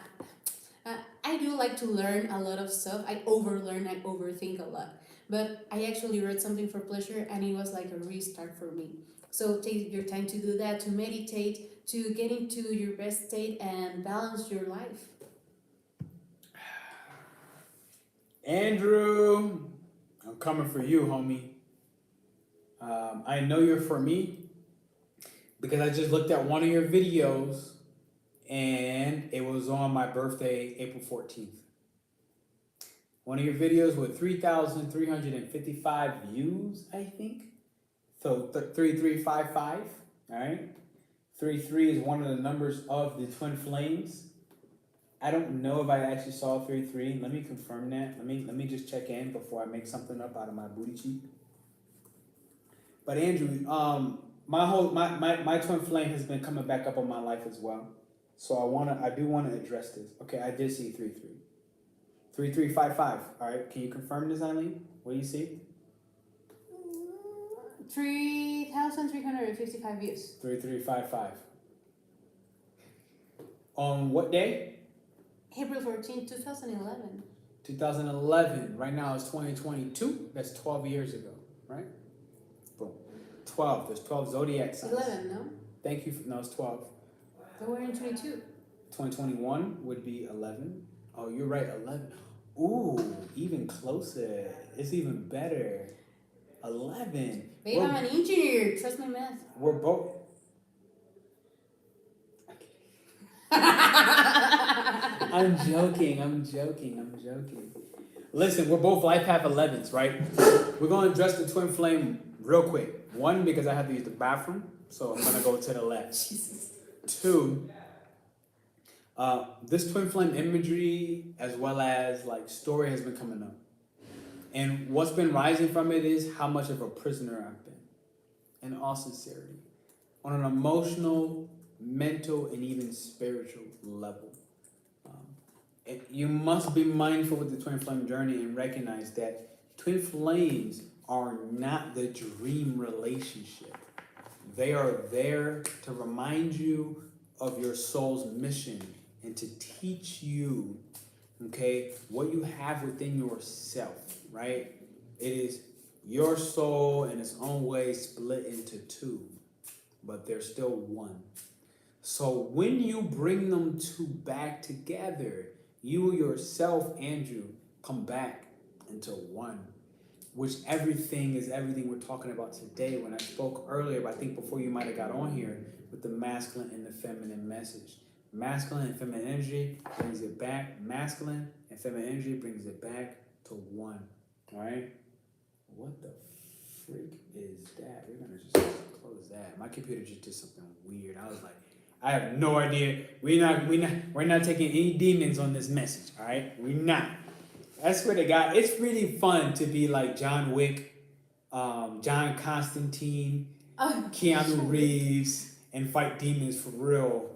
do like to learn a lot of stuff. I overlearn, I overthink a lot. But I actually read something for pleasure and it was like a restart for me. So take your time to do that, to meditate, to get into your best state and balance your life. Andrew, I'm coming for you, homie. I know you're for me because I just looked at one of your videos and it was on my birthday, April 14th. One of your videos with 3,355 views, I think. So 3355, all right? 33 is one of the numbers of the twin flames. I don't know if I actually saw 33. Let me confirm that. Let me just check in before I make something up out of my booty cheek. But Andrew, my twin flame has been coming back up on my life as well. So I do wanna address this. Okay, I did see 33. 3355. All right, can you confirm this, Eileen? What do you see? 3,355 views. 3355. On what day? April 14, 2011. 2011. Right now it's 2022. That's 12 years ago, right? Boom. 12. There's 12 zodiac signs. 11, no? Thank you. No, it's 12. But we're in 22. 2021 would be 11. Oh, you're right. 11. Ooh, even closer. It's even better. 11. Babe, I'm an engineer. Trust my math. We're both. I'm joking. Listen, we're both life path 11s, right? We're going to address the twin flame real quick. One, because I have to use the bathroom, so I'm going to go to the left. Jesus. Two, this twin flame imagery as well as like story has been coming up. And what's been rising from it is how much of a prisoner I've been. In all sincerity. On an emotional, mental, and even spiritual level. You must be mindful with the twin flame journey and recognize that twin flames are not the dream relationship. They are there to remind you of your soul's mission and to teach you, okay, what you have within yourself, right? It is your soul in its own way split into two, but they're still one. So when you bring them two back together, you yourself, Andrew, come back into one. Which everything is everything we're talking about today. When I spoke earlier, but I think before you might have got on here, with the masculine and the feminine message. Masculine and feminine energy brings it back. Masculine and feminine energy brings it back to one. All right? What the freak is that? We're going to just close that. My computer just did something weird. I was like, I have no idea. We're not taking any demons on this message, all right? We're not. I swear to God, it's really fun to be like John Wick, John Constantine, Keanu Reeves, and fight demons for real.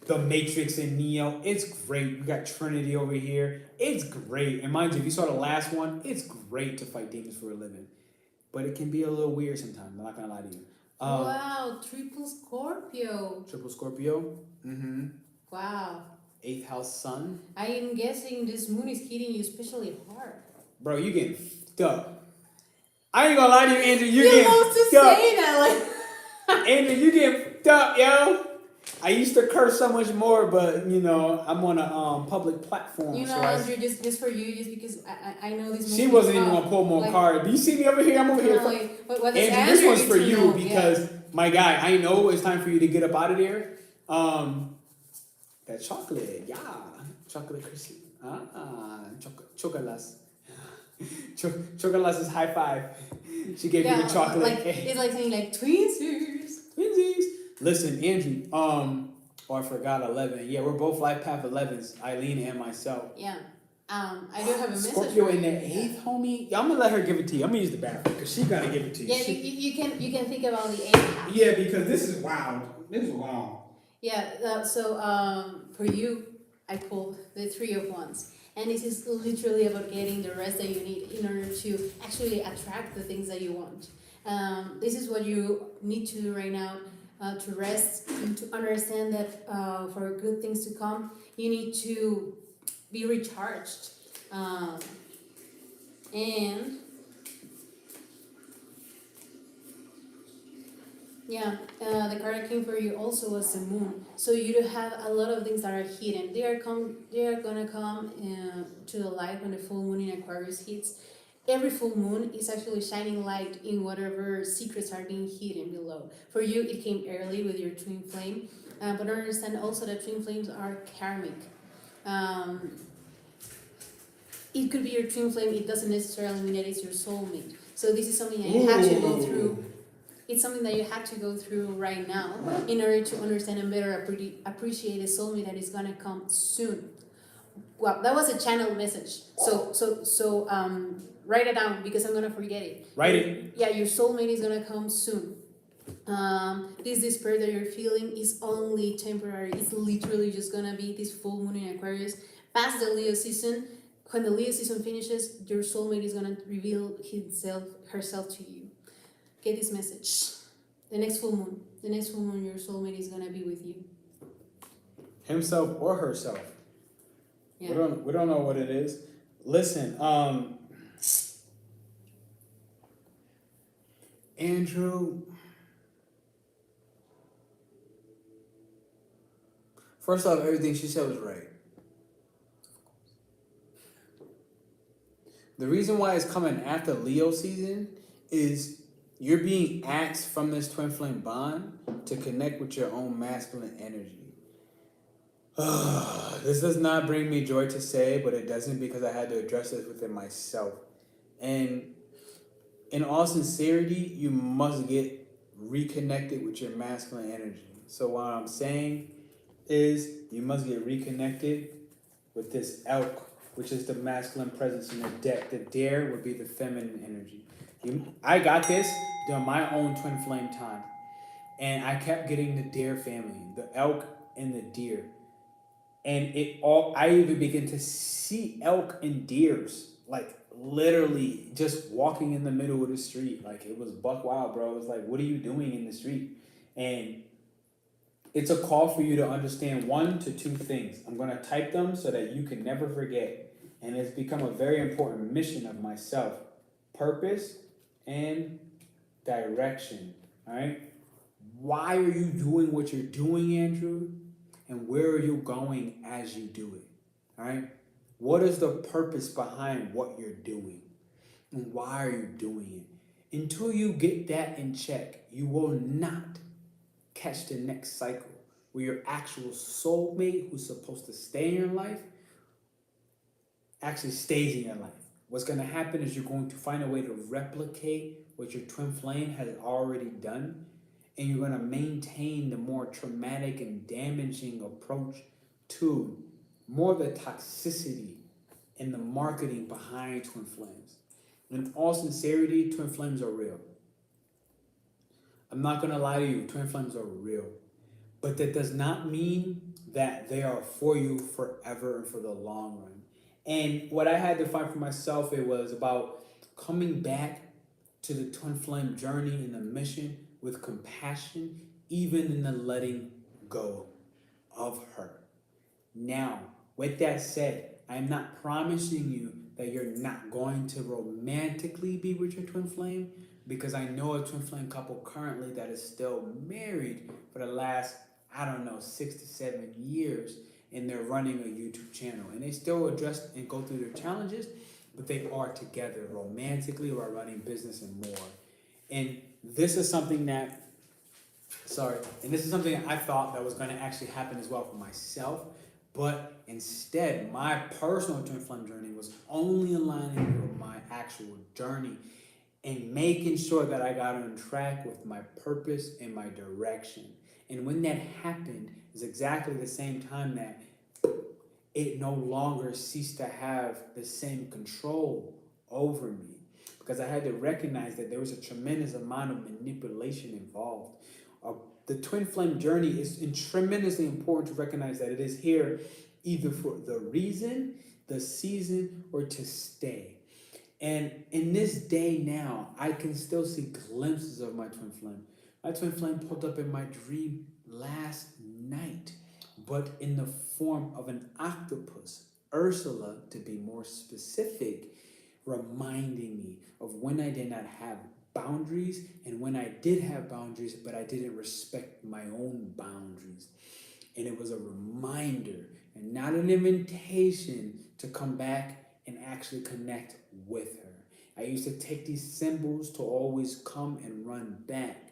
The Matrix and Neo, it's great. We got Trinity over here. It's great. And mind you, if you saw the last one, it's great to fight demons for a living. But it can be a little weird sometimes. I'm not going to lie to you. Wow, triple Scorpio. Triple Scorpio. Mm-hmm. Wow. 8th house sun. I am guessing this moon is hitting you especially hard. Bro, you getting f***ed up. I ain't gonna lie to you, Andrew. You supposed to say that, like. Andrew, you getting f***ed up, yo. I used to curse so much more, but you know, I'm on a public platform. You know, so Andrew, just for you, just because I know this. She wasn't even gonna pull more cards. Do you see me over here? I'm over here. Like, what Andrew, this one's for you because my guy, I know it's time for you to get up out of there. That chocolate, yeah, chocolate crispy. Chocolas. Chocolas is high five. She gave you the chocolate. Like, it's like saying like twinsies. Listen, Andrew, I forgot 11. Yeah, we're both life path 11s, Eileen and myself. Yeah. I do have a message. Scorpio in the 8th, homie. Yeah, I'm gonna let her give it to you. I'm gonna use the bathroom because she's gonna give it to you. Yeah, you can think about the 8th house. Yeah, because this is wild. This is wild. Yeah. For you, I pulled the 3 of Wands. And this is literally about getting the rest that you need in order to actually attract the things that you want. This is what you need to do right now to rest and to understand that for good things to come, you need to be recharged. And yeah, the card that came for you also was the moon. So you do have a lot of things that are hidden. They are gonna come to the light when the full moon in Aquarius hits. Every full moon is actually shining light in whatever secrets are being hidden below. For you, it came early with your twin flame, but understand also that twin flames are karmic. It could be your twin flame. It doesn't necessarily mean that it's your soulmate. So this is something that you have to go through. It's something that you have to go through right now in order to understand and better appreciate the soulmate that is gonna come soon. Well, that was a channeled message. So write it down because I'm gonna forget it. Write it. Yeah, your soulmate is gonna come soon. This despair that you're feeling is only temporary. It's literally just gonna be this full moon in Aquarius. Past the Leo season, when the Leo season finishes, your soulmate is gonna reveal herself to you. Get this message. The next full moon, your soulmate is gonna be with you. Himself or herself? Yeah. We don't know what it is. Listen, Andrew. First off, everything she said was right. The reason why it's coming after Leo season is you're being asked from this twin flame bond to connect with your own masculine energy. This does not bring me joy to say, but it doesn't because I had to address this within myself. And in all sincerity, you must get reconnected with your masculine energy. So what I'm saying is you must get reconnected with this elk, which is the masculine presence in the deck. The dare would be the feminine energy. I got this during my own twin flame time. And I kept getting the deer family, the elk and the deer. And I even began to see elk and deers, like literally just walking in the middle of the street. Like it was buck wild, bro. It was like, what are you doing in the street? And it's a call for you to understand 1 to 2 things. I'm going to type them so that you can never forget. And it's become a very important mission of myself. Purpose and direction. All right? Why are you doing what you're doing, Andrew? And where are you going as you do it? All right? What is the purpose behind what you're doing? And why are you doing it? Until you get that in check, you will not catch the next cycle where your actual soulmate who's supposed to stay in your life actually stays in your life. What's going to happen is you're going to find a way to replicate what your twin flame has already done, and you're going to maintain the more traumatic and damaging approach to more of the toxicity and the marketing behind twin flames. In all sincerity, twin flames are real. I'm not going to lie to you, twin flames are real. But that does not mean that they are for you forever and for the long run. And what I had to find for myself, it was about coming back to the twin flame journey and the mission with compassion, even in the letting go of her. Now, with that said, I'm not promising you that you're not going to romantically be with your twin flame, because I know a twin flame couple currently that is still married for the last, 6 to 7 years, and they're running a YouTube channel. And they still address and go through their challenges, but they are together romantically or running business and more. And this is something that, I thought that was going to actually happen as well for myself. But instead, my personal twin flame journey was only aligning with my actual journey and making sure that I got on track with my purpose and my direction. And when that happened, is exactly the same time that it no longer ceased to have the same control over me, because I had to recognize that there was a tremendous amount of manipulation involved. The twin flame journey is tremendously important to recognize that it is here either for the reason, the season, or to stay. And in this day now, I can still see glimpses of my twin flame. My twin flame pulled up in my dream last night, but in the form of an octopus, Ursula to be more specific, reminding me of when I did not have boundaries and when I did have boundaries, but I didn't respect my own boundaries. And it was a reminder and not an invitation to come back and actually connect with her. I used to take these symbols to always come and run back.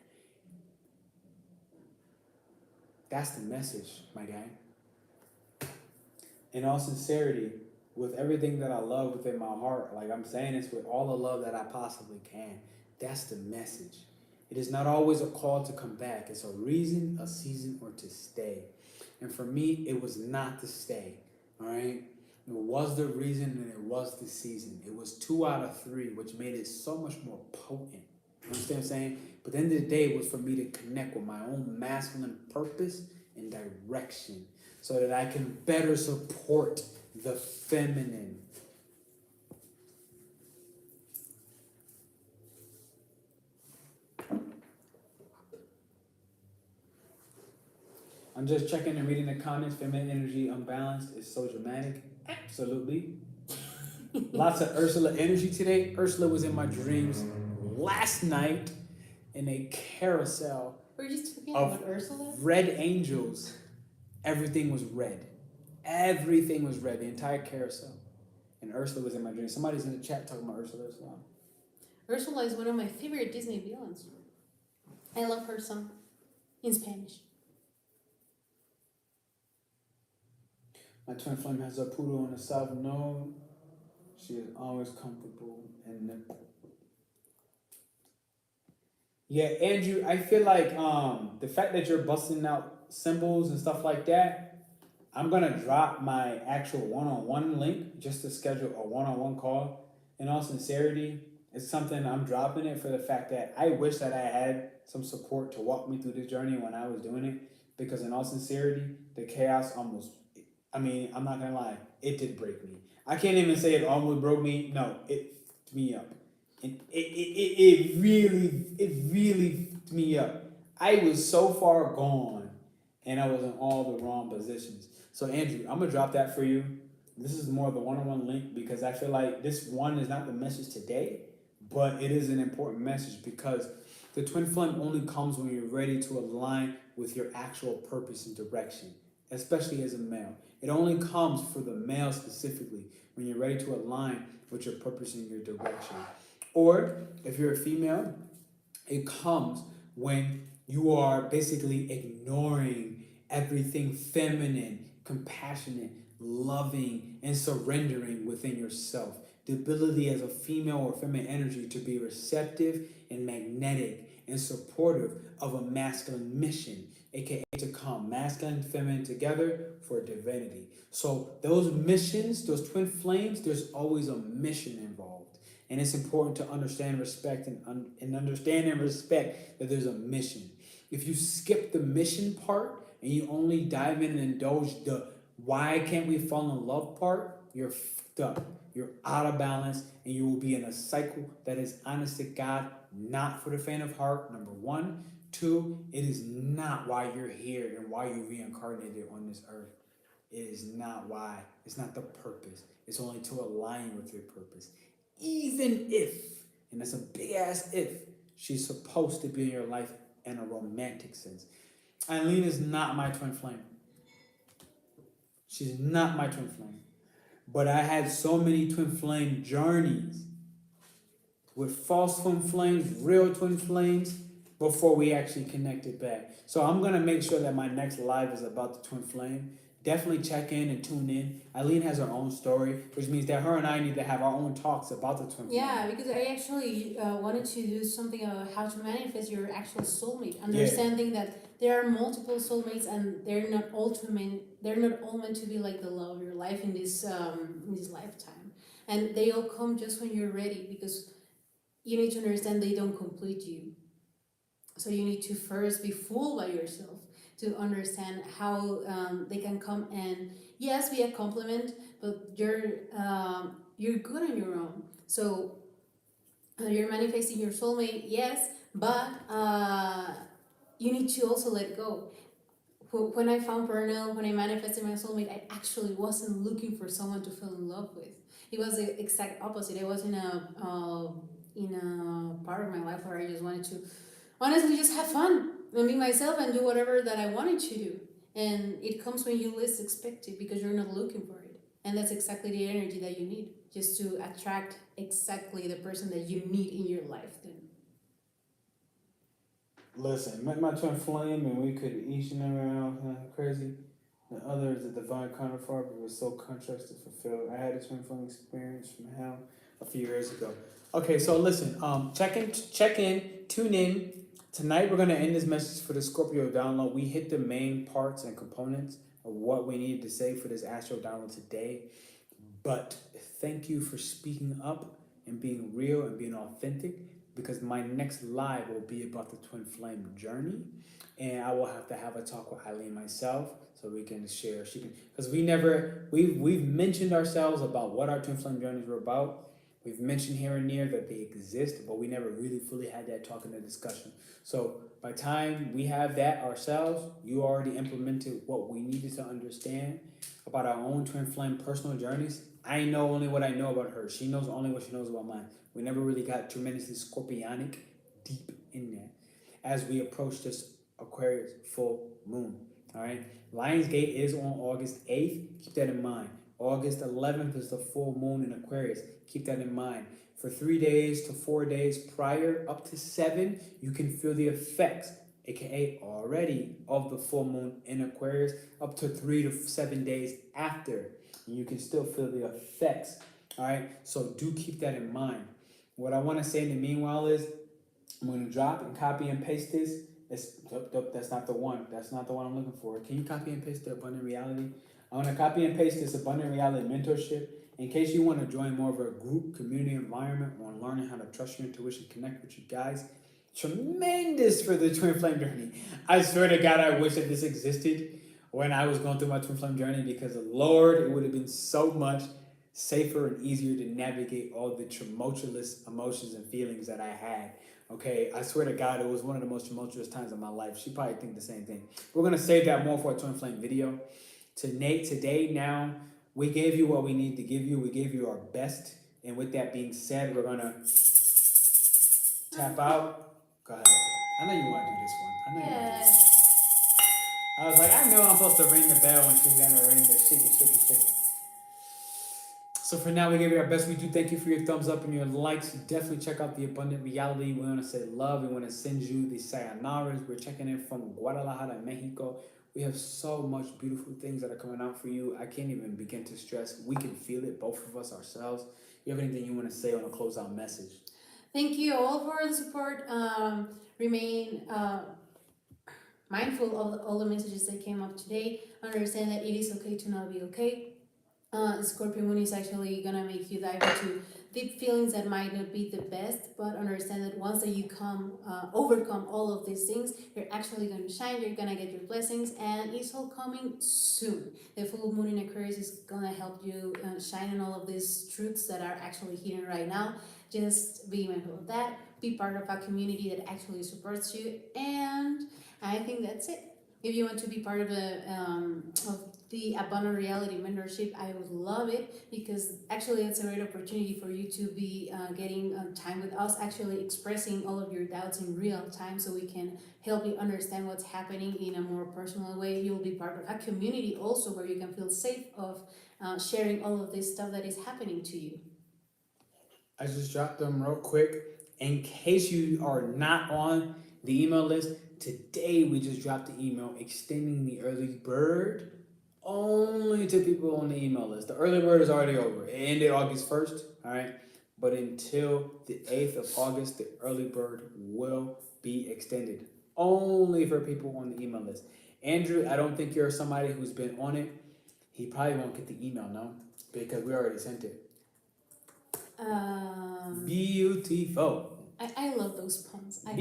That's the message, my guy. In all sincerity, with everything that I love within my heart, like I'm saying this with all the love that I possibly can, that's the message. It is not always a call to come back. It's a reason, a season, or to stay. And for me, it was not to stay, all right? It was the reason and it was the season. It was 2 out of 3, which made it so much more potent. You understand what I'm saying? But at the end of the day, it was for me to connect with my own masculine purpose and direction so that I can better support the feminine. I'm just checking and reading the comments. Feminine energy unbalanced is so dramatic. Absolutely. Lots of Ursula energy today. Ursula was in my dreams last night in a carousel We're just talking of about Ursula. red angels. Everything was red. Everything was red. The entire carousel. And Ursula was in my dreams. Somebody's in the chat talking about Ursula as well. Ursula is one of my favorite Disney villains. I love her song in Spanish. My twin flame has a Pluto in the south node. She is always comfortable and yeah, Andrew, I feel like the fact that you're busting out symbols and stuff like that, I'm gonna drop my actual one-on-one link just to schedule a one-on-one call. In all sincerity, it's something I'm dropping it for the fact that I wish that I had some support to walk me through this journey when I was doing it. Because in all sincerity, the chaos almost, I mean, I'm not gonna lie, it did break me. I can't even say it almost broke me. No, it fucked me up. It really fucked me up. I was so far gone and I was in all the wrong positions. So Andrew, I'm gonna drop that for you. This is more of the one-on-one link because I feel like this one is not the message today, but it is an important message because the twin flame only comes when you're ready to align with your actual purpose and direction, especially as a male. It only comes for the male specifically when you're ready to align with your purpose and your direction. Or if you're a female, it comes when you are basically ignoring everything feminine, compassionate, loving, and surrendering within yourself. The ability as a female or feminine energy to be receptive and magnetic and supportive of a masculine mission, aka to come masculine and feminine together for divinity. So those missions, those twin flames, there's always a mission involved. And it's important to understand, respect, and understand and respect that there's a mission. If you skip the mission part and you only dive in and indulge the why can't we fall in love part, you're fucked up. You're out of balance and you will be in a cycle that is honest to God, not for the faint of heart, number one. Two, it is not why you're here and why you reincarnated on this earth. It is not why. It's not the purpose. It's only to align with your purpose. Even if, and that's a big ass if, she's supposed to be in your life in a romantic sense. Eileen is not my twin flame. She's not my twin flame. But I had so many twin flame journeys with false twin flames, real twin flames, before we actually connected back. So I'm gonna make sure that my next live is about the twin flame. Definitely check in and tune in. Eileen has her own story, which means that her and I need to have our own talks about the twin flame. Yeah, because I actually wanted to do something about how to manifest your actual soulmate, understanding that there are multiple soulmates and they're not all meant to be like the love of your life in this lifetime, and they all come just when you're ready, because you need to understand they don't complete you. So you need to first be fooled by yourself to understand how they can come and yes, be a compliment, but you're good on your own. So you're manifesting your soulmate, yes, but you need to also let go. When I found Pernell, when I manifested my soulmate, I actually wasn't looking for someone to fall in love with. It was the exact opposite. I was in a part of my life where I just wanted to honestly just have fun and be myself and do whatever that I wanted to do. And it comes when you least expect it because you're not looking for it. And that's exactly the energy that you need, just to attract exactly the person that you need in your life then. Listen, met my twin flame and we could each and every out crazy. The other is a divine counterpart, but was so contrasted fulfilled. I had a twin flame experience from hell a few years ago. Okay, so listen, check in, tune in. Tonight we're gonna end this message for the Scorpio download. We hit the main parts and components of what we needed to say for this Astro download today. But thank you for speaking up and being real and being authentic, because my next live will be about the twin flame journey, and I will have to have a talk with Eileen myself so we can share. She can, because we've mentioned ourselves about what our twin flame journeys were about, We've mentioned here and there that they exist, but we never really fully had that talk in the discussion. So by the time we have that ourselves, you already implemented what we needed to understand about our own twin flame personal journeys. I know only what I know about her. She knows only what she knows about mine. We never really got tremendously scorpionic deep in that as we approach this Aquarius full moon. All right. Lionsgate is on August 8th. Keep that in mind. August 11th is the full moon in Aquarius. Keep that in mind. For 3 days to 4 days prior, up to 7, you can feel the effects, aka already, of the full moon in Aquarius. Up to 3 to 7 days after, you can still feel the effects. All right. So do keep that in mind. What I want to say in the meanwhile is, I'm going to drop and copy and paste this. That's not the one. That's not the one I'm looking for. Can you copy and paste the Abundant Reality? I'm going to copy and paste this Abundant Reality mentorship in case you want to join more of a group community environment on learning how to trust your intuition, connect with you guys. Tremendous for the twin flame journey. I swear to God, I wish that this existed when I was going through my twin flame journey, because Lord, it would have been so much safer and easier to navigate all the tumultuous emotions and feelings that I had. Okay, I swear to God, it was one of the most tumultuous times of my life. She probably think the same thing. We're gonna save that more for a twin flame video. Today, now, we gave you what we need to give you. We gave you our best. And with that being said, we're gonna tap out. Go ahead. I know you want to do this one. I know you want to do this one. I was like, I know I'm supposed to ring the bell and she's gonna ring the shake it. So for now, we gave you our best. We do thank you for your thumbs up and your likes. Definitely check out the Abundant Reality. We want to say love. We want to send you the sayanaras. We're checking in from Guadalajara, Mexico. We have so much beautiful things that are coming out for you. I can't even begin to stress. We can feel it, both of us ourselves. You have anything you want to say on a closeout message? Thank you all for the support. Remain mindful of all the messages that came up today. Understand that it is okay to not be okay. Scorpio Moon is actually gonna make you dive into deep feelings that might not be the best, but understand that once that you overcome all of these things, you're actually gonna shine, you're gonna get your blessings, and it's all coming soon. The full moon in Aquarius is gonna help you shine in all of these truths that are actually hidden right now. Just be mindful of that, be part of a community that actually supports you, and I think that's it. If you want to be part of the Abundant Reality mentorship, I would love it, because actually it's a great opportunity for you to be getting time with us, actually expressing all of your doubts in real time, so we can help you understand what's happening in a more personal way. You'll be part of a community also where you can feel safe of sharing all of this stuff that is happening to you. I just dropped them real quick. In case you are not on the email list, today we just dropped the email extending the early bird only to people on the email list. The early bird is already over. It ended August 1st, all right? But until the 8th of August, the early bird will be extended only for people on the email list. Andrew, I don't think you're somebody who's been on it. He probably won't get the email, no? Because we already sent it. Beautiful. I love those puns. I don't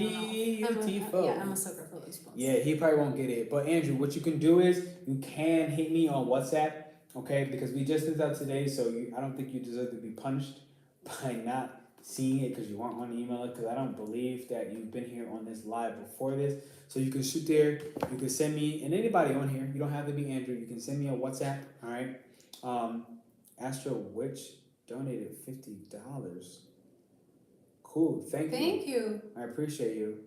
Beautiful. know. I'm a sucker for those puns. Yeah, he probably won't get it. But Andrew, what you can do is you can hit me on WhatsApp, okay? Because we just did that today, so I don't think you deserve to be punished by not seeing it because you weren't on the email list. Because I don't believe that you've been here on this live before this. So you can shoot there. You can send me, and anybody on here, you don't have to be Andrew. You can send me a WhatsApp, all right? Astro Witch donated $50. Cool, thank you. Thank you. I appreciate you.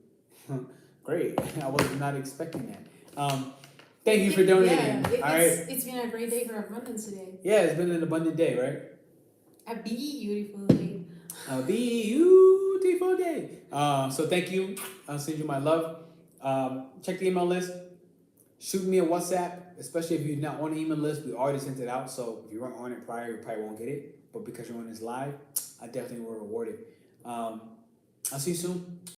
Great. I was not expecting that. Thank you for donating. It's been a great day for abundance today. Yeah, it's been an abundant day, right? A beautiful day. A beautiful day. So thank you. I'll send you my love. Check the email list. Shoot me a WhatsApp, especially if you're not on the email list. We already sent it out, so if you weren't on it prior, you probably won't get it. But because you're on this live, I definitely will reward it. I'll see you soon.